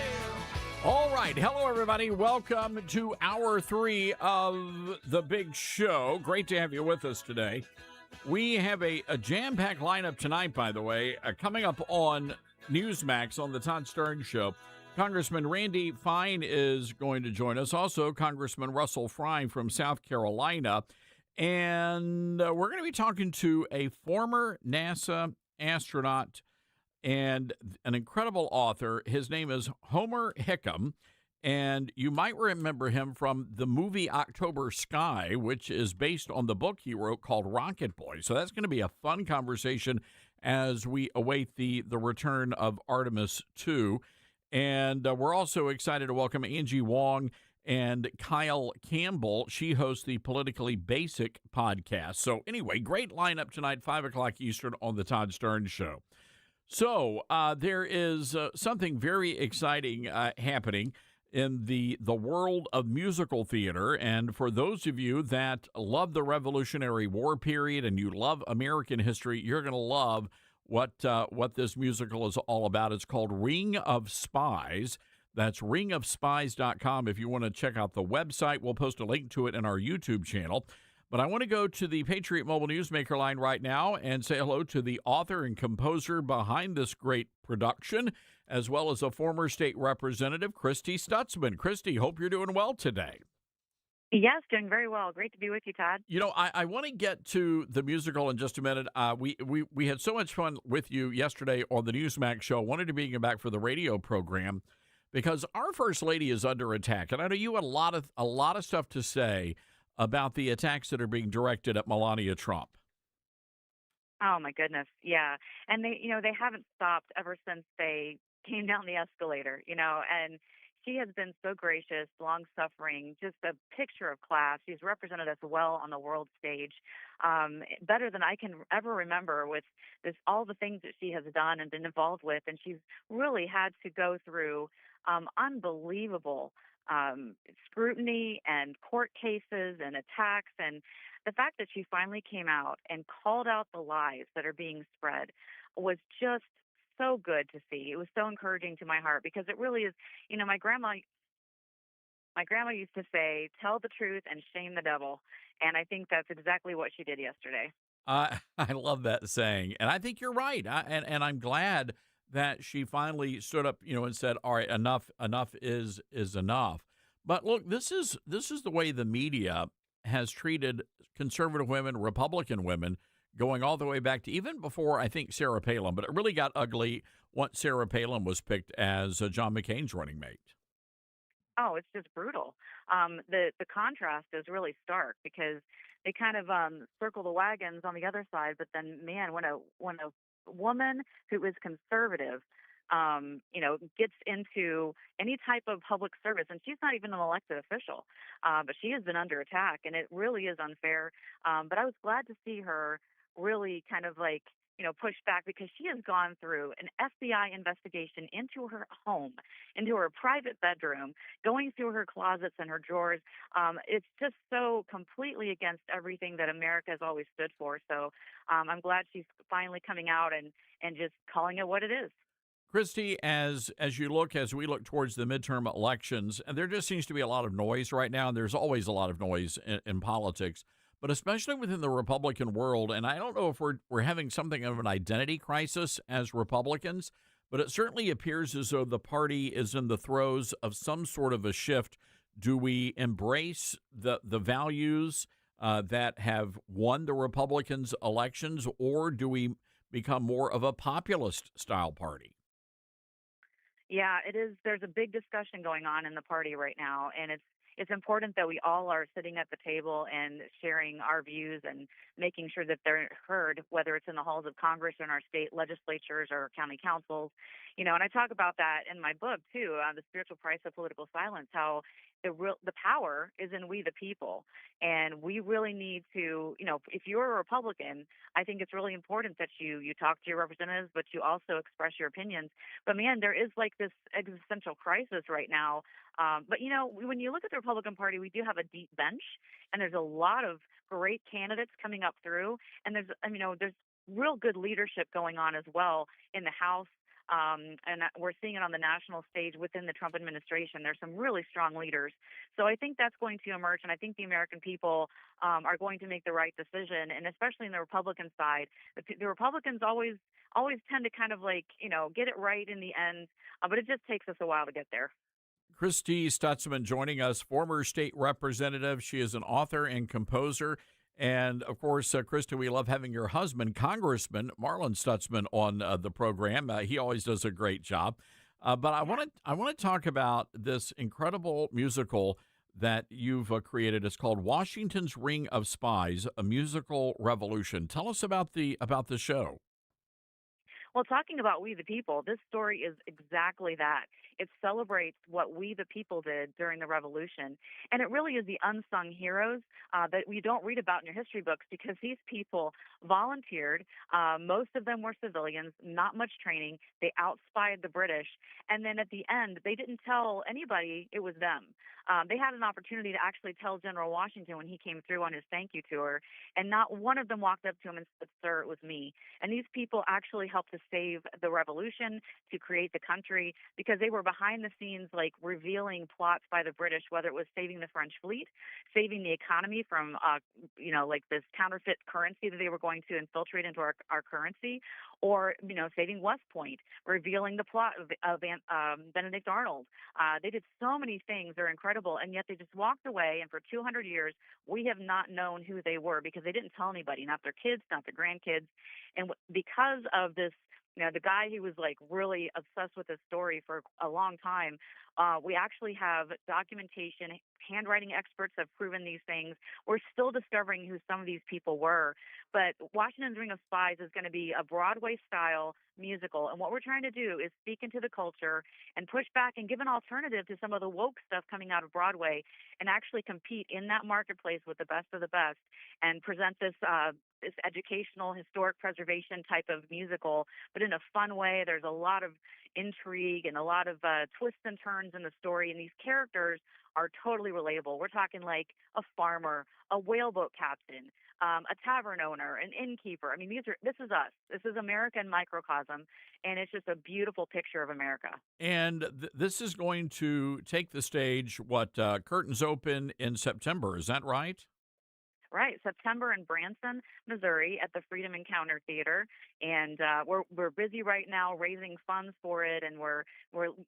All right. Hello, everybody. Welcome to hour 3 of the big show. Great to have you with us today. We have a jam-packed lineup tonight, by the way, coming up on Newsmax on the Todd Starnes Show. Congressman Randy Fine is going to join us. Also, Congressman Russell Fry from South Carolina. And we're going to be talking to a former NASA astronaut and an incredible author. His name is Homer Hickam. And you might remember him from the movie October Sky, which is based on the book he wrote called Rocket Boy. So that's going to be a fun conversation as we await the return of Artemis 2. And we're also excited to welcome Angie Wong and Kyle Campbell. She hosts the Politically Basic podcast. So anyway, great lineup tonight, 5 o'clock Eastern on the Todd Starnes Show. So there is something very exciting happening in the world of musical theater. And for those of you that love the Revolutionary War period and you love American history, you're going to love what this musical is all about. It's called Ring of Spies. That's ringofspies.com if you want to check out the website. We'll post a link to it in our YouTube channel. But I want to go to the Patriot Mobile Newsmaker line right now and say hello to the author and composer behind this great production, as well as a former state representative, Christy Stutzman. Christy, hope you're doing well today. Yes, doing very well. Great to be with you, Todd. You know, I want to get to the musical in just a minute. We had so much fun with you yesterday on the Newsmax show. Wanted to bring you back for the radio program because our First Lady is under attack, and I know you had a lot of stuff to say about the attacks that are being directed at Melania Trump. Oh my goodness, yeah, and they haven't stopped ever since they came down the escalator, and she has been so gracious, long-suffering, just a picture of class. She's represented us well on the world stage, better than I can ever remember with all the things that she has done and been involved with. And she's really had to go through unbelievable scrutiny and court cases and attacks. And the fact that she finally came out and called out the lies that are being spread was just so good to see. It was so encouraging to my heart because it really is, my grandma used to say, tell the truth and shame the devil. And I think that's exactly what she did yesterday. I love that saying. And I think you're right. And I'm glad that she finally stood up, and said, all right, enough is enough. But look, this is the way the media has treated conservative women, Republican women, going all the way back to even before, I think, Sarah Palin. But it really got ugly once Sarah Palin was picked as John McCain's running mate. Oh, it's just brutal. The contrast is really stark because they kind of circle the wagons on the other side. But then, man, when a woman who is conservative, gets into any type of public service, and she's not even an elected official, but she has been under attack, and it really is unfair. But I was glad to see her really kind of push back because she has gone through an FBI investigation into her home, into her private bedroom, going through her closets and her drawers. It's just so completely against everything that America has always stood for. So I'm glad she's finally coming out and just calling it what it is. Christy, as we look towards the midterm elections, and there just seems to be a lot of noise right now, and there's always a lot of noise in politics, but especially within the Republican world. And I don't know if we're having something of an identity crisis as Republicans, but it certainly appears as though the party is in the throes of some sort of a shift. Do we embrace the values that have won the Republicans' elections, or do we become more of a populist style party? Yeah, it is. There's a big discussion going on in the party right now, and it's important that we all are sitting at the table and sharing our views and making sure that they're heard, whether it's in the halls of Congress or in our state legislatures or county councils. And I talk about that in my book too, The Spiritual Price of Political Silence, how the power is in we the people, and we really need to, if you're a Republican, I think it's really important that you talk to your representatives, but you also express your opinions. But man, there is like this existential crisis right now. But when you look at the Republican Party, we do have a deep bench, and there's a lot of great candidates coming up through, and there's real good leadership going on as well in the House. And we're seeing it on the national stage within the Trump administration. There's some really strong leaders. So I think that's going to emerge, and I think the American people are going to make the right decision. And especially in the Republican side, the Republicans always tend to kind of get it right in the end, but it just takes us a while to get there. Christy Stutzman joining us, former state representative. She is an author and composer. And of course, Krista, we love having your husband, Congressman Marlon Stutzman, on the program. He always does a great job. But I want to talk about this incredible musical that you've created. It's called Washington's Ring of Spies: A Musical Revolution. Tell us about the show. Well, talking about we the people, this story is exactly that. It celebrates what we the people did during the revolution. And it really is the unsung heroes that we don't read about in your history books, because these people volunteered. Most of them were civilians, not much training. They outspied the British. And then at the end, they didn't tell anybody it was them. They had an opportunity to actually tell General Washington when he came through on his thank you tour, and not one of them walked up to him and said, "Sir, it was me." And these people actually helped to save the revolution, to create the country, because they were behind the scenes, like revealing plots by the British, whether it was saving the French fleet, saving the economy from, like this counterfeit currency that they were going to infiltrate into our currency, or, saving West Point, revealing the plot of Benedict Arnold. They did so many things. They're incredible. And yet they just walked away. And for 200 years, we have not known who they were, because they didn't tell anybody, not their kids, not their grandkids. And because of this, the guy who was like really obsessed with this story for a long time, we actually have documentation. Handwriting experts have proven these things. We're still discovering who some of these people were. But Washington's Ring of Spies is going to be a Broadway-style musical. And what we're trying to do is speak into the culture and push back and give an alternative to some of the woke stuff coming out of Broadway, and actually compete in that marketplace with the best of the best, and present this educational, historic preservation type of musical, but in a fun way. There's a lot of intrigue and a lot of twists and turns in the story, and these characters are totally relatable. We're talking like a farmer, a whaleboat captain, a tavern owner, an innkeeper. I mean, this is us. This is America in microcosm, and it's just a beautiful picture of America. And this is going to take the stage, curtains open in September. Is that right? Right, September in Branson, Missouri, at the Freedom Encounter Theater, and we're busy right now raising funds for it, and we're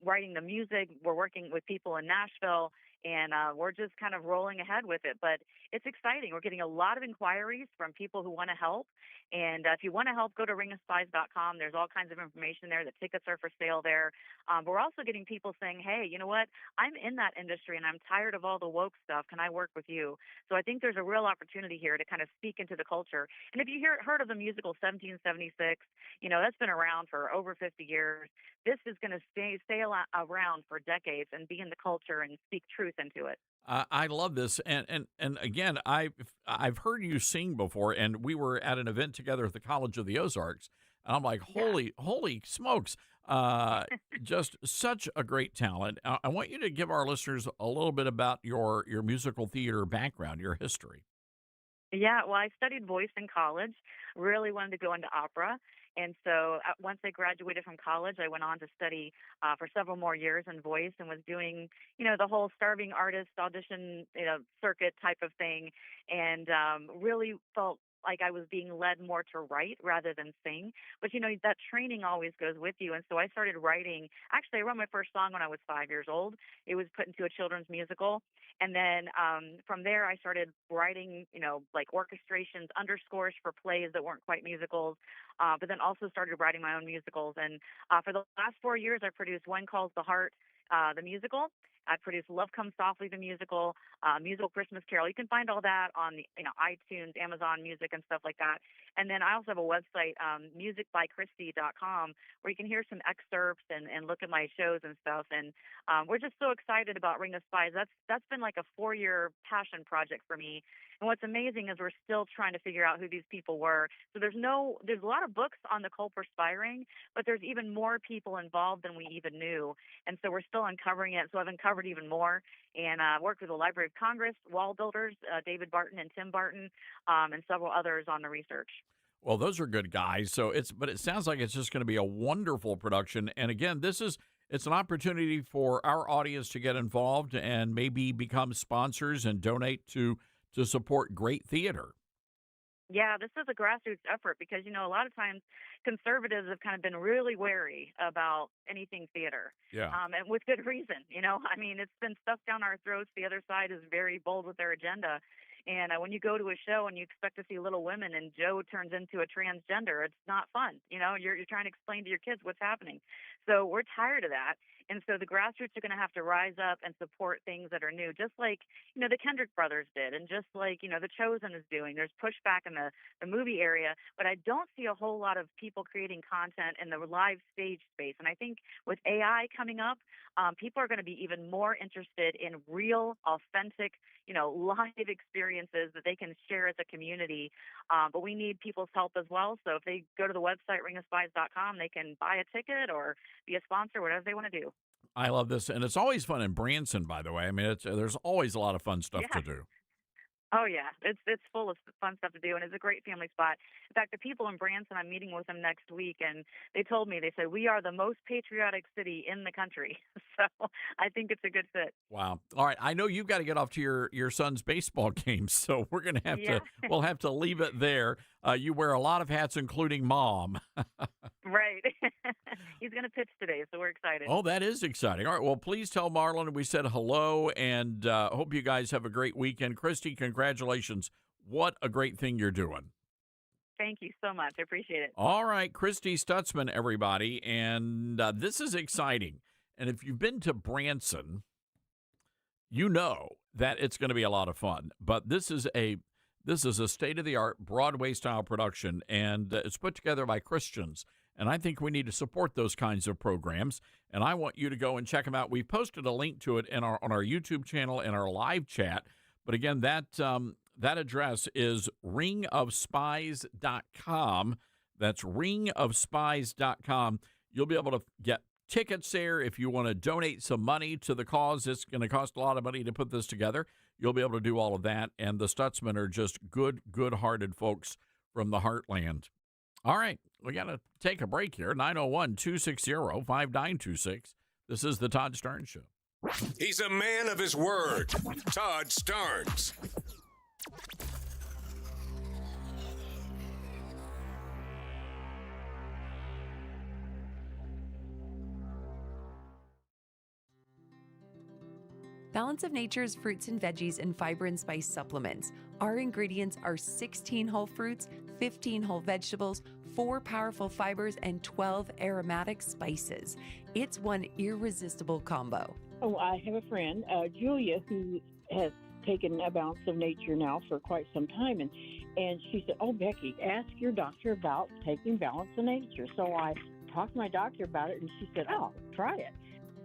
writing the music. We're working with people in Nashville, and we're just kind of rolling ahead with it. But it's exciting. We're getting a lot of inquiries from people who want to help, and if you want to help, go to ringofspies.com. There's all kinds of information there. The tickets are for sale there. But we're also getting people saying, "Hey, you know what? I'm in that industry, and I'm tired of all the woke stuff. Can I work with you?" So I think there's a real opportunity here to kind of speak into the culture. And if you heard of the musical 1776, that's been around for over 50 years. This is going to stay around for decades and be in the culture and speak truth truth into it. I love this, and again, I've heard you sing before, and we were at an event together at the College of the Ozarks, and I'm like, holy smokes, just such a great talent. I want you to give our listeners a little bit about your musical theater background, your history. Yeah, well, I studied voice in college, really wanted to go into opera. And so once I graduated from college, I went on to study for several more years in voice and was doing, the whole starving artist audition, circuit type of thing. And really felt like I was being led more to write rather than sing. But, that training always goes with you. And so I started writing. Actually, I wrote my first song when I was 5 years old. It was put into a children's musical. And then from there, I started writing, like orchestrations, underscores for plays that weren't quite musicals, but then also started writing my own musicals. And for the last 4 years, I produced one called The Heart, the musical. I produced Love Comes Softly, the musical, musical Christmas Carol. You can find all that on the, iTunes, Amazon Music, and stuff like that. And then I also have a website, musicbychristy.com, where you can hear some excerpts and look at my shows and stuff. And we're just so excited about Ring of Spies. That's been like a 4-year passion project for me. And what's amazing is we're still trying to figure out who these people were. So there's a lot of books on the Culper spy ring, but there's even more people involved than we even knew. And so we're still uncovering it. So I've uncovered even more and worked with the Library of Congress, wall builders, David Barton and Tim Barton, and several others on the research. Well, those are good guys. But it sounds like it's just going to be a wonderful production. And again, it's an opportunity for our audience to get involved and maybe become sponsors and donate to support great theater. Yeah, this is a grassroots effort because, a lot of times conservatives have kind of been really wary about anything theater. Yeah. And with good reason, it's been stuffed down our throats. The other side is very bold with their agenda. And when you go to a show and you expect to see Little Women and Joe turns into a transgender, it's not fun. You're trying to explain to your kids what's happening. So we're tired of that. And so the grassroots are going to have to rise up and support things that are new, just like, the Kendrick brothers did, and just like, The Chosen is doing. There's pushback in the movie area, but I don't see a whole lot of people creating content in the live stage space. And I think with AI coming up, people are going to be even more interested in real, authentic, live experiences that they can share as a community. But we need people's help as well. So if they go to the website, ringofspies.com, they can buy a ticket or be a sponsor, whatever they want to do. I love this. And it's always fun in Branson, by the way. I mean, there's always a lot of fun stuff to do. Oh, yeah. It's full of fun stuff to do, and it's a great family spot. In fact, the people in Branson, I'm meeting with them next week, and they told me, they said, we are the most patriotic city in the country. So I think it's a good fit. Wow. All right. I know you've got to get off to your son's baseball game, so we're going to we'll have to leave it there. You wear a lot of hats, including mom. Right. He's going to pitch today, so we're excited. Oh, that is exciting. All right. Well, please tell Marlon we said hello, and hope you guys have a great weekend. Christy, congratulations. What a great thing you're doing. Thank you so much. I appreciate it. All right. Christy Stutzman, everybody. And this is exciting. And if you've been to Branson, you know that it's going to be a lot of fun. But this is a state-of-the-art Broadway-style production, and it's put together by Christians. And I think we need to support those kinds of programs. And I want you to go and check them out. We've posted a link to it on our YouTube channel and our live chat. But again, that address is ringofspies.com. That's ringofspies.com. You'll be able to get tickets there. If you want to donate some money to the cause, it's going to cost a lot of money to put this together. You'll be able to do all of that. And the Stutzmen are just good-hearted folks from the heartland. All right, we got to take a break here. 901-260-5926. This is the Todd Starnes Show. He's a man of his word. Todd Starnes. Balance of Nature's fruits and veggies and fiber and spice supplements. Our ingredients are 16 whole fruits, 15 whole vegetables, 4 powerful fibers, and 12 aromatic spices. It's one irresistible combo. Oh, I have a friend, Julia, who has taken a Balance of Nature now for quite some time. And she said, oh, Becky, ask your doctor about taking Balance of Nature. So I talked to my doctor about it, and she said, oh, try it.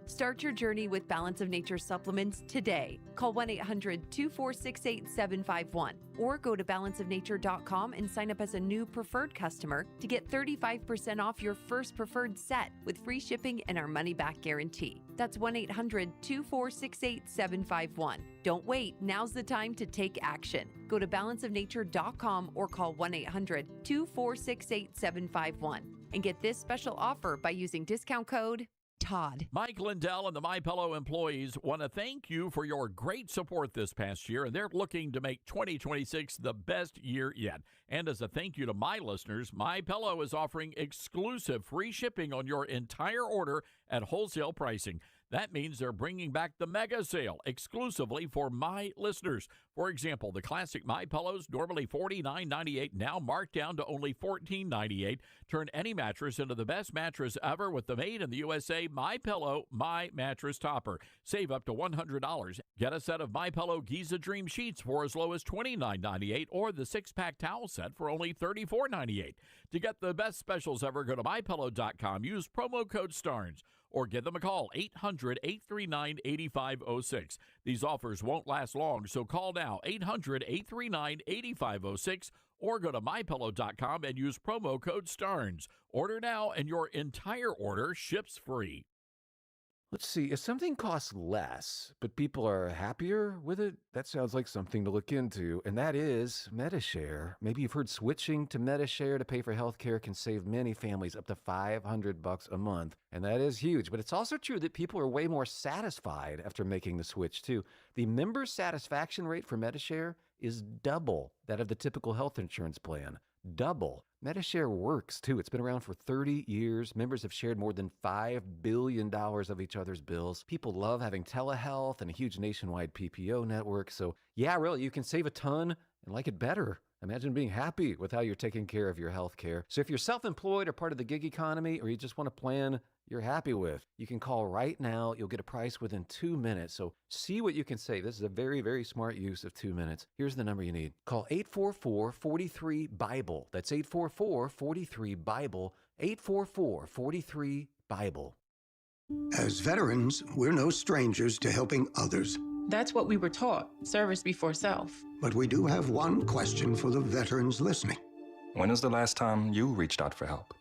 Start your journey with Balance of Nature supplements today. Call 1-800-246-8751 or go to balanceofnature.com and sign up as a new preferred customer to get 35% off your first preferred set with free shipping and our money-back guarantee. That's 1-800-246-8751. Don't wait. Now's the time to take action. Go to balanceofnature.com or call 1-800-246-8751 and get this special offer by using discount code Todd. Mike Lindell and the MyPillow employees want to thank you for your great support this past year, and they're looking to make 2026 the best year yet. And as a thank you to my listeners, MyPillow is offering exclusive free shipping on your entire order at wholesale pricing. That means they're bringing back the mega sale exclusively for my listeners. For example, the classic My Pillows, normally $49.98, now marked down to only $14.98. Turn any mattress into the best mattress ever with the made in the USA My Pillow My Mattress Topper. Save up to $100. Get a set of My Pillow Giza Dream Sheets for as low as $29.98 or the 6-pack towel set for only $34.98. To get the best specials ever, go to MyPillow.com. Use promo code STARNS. Or give them a call, 800-839-8506. These offers won't last long, so call now, 800-839-8506, or go to MyPillow.com and use promo code STARNS. Order now, and your entire order ships free. Let's see, if something costs less, but people are happier with it, that sounds like something to look into, and that is MediShare. Maybe you've heard switching to MediShare to pay for healthcare can save many families up to $500 a month, and that is huge. But it's also true that people are way more satisfied after making the switch, too. The member satisfaction rate for MediShare is double that of the typical health insurance plan. Double. MediShare works, too. It's been around for 30 years. Members have shared more than $5 billion of each other's bills. People love having telehealth and a huge nationwide PPO network. So, yeah, really, you can save a ton and like it better. Imagine being happy with how you're taking care of your health care. So if you're self-employed or part of the gig economy, or you just want a plan you're happy with, you can call right now. You'll get a price within 2 minutes. So see what you can save. This is a very, very smart use of 2 minutes. Here's the number you need. Call 844-43-BIBLE. That's 844-43-BIBLE. 844-43-BIBLE. As veterans, we're no strangers to helping others. That's what we were taught, service before self. But we do have one question for the veterans listening. When was the last time you reached out for help?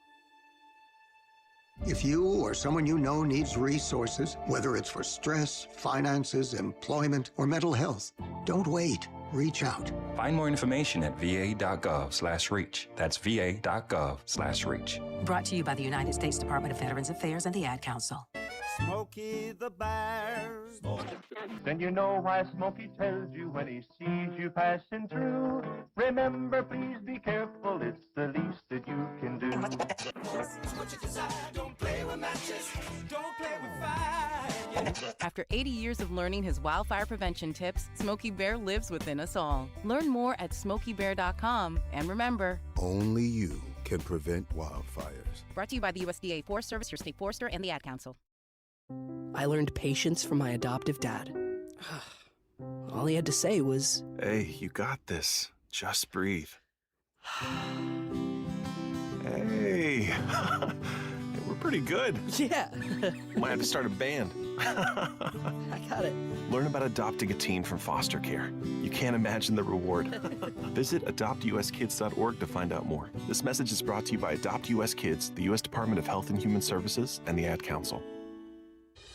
If you or someone you know needs resources, whether it's for stress, finances, employment, or mental health, don't wait. Reach out. Find more information at va.gov/reach. That's va.gov/reach. Brought to you by the United States Department of Veterans Affairs and the Ad Council. Smokey the Bear. Then you know why Smokey tells you when he sees you passing through. Remember, please be careful, it's the least that you can do. What you desire, don't play with matches, don't play with fire. After 80 years of learning his wildfire prevention tips, Smokey Bear lives within us all. Learn more at SmokeyBear.com. And remember, Only you can prevent wildfires. brought to you by the USDA Forest Service, your state forester, and the Ad Council. I learned patience from my adoptive dad. All he had to say was, Hey, you got this. Just breathe. Hey, we're pretty good. Yeah. Might have to start a band. I got it. Learn about adopting a teen from foster care. You can't imagine the reward. Visit adoptuskids.org to find out more. This message is brought to you by Adopt US Kids, the U.S. Department of Health and Human Services, and the Ad Council.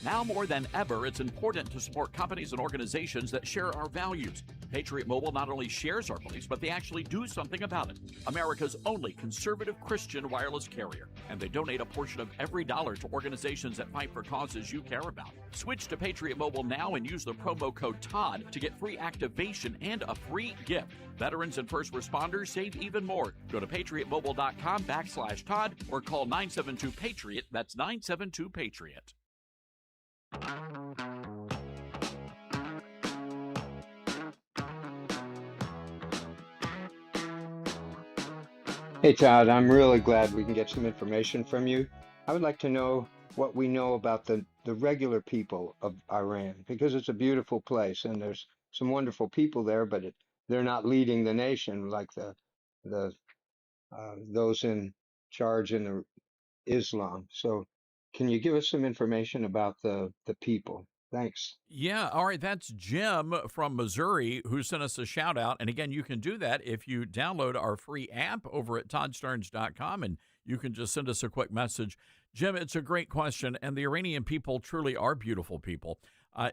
Now more than ever, it's important to support companies and organizations that share our values. Patriot Mobile not only shares our beliefs, but they actually do something about it. America's only conservative Christian wireless carrier. And they donate a portion of every dollar to organizations that fight for causes you care about. Switch to Patriot Mobile now and use the promo code TODD to get free activation and a free gift. Veterans and first responders save even more. Go to patriotmobile.com/Todd or call 972-PATRIOT. That's 972-PATRIOT. Hey Todd, I'm really glad we can get some information from you. I would like to know what we know about the regular people of Iran, because it's a beautiful place and there's some wonderful people there, but they're not leading the nation like those in charge in the Islam. So Can you give us some information about the people? Thanks. Yeah, all right. That's Jim from Missouri who sent us a shout out. And again, you can do that if you download our free app over at toddstearns.com, and you can just send us a quick message. Jim, it's a great question, and the Iranian people truly are beautiful people.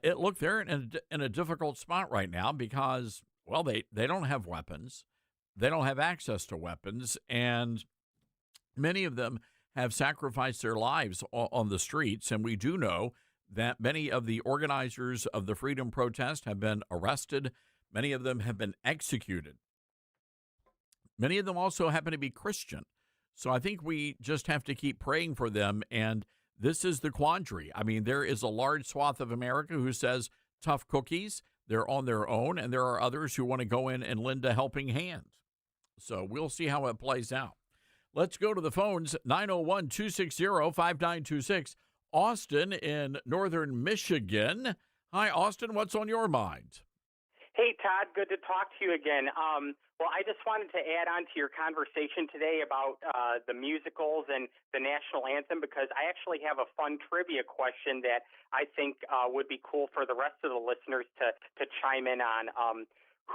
Look, they're in a difficult spot right now because, well, they don't have weapons. They don't have access to weapons, and many of them have sacrificed their lives on the streets, and we do know that many of the organizers of the freedom protest have been arrested. Many of them have been executed. Many of them also happen to be Christian. So I think we just have to keep praying for them, and this is the quandary. I mean, there is a large swath of America who says, tough cookies, they're on their own, and there are others who want to go in and lend a helping hand. So we'll see how it plays out. Let's go to the phones, 901-260-5926. Austin in northern Michigan. Hi, Austin. What's on your mind? Hey, Todd. Good to talk to you again. Well, I just wanted to add on to your conversation today about the musicals and the national anthem, because I actually have a fun trivia question that I think would be cool for the rest of the listeners to chime in on.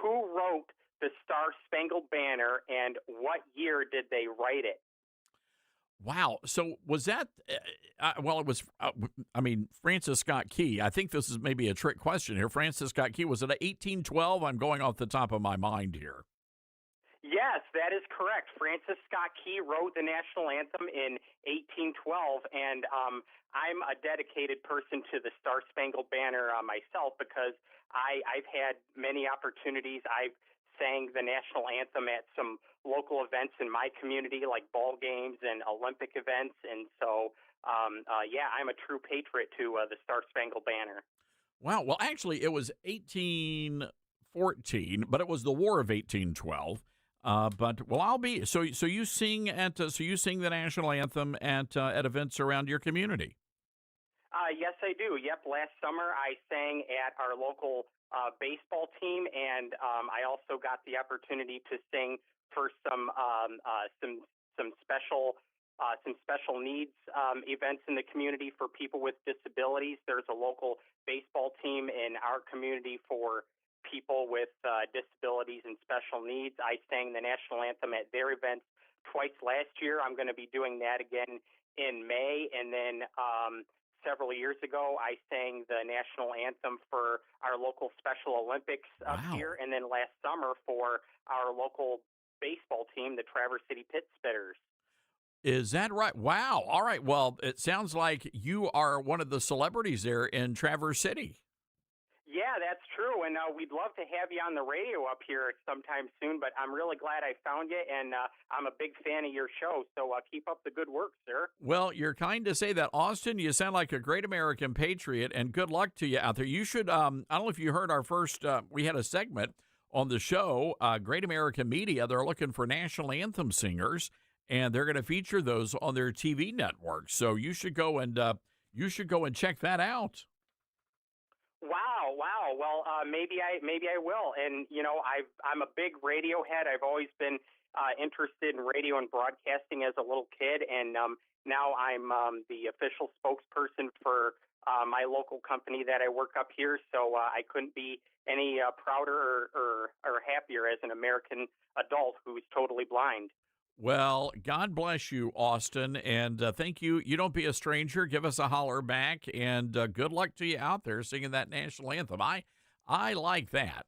Who wrote the Star-Spangled Banner, and what year did they write it? Wow. So was that, well, it was, Francis Scott Key. I think this is maybe a trick question here. Francis Scott Key, was it 1812? I'm going off the top of my mind here. Yes, that is correct. Francis Scott Key wrote the national anthem in 1812, and I'm a dedicated person to the Star-Spangled Banner myself, because I've had many opportunities. I've sang the national anthem at some local events in my community, like ball games and Olympic events. And so, I'm a true patriot to the Star-Spangled Banner. Wow. Well, actually, it was 1814, but it was the War of 1812. I'll be so you sing the national anthem at events around your community. Yes, I do. Yep. Last summer, I sang at our local baseball team, and I also got the opportunity to sing for some special needs events in the community for people with disabilities. There's a local baseball team in our community for people with disabilities and special needs. I sang the national anthem at their events twice last year. I'm going to be doing that again in May, and then several years ago, I sang the national anthem for our local Special Olympics up here, and then last summer for our local baseball team, the Traverse City Pit Spitters. Is that right? Wow. All right. Well, it sounds like you are one of the celebrities there in Traverse City. Yeah, that's true, and we'd love to have you on the radio up here sometime soon, but I'm really glad I found you, and I'm a big fan of your show, so keep up the good work, sir. Well, you're kind to say that, Austin. You sound like a great American patriot, and good luck to you out there. You should, I don't know if you heard our first, we had a segment on the show, Great American Media. They're looking for national anthem singers, and they're going to feature those on their TV network, so you should go and check that out. Wow. Well, maybe I will. And I'm a big radio head. I've always been interested in radio and broadcasting as a little kid, and now I'm the official spokesperson for my local company that I work up here. So I couldn't be any prouder or happier as an American adult who's totally blind. Well, God bless you, Austin, and thank you. You don't be a stranger. Give us a holler back, and good luck to you out there singing that national anthem. I like that.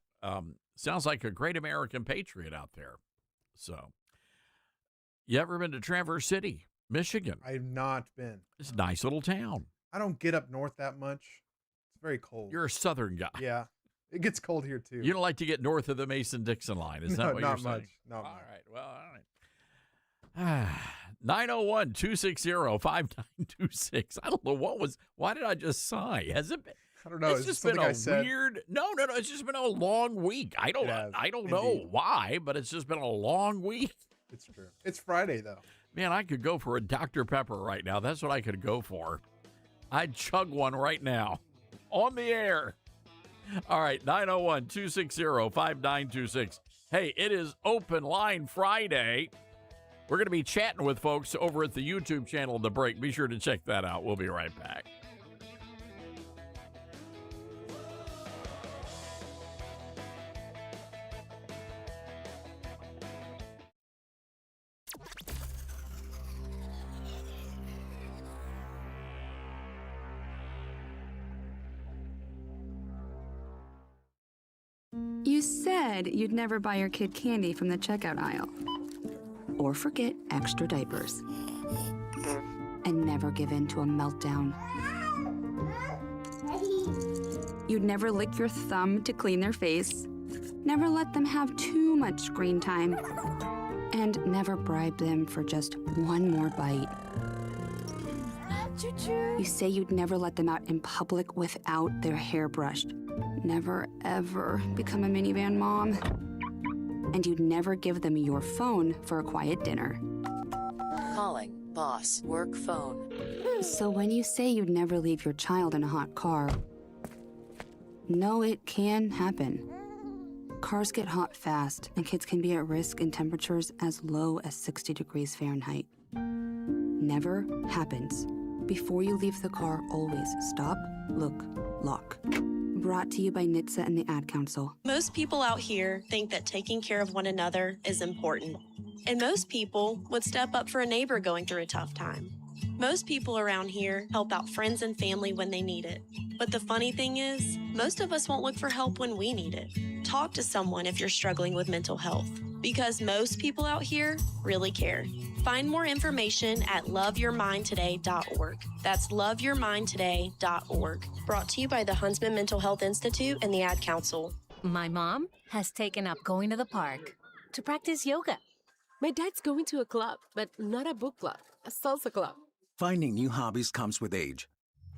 Sounds like a great American patriot out there. So, you ever been to Traverse City, Michigan? I've not been. It's a nice little town. I don't get up north that much. It's very cold. You're a southern guy. Yeah. It gets cold here, too. You don't like to get north of the Mason-Dixon line. Is that what you're saying? Not much. All right. Well, all right. 901-260-5926. I don't know why did I just sigh? Has it been? I don't know. It's just been a weird. No. It's just been a long week. I don't know why, but it's just been a long week. It's true. It's Friday though. Man, I could go for a Dr. Pepper right now. That's what I could go for. I'd chug one right now on the air. All right, 901-260-5926. Hey, it is Open Line Friday. We're going to be chatting with folks over at the YouTube channel The Break. Be sure to check that out. We'll be right back. You said you'd never buy your kid candy from the checkout aisle. Or forget extra diapers. And never give in to a meltdown. You'd never lick your thumb to clean their face. Never let them have too much screen time. And never bribe them for just one more bite. You say you'd never let them out in public without their hair brushed. Never, ever become a minivan mom. And you'd never give them your phone for a quiet dinner. Calling boss work phone. So when you say you'd never leave your child in a hot car, no, it can happen. Cars get hot fast, and kids can be at risk in temperatures as low as 60 degrees Fahrenheit. Never happens. Before you leave the car, always stop, look, lock. Brought to you by NHTSA and the Ad Council. Most people out here think that taking care of one another is important. And most people would step up for a neighbor going through a tough time. Most people around here help out friends and family when they need it. But the funny thing is, most of us won't look for help when we need it. Talk to someone if you're struggling with mental health, because most people out here really care. Find more information at loveyourmindtoday.org. That's loveyourmindtoday.org. Brought to you by the Huntsman Mental Health Institute and the Ad Council. My mom has taken up going to the park to practice yoga. My dad's going to a club, but not a book club, a salsa club. Finding new hobbies comes with age.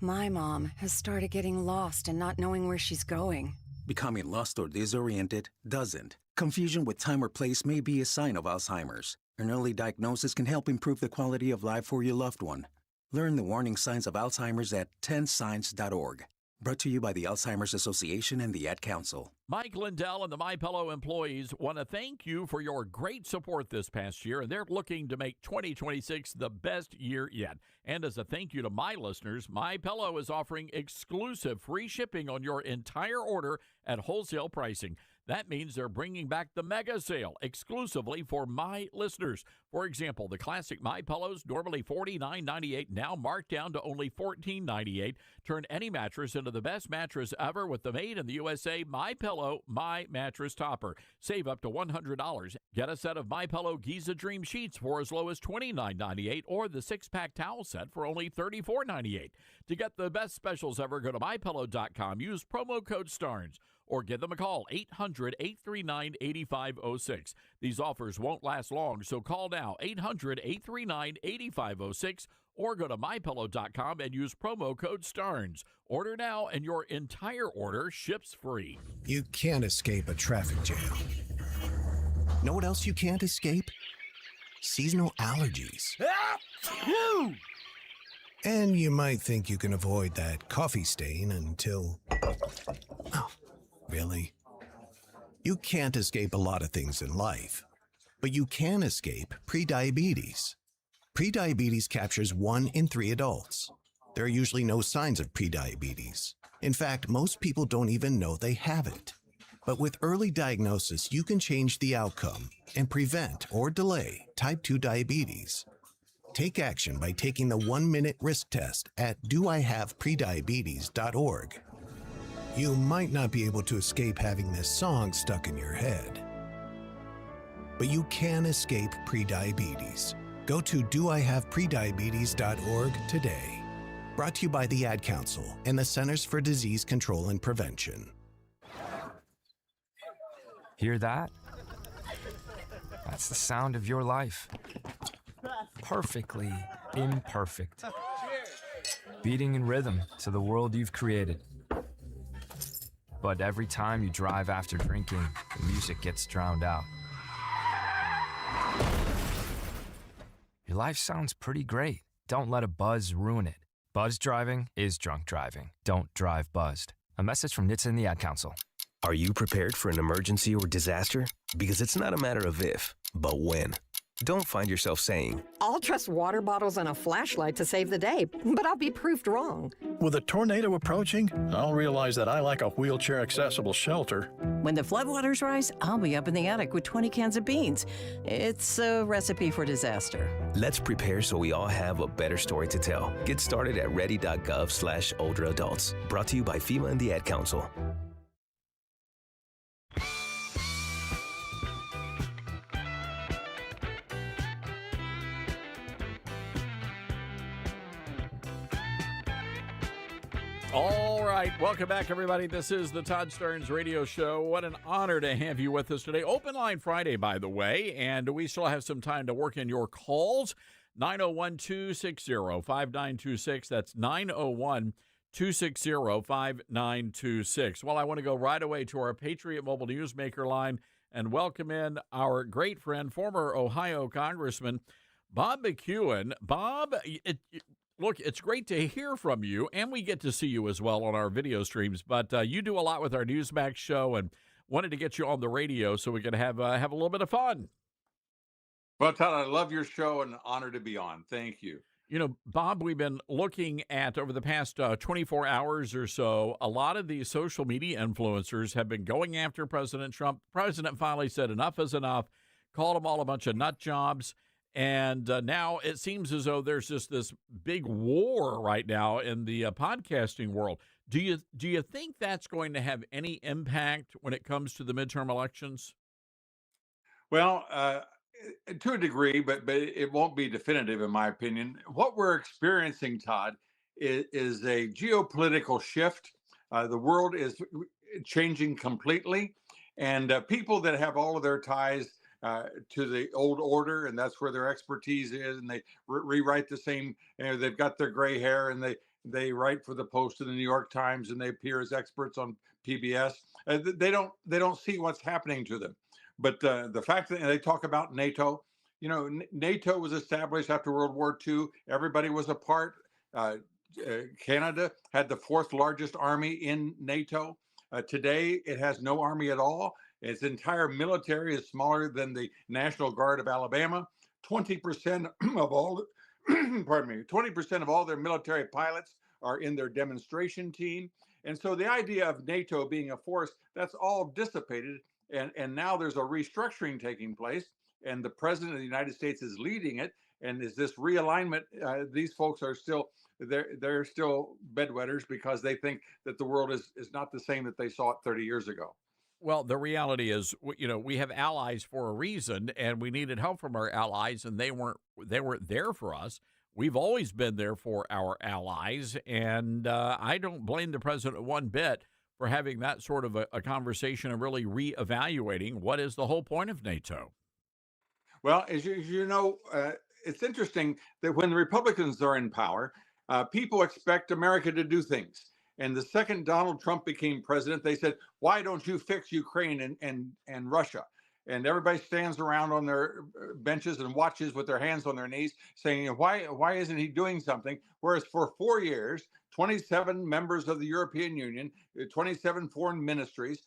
My mom has started getting lost and not knowing where she's going. Becoming lost or disoriented doesn't. Confusion with time or place may be a sign of Alzheimer's. An early diagnosis can help improve the quality of life for your loved one. Learn the warning signs of Alzheimer's at 10signs.org. Brought to you by the Alzheimer's Association and the Ad Council. Mike Lindell and the MyPillow employees want to thank you for your great support this past year, and they're looking to make 2026 the best year yet. And as a thank you to my listeners, MyPillow is offering exclusive free shipping on your entire order at wholesale pricing. That means they're bringing back the mega sale exclusively for my listeners. For example, the classic My Pillows, normally $49.98, now marked down to only $14.98. Turn any mattress into the best mattress ever with the made in the USA My Pillow My Mattress Topper. Save up to $100. Get a set of My Pillow Giza Dream Sheets for as low as $29.98, or the 6-pack towel set for only $34.98. To get the best specials ever, go to MyPillow.com. Use promo code STARNS. Or give them a call, 800-839-8506. These offers won't last long, so call now, 800-839-8506, or go to MyPillow.com and use promo code STARNS. Order now, and your entire order ships free. You can't escape a traffic jam. Know what else you can't escape? Seasonal allergies. And you might think you can avoid that coffee stain until... Oh. Really? You can't escape a lot of things in life, but you can escape prediabetes. Prediabetes captures 1 in 3 adults. There are usually no signs of prediabetes. In fact, most people don't even know they have it. But with early diagnosis, you can change the outcome and prevent or delay type 2 diabetes. Take action by taking the 1-minute risk test at doihaveprediabetes.org. You might not be able to escape having this song stuck in your head, but you can escape prediabetes. Go to doihaveprediabetes.org today. Brought to you by the Ad Council and the Centers for Disease Control and Prevention. Hear that? That's the sound of your life. Perfectly imperfect. Beating in rhythm to the world you've created. But every time you drive after drinking, the music gets drowned out. Your life sounds pretty great. Don't let a buzz ruin it. Buzz driving is drunk driving. Don't drive buzzed. A message from NHTSA and the Ad Council. Are you prepared for an emergency or disaster? Because it's not a matter of if, but when. Don't find yourself saying, I'll trust water bottles and a flashlight to save the day, but I'll be proved wrong. With a tornado approaching, I'll realize that I lack a wheelchair-accessible shelter. When the floodwaters rise, I'll be up in the attic with 20 cans of beans. It's a recipe for disaster. let's prepare so we all have a better story to tell. Get started at ready.gov/older adults. Brought to you by FEMA and the Ad Council. All right. Welcome back, everybody. This is the Todd Stearns Radio Show. What an honor to have you with us today. Open Line Friday, by the way, and we still have some time to work in your calls. 901-260-5926. That's 901-260-5926. Well, I want to go right away to our Patriot Mobile Newsmaker line and welcome in our great friend, former Ohio Congressman Bob McEwen. Bob, look, it's great to hear from you, and we get to see you as well on our video streams. But you do a lot with our Newsmax show, and wanted to get you on the radio so we could have a little bit of fun. Well, Todd, I love your show and honor to be on. Thank you. You know, Bob, we've been looking at over the past 24 hours or so, a lot of these social media influencers have been going after President Trump. The president finally said enough is enough, called them all a bunch of nut jobs. And now it seems as though there's just this big war right now in the podcasting world. Do you think that's going to have any impact when it comes to the midterm elections? Well, to a degree, but it won't be definitive, in my opinion. What we're experiencing, Todd, is a geopolitical shift. The world is changing completely, and people that have all of their ties to the old order, and that's where their expertise is, and they rewrite the same. They've got their gray hair, and they write for the Post and the New York Times, and they appear as experts on PBS. They don't see what's happening to them. But the fact that they talk about NATO, you know, NATO was established after World War II. Everybody was a part. Canada had the fourth largest army in NATO. Today, it has no army at all. Its entire military is smaller than the National Guard of Alabama. 20% of all, 20% of all their military pilots are in their demonstration team. And so the idea of NATO being a force, that's all dissipated. And now there's a restructuring taking place, and the president of the United States is leading it. And is this realignment? These folks are still they're still bedwetters because they think that the world is not the same that they saw it 30 years ago. Well, the reality is, you know, we have allies for a reason, and we needed help from our allies, and they weren't there for us. We've always been there for our allies, and I don't blame the president one bit for having that sort of a conversation and really reevaluating what is the whole point of NATO. Well, as you know, it's interesting that when the Republicans are in power, people expect America to do things. And the second Donald Trump became president, they said, why don't you fix Ukraine and Russia? And everybody stands around on their benches and watches with their hands on their knees saying, why isn't he doing something? Whereas for 4 years, 27 members of the European Union, 27 foreign ministries,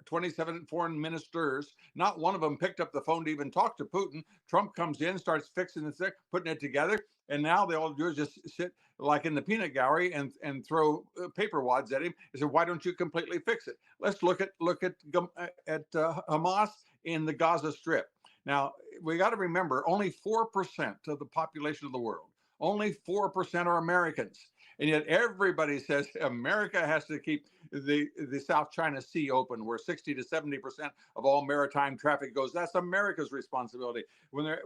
27 foreign ministers, not one of them picked up the phone to even talk to Putin. Trump comes in, starts fixing it, putting it together. And now they all do is just sit like in the peanut gallery and throw paper wads at him and say, why don't you completely fix it? Let's look at Hamas in the Gaza Strip. Now, we got to remember, only 4% of the population of the world, only 4% are Americans. And yet everybody says America has to keep the South China Sea open, where 60 to 70% of all maritime traffic goes. That's America's responsibility. When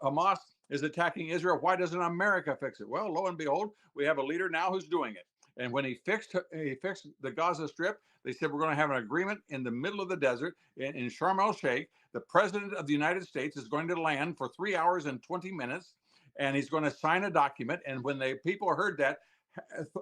Hamas is attacking Israel, why doesn't America fix it? Well, lo and behold, we have a leader now who's doing it. And when he fixed the Gaza Strip, they said we're going to have an agreement in the middle of the desert in Sharm el-Sheikh. The president of the United States is going to land for 3 hours and 20 minutes, and he's going to sign a document. And when the people heard that,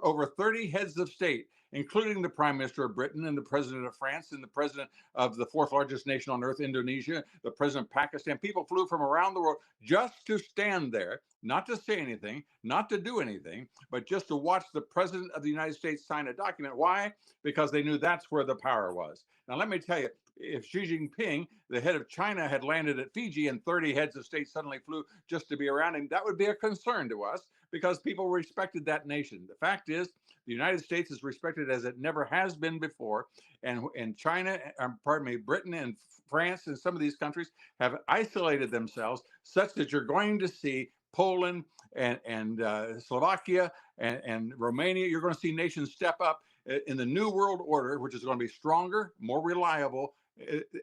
over 30 heads of state, including the Prime Minister of Britain and the President of France and the President of the fourth largest nation on earth, Indonesia, the President of Pakistan, people flew from around the world just to stand there, not to say anything, not to do anything, but just to watch the President of the United States sign a document. Why? Because they knew that's where the power was. Now, let me tell you, if Xi Jinping, the head of China, had landed at Fiji and 30 heads of state suddenly flew just to be around him, that would be a concern to us because people respected that nation. The fact is, the United States is respected as it never has been before. And China, Britain and France and some of these countries have isolated themselves such that you're going to see Poland and Slovakia and Romania. You're going to see nations step up in the new world order, which is going to be stronger, more reliable,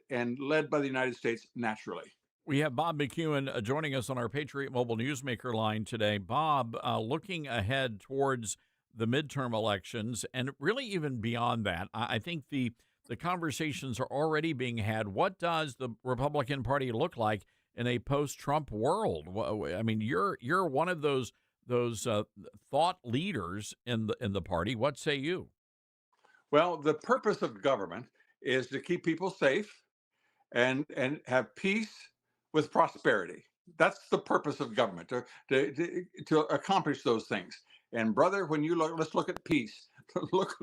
and led by the United States naturally. We have Bob McEwen joining us on our Patriot Mobile Newsmaker line today. Bob, looking ahead towards the midterm elections and really even beyond that, I think the conversations are already being had. What does the Republican Party look like in a post-Trump world? I mean, you're one of those thought leaders in the party. What say you? Well, the purpose of government is to keep people safe and have peace with prosperity. That's the purpose of government, to accomplish those things. And brother, when you look, let's look at peace. Look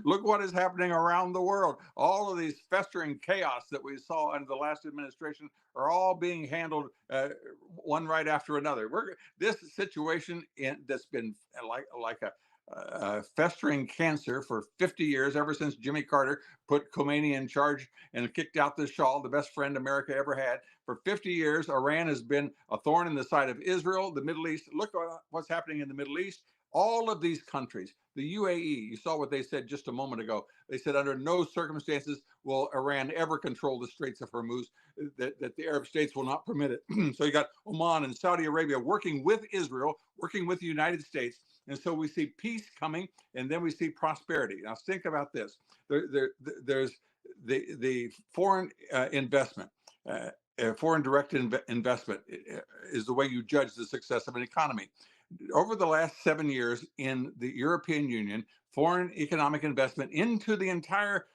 what is happening around the world. All of these festering chaos that we saw under the last administration are all being handled one right after another. This situation that's been like a festering cancer for 50 years, ever since Jimmy Carter put Khomeini in charge and kicked out the Shah, the best friend America ever had. For 50 years, Iran has been a thorn in the side of Israel, the Middle East. Look what's happening in the Middle East. All of these countries, the UAE, you saw what they said just a moment ago. They said under no circumstances will Iran ever control the Straits of Hormuz, that the Arab states will not permit it. So you got Oman and Saudi Arabia working with Israel, working with the United States. And so we see peace coming, and then we see prosperity. Now think about this. There's the foreign investment. Foreign direct investment is the way you judge the success of an economy. Over the last 7 years in the European Union, foreign economic investment into the entire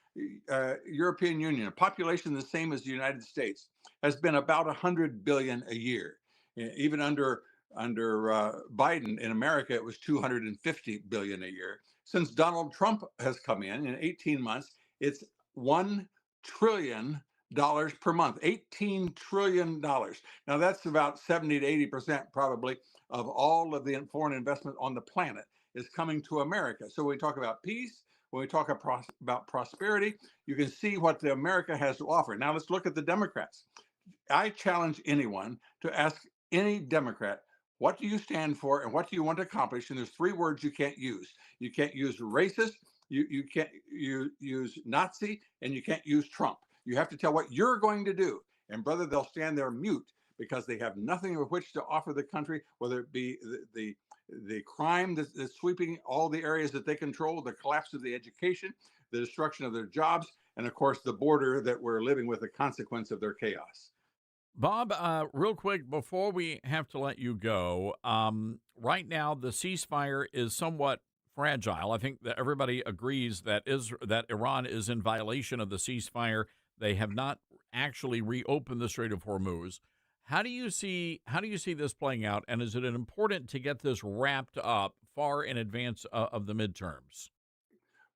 European Union, a population the same as the United States, has been about $100 billion a year. Even under Biden in America, it was $250 billion a year. Since Donald Trump has come in 18 months, it's $1 trillion per month, $18 trillion. Now that's about 70 to 80% probably of all of the foreign investment on the planet is coming to America. So when we talk about peace, when we talk about prosperity, you can see what America has to offer. Now let's look at the Democrats. I challenge anyone to ask any Democrat, what do you stand for and what do you want to accomplish? And there's 3 words you can't use. You can't use racist, you can't use Nazi, and you can't use Trump. You have to tell what you're going to do. And brother, they'll stand there mute because they have nothing of which to offer the country, whether it be the crime that's sweeping all the areas that they control, the collapse of the education, the destruction of their jobs, and of course, the border that we're living with, the consequence of their chaos. Bob, real quick, before we have to let you go, right now the ceasefire is somewhat fragile. I think that everybody agrees that Iran is in violation of the ceasefire. They have not actually reopened the Strait of Hormuz. How do you see this playing out, and is it important to get this wrapped up far in advance of the midterms?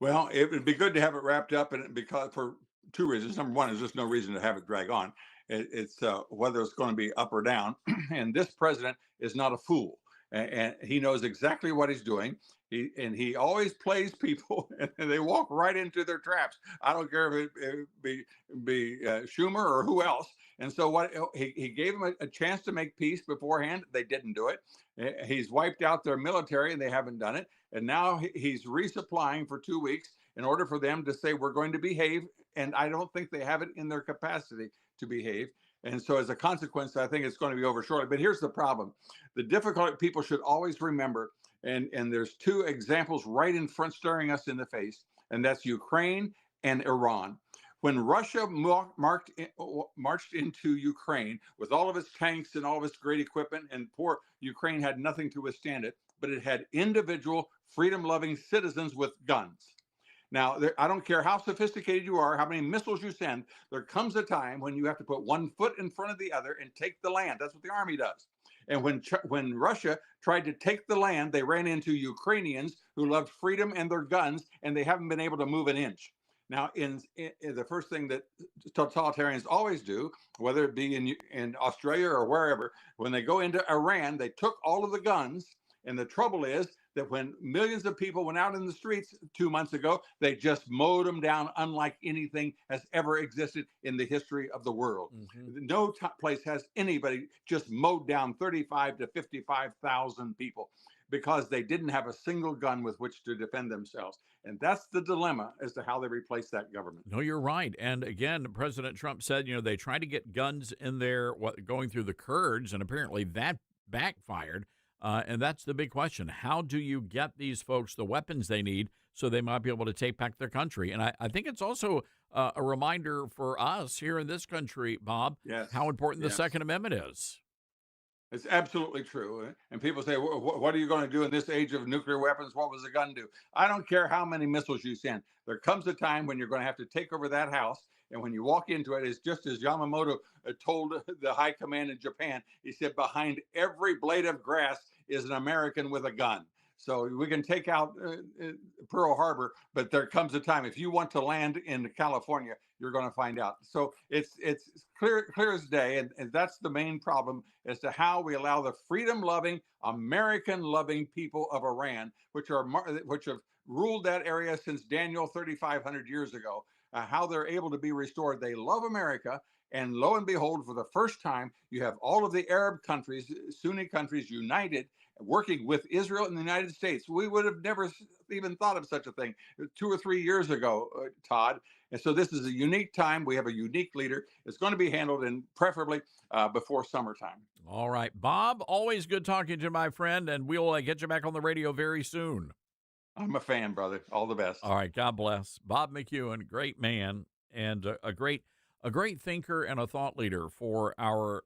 Well, it would be good to have it wrapped up, and because for 2 reasons. Number one is there's no reason to have it drag on. It's whether it's going to be up or down. And this president is not a fool, and he knows exactly what he's doing. He always plays people, and they walk right into their traps. I don't care if it be Schumer or who else. And so what he gave them a chance to make peace beforehand. They didn't do it. He's wiped out their military, and they haven't done it. And now he's resupplying for 2 weeks in order for them to say we're going to behave. And I don't think they have it in their capacity to behave. And so as a consequence, I think it's going to be over shortly. But here's the problem. The difficulty people should always remember, and there's 2 examples right in front staring us in the face, and that's Ukraine and Iran. When Russia marched into Ukraine with all of its tanks and all of its great equipment, and poor Ukraine had nothing to withstand it, but it had individual freedom-loving citizens with guns. Now, I don't care how sophisticated you are, how many missiles you send, there comes a time when you have to put one foot in front of the other and take the land. That's what the army does. And when Russia tried to take the land, they ran into Ukrainians who loved freedom and their guns, and they haven't been able to move an inch. Now, in the first thing that totalitarians always do, whether it be in Australia or wherever, when they go into Iran, they took all of the guns. And the trouble is that when millions of people went out in the streets 2 months ago, they just mowed them down unlike anything has ever existed in the history of the world. No place has anybody just mowed down 35 to 55,000 people because they didn't have a single gun with which to defend themselves. And that's the dilemma as to how they replace that government. No, you're right. And again, President Trump said, they tried to get guns in there going through the Kurds, and apparently that backfired. And that's the big question. How do you get these folks the weapons they need so they might be able to take back their country? And I think it's also a reminder for us here in this country, Bob, how important the Second Amendment is. It's absolutely true. And people say, what are you going to do in this age of nuclear weapons? What was a gun do? I don't care how many missiles you send. There comes a time when you're going to have to take over that house. And when you walk into it, it's just as Yamamoto told the high command in Japan. He said, behind every blade of grass is an American with a gun. So we can take out Pearl Harbor, but there comes a time, if you want to land in California, you're going to find out. So it's clear as day, and that's the main problem as to how we allow the freedom-loving, American-loving people of Iran, which have ruled that area since Daniel 3,500 years ago, how they're able to be restored. They love America. And lo and behold, for the first time, you have all of the Arab countries, Sunni countries united, working with Israel and the United States. We would have never even thought of such a thing 2 or 3 years ago, Todd. And so this is a unique time. We have a unique leader. It's going to be handled preferably before summertime. All right. Bob, always good talking to you, my friend, and we'll get you back on the radio very soon. I'm a fan, brother. All the best. All right. God bless. Bob McEwen, great man, and a great thinker and a thought leader for our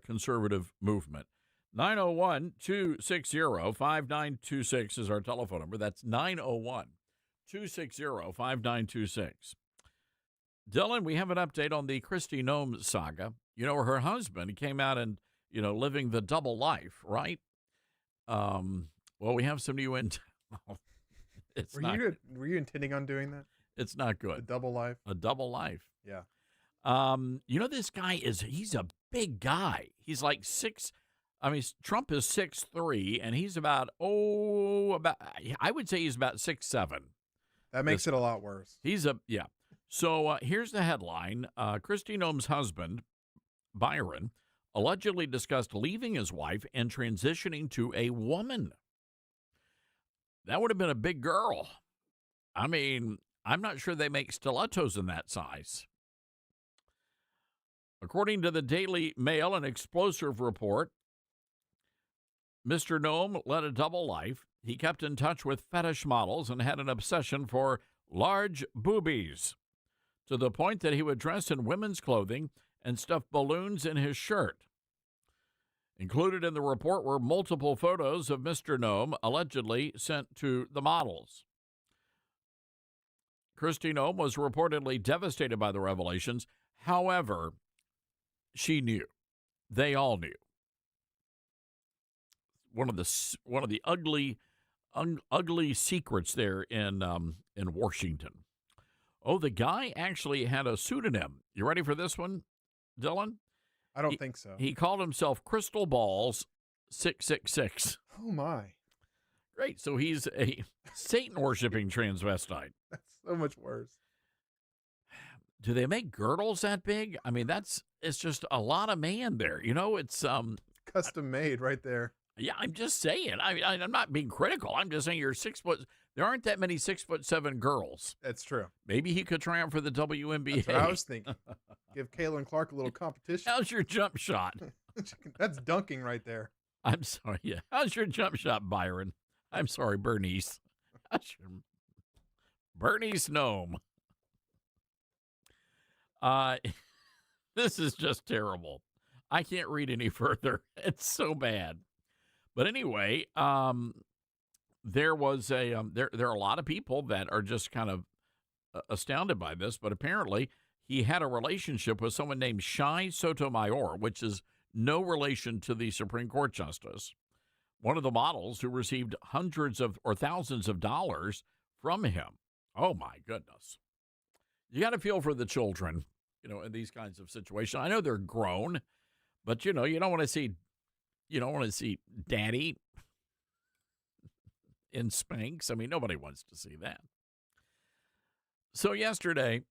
conservative movement. 901-260-5926 is our telephone number. That's 901-260-5926. Dylan, we have an update on the Kristi Noem saga. Her husband came out and, living the double life, right? Well, we have some new intel. Were you intending on doing that? It's not good. A double life? A double life. Yeah. This guy he's a big guy. He's like Trump is 6'3", and he's I would say he's about 6'7". That makes it a lot worse. So here's the headline. Kristi Noem's husband, Byron, allegedly discussed leaving his wife and transitioning to a woman. That would have been a big girl. I mean, I'm not sure they make stilettos in that size. According to the Daily Mail, an explosive report, Mr. Noem led a double life. He kept in touch with fetish models and had an obsession for large boobies, to the point that he would dress in women's clothing and stuff balloons in his shirt. Included in the report were multiple photos of Mr. Noem allegedly sent to the models. Kristi Noem was reportedly devastated by the revelations. However, she knew. They all knew. One of the ugly secrets there in Washington. Oh, the guy actually had a pseudonym. You ready for this one, Dylan? I don't think so. He called himself Crystal Balls 666. Oh my! Great. So he's a Satan-worshiping transvestite. That's so much worse. Do they make girdles that big? I mean, it's just a lot of man there. It's custom made right there. Yeah, I'm just saying. I'm not being critical. I'm just saying you're 6 foot. There aren't that many 6'7" girls. That's true. Maybe he could try out for the WNBA. That's what I was thinking. Give Caitlin Clark a little competition. How's your jump shot? That's dunking right there. I'm sorry. Yeah. How's your jump shot, Byron? I'm sorry, Bernice. Bernice Noem. This is just terrible. I can't read any further. It's so bad. But anyway, there was there are a lot of people that are just kind of astounded by this, but apparently he had a relationship with someone named Shai Sotomayor, which is no relation to the Supreme Court justice, one of the models who received hundreds of or thousands of dollars from him. Oh, my goodness. You got to feel for the children, in these kinds of situations. I know they're grown, but, you don't want to see daddy in Spanx. I mean, nobody wants to see that. So yesterday,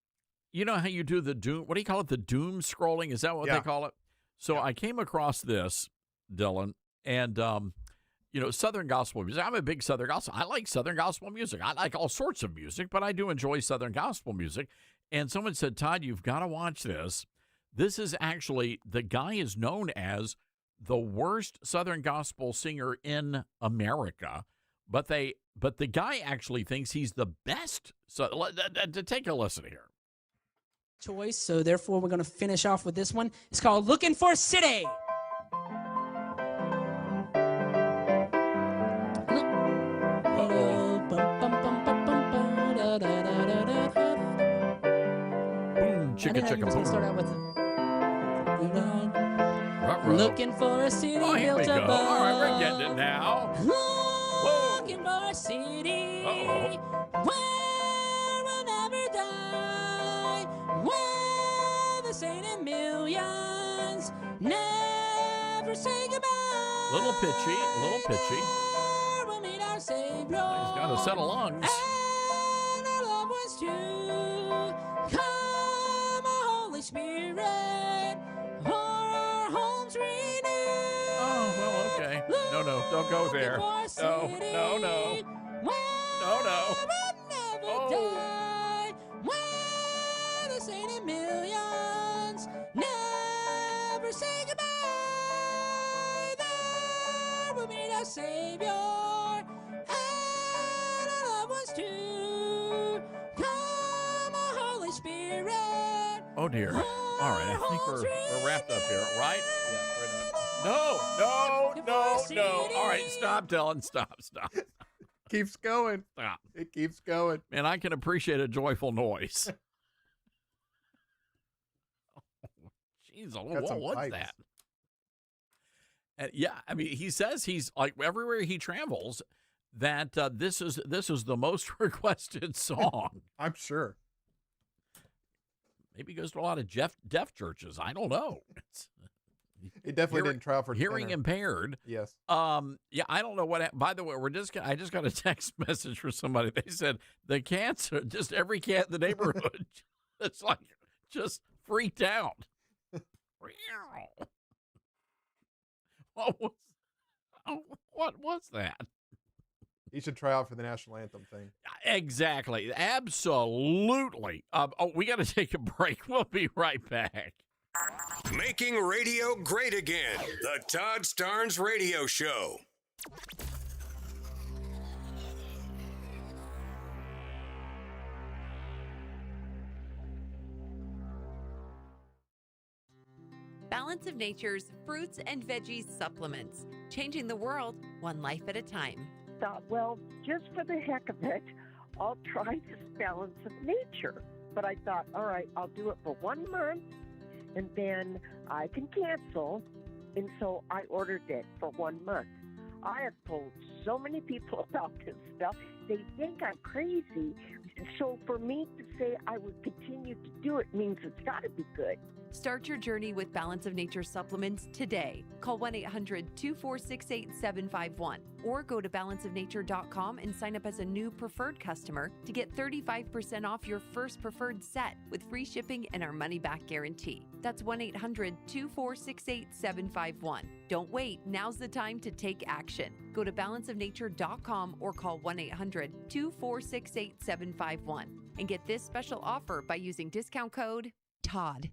you know how you do the doom, what do you call it? The doom scrolling? Is that what they call it? So I came across this, Dylan, and, Southern gospel music. I'm a big Southern gospel. I like Southern gospel music. I like all sorts of music, but I do enjoy Southern gospel music. And someone said, Todd, you've got to watch this. This is actually, the guy is known as the worst Southern gospel singer in America, but the guy actually thinks he's the best. So take a listen here. Choice, so therefore we're going to finish off with this one. It's called Looking for a City. Boom, chicka chicka boom. Start out with looking for a city built above. All right, we're getting it now. Looking for a city where we'll never die, where the saint in millions never say goodbye. Little pitchy. We'll meet our Savior. He's got a set of lungs. And our loved ones too. Come, Holy Spirit, for our homes renewed. Oh, well, okay. No, don't go there. No. Die, where the saint in millions never say goodbye. There we'll meet our Savior and our loved ones too. Come, Holy Spirit. Oh, dear. All right, I think we're wrapped up here, right? Yeah, we're done. No. All right, stop, Dylan. Stop. Keeps going. Stop. It keeps going. And I can appreciate a joyful noise. Jeez, what was that? And yeah, I mean, he says he's like everywhere he travels that this is the most requested song. I'm sure. Maybe he goes to a lot of deaf churches. I don't know. He definitely didn't travel for hearing impaired. Yes. Yeah, I don't know what. By the way, I just got a text message from somebody. They said the cats, just every cat in the neighborhood, it's like just freaked out. What was that? He should try out for the national anthem thing. Exactly. Absolutely. We got to take a break. We'll be right back. Making radio great again. The Todd Starnes Radio Show. Balance of Nature's fruits and veggies supplements. Changing the world, one life at a time. Thought, well, just for the heck of it, I'll try this Balance of Nature. But I thought, all right, I'll do it for 1 month, and then I can cancel. And so I ordered it for 1 month. I have told so many people about this stuff. They think I'm crazy. So for me to say I would continue to do it means it's got to be good. Start your journey with Balance of Nature supplements today. Call 1-800-246-8751 or go to balanceofnature.com and sign up as a new preferred customer to get 35% off your first preferred set with free shipping and our money-back guarantee. That's 1-800-246-8751. Don't wait. Now's the time to take action. Go to balanceofnature.com or call 1-800-246-8751 and get this special offer by using discount code TODD.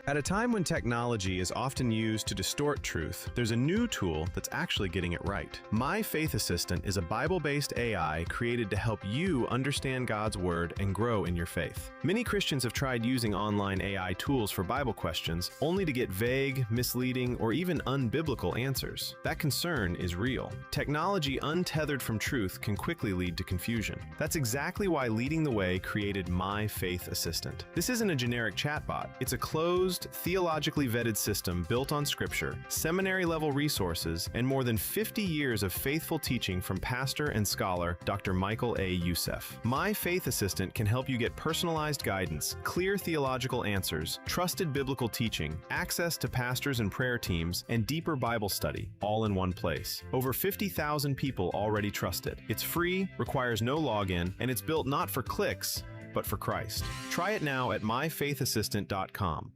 At a time when technology is often used to distort truth, there's a new tool that's actually getting it right. My Faith Assistant is a Bible-based AI created to help you understand God's Word and grow in your faith. Many Christians have tried using online AI tools for Bible questions, only to get vague, misleading, or even unbiblical answers. That concern is real. Technology untethered from truth can quickly lead to confusion. That's exactly why Leading the Way created My Faith Assistant. This isn't a generic chatbot. It's a closed, closed, theologically vetted system built on Scripture, seminary-level resources, and more than 50 years of faithful teaching from pastor and scholar Dr. Michael A. Youssef. My Faith Assistant can help you get personalized guidance, clear theological answers, trusted biblical teaching, access to pastors and prayer teams, and deeper Bible study, all in one place. Over 50,000 people already trust it. It's free, requires no login, and it's built not for clicks, but for Christ. Try it now at myfaithassistant.com.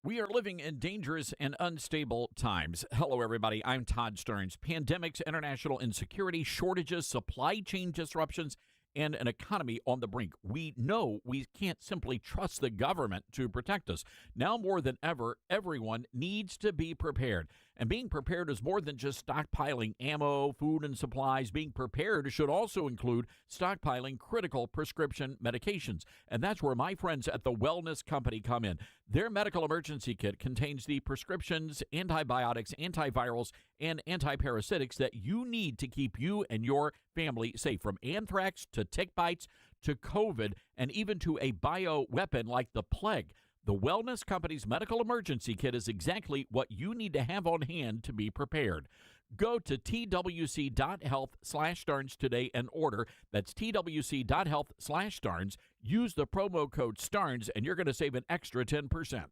We are living in dangerous and unstable times. Hello, everybody. I'm Todd Stearns. Pandemics, international insecurity, shortages, supply chain disruptions, and an economy on the brink. We know we can't simply trust the government to protect us. Now more than ever, everyone needs to be prepared. And being prepared is more than just stockpiling ammo, food, and supplies. Being prepared should also include stockpiling critical prescription medications. And that's where my friends at the Wellness Company come in. Their medical emergency kit contains the prescriptions, antibiotics, antivirals, and antiparasitics that you need to keep you and your family safe, from anthrax to tick bites to COVID and even to a bioweapon like the plague. The Wellness Company's medical emergency kit is exactly what you need to have on hand to be prepared. Go to twc.health/Starnes today and order. That's twc.health/Starnes. Use the promo code Starnes and you're going to save an extra 10%.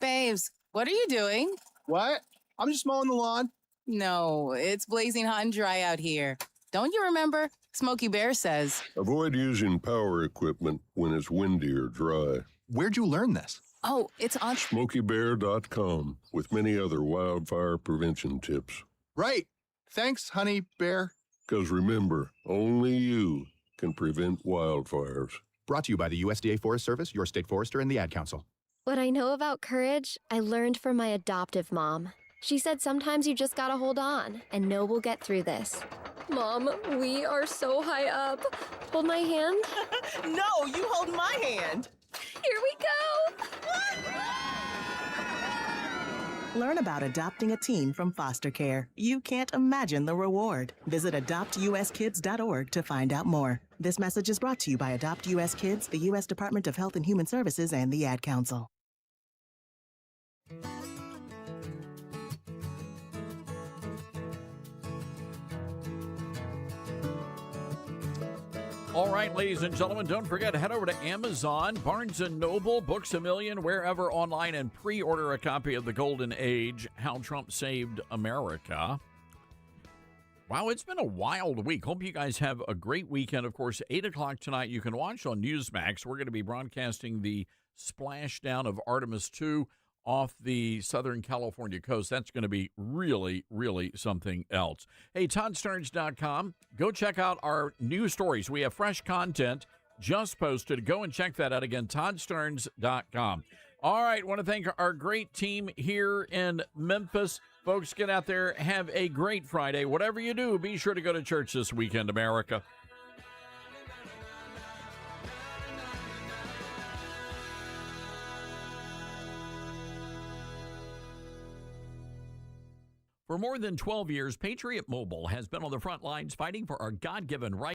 Babes, what are you doing? What? I'm just mowing the lawn. No, it's blazing hot and dry out here. Don't you remember? Smokey Bear says, avoid using power equipment when it's windy or dry. Where'd you learn this? oh, it's on SmokeyBear.com with many other wildfire prevention tips. Right. Thanks, Honey Bear. Because remember, only you can prevent wildfires. Brought to you by the USDA Forest Service, your state forester, and the Ad Council. What I know about courage, I learned from my adoptive mom. She said sometimes you just gotta hold on and know we'll get through this. Mom, we are so high up. Hold my hand. No, you hold my hand. Here we go. Learn about adopting a teen from foster care. You can't imagine the reward. Visit adoptuskids.org to find out more. This message is brought to you by Adopt US Kids, the U.S. Department of Health and Human Services, and the Ad Council. All right, ladies and gentlemen, don't forget to head over to Amazon, Barnes & Noble, Books A Million, wherever online, and pre-order a copy of The Golden Age, How Trump Saved America. Wow, it's been a wild week. Hope you guys have a great weekend. Of course, 8 o'clock tonight, you can watch on Newsmax. We're going to be broadcasting the splashdown of Artemis II off the Southern California coast. That's going to be really, really something else. Hey, ToddStarnes.com. Go check out our news stories. We have fresh content just posted. Go and check that out again, ToddStarnes.com. All right, want to thank our great team here in Memphis. Folks, get out there. Have a great Friday. Whatever you do, be sure to go to church this weekend, America. For more than 12 years, Patriot Mobile has been on the front lines fighting for our God-given right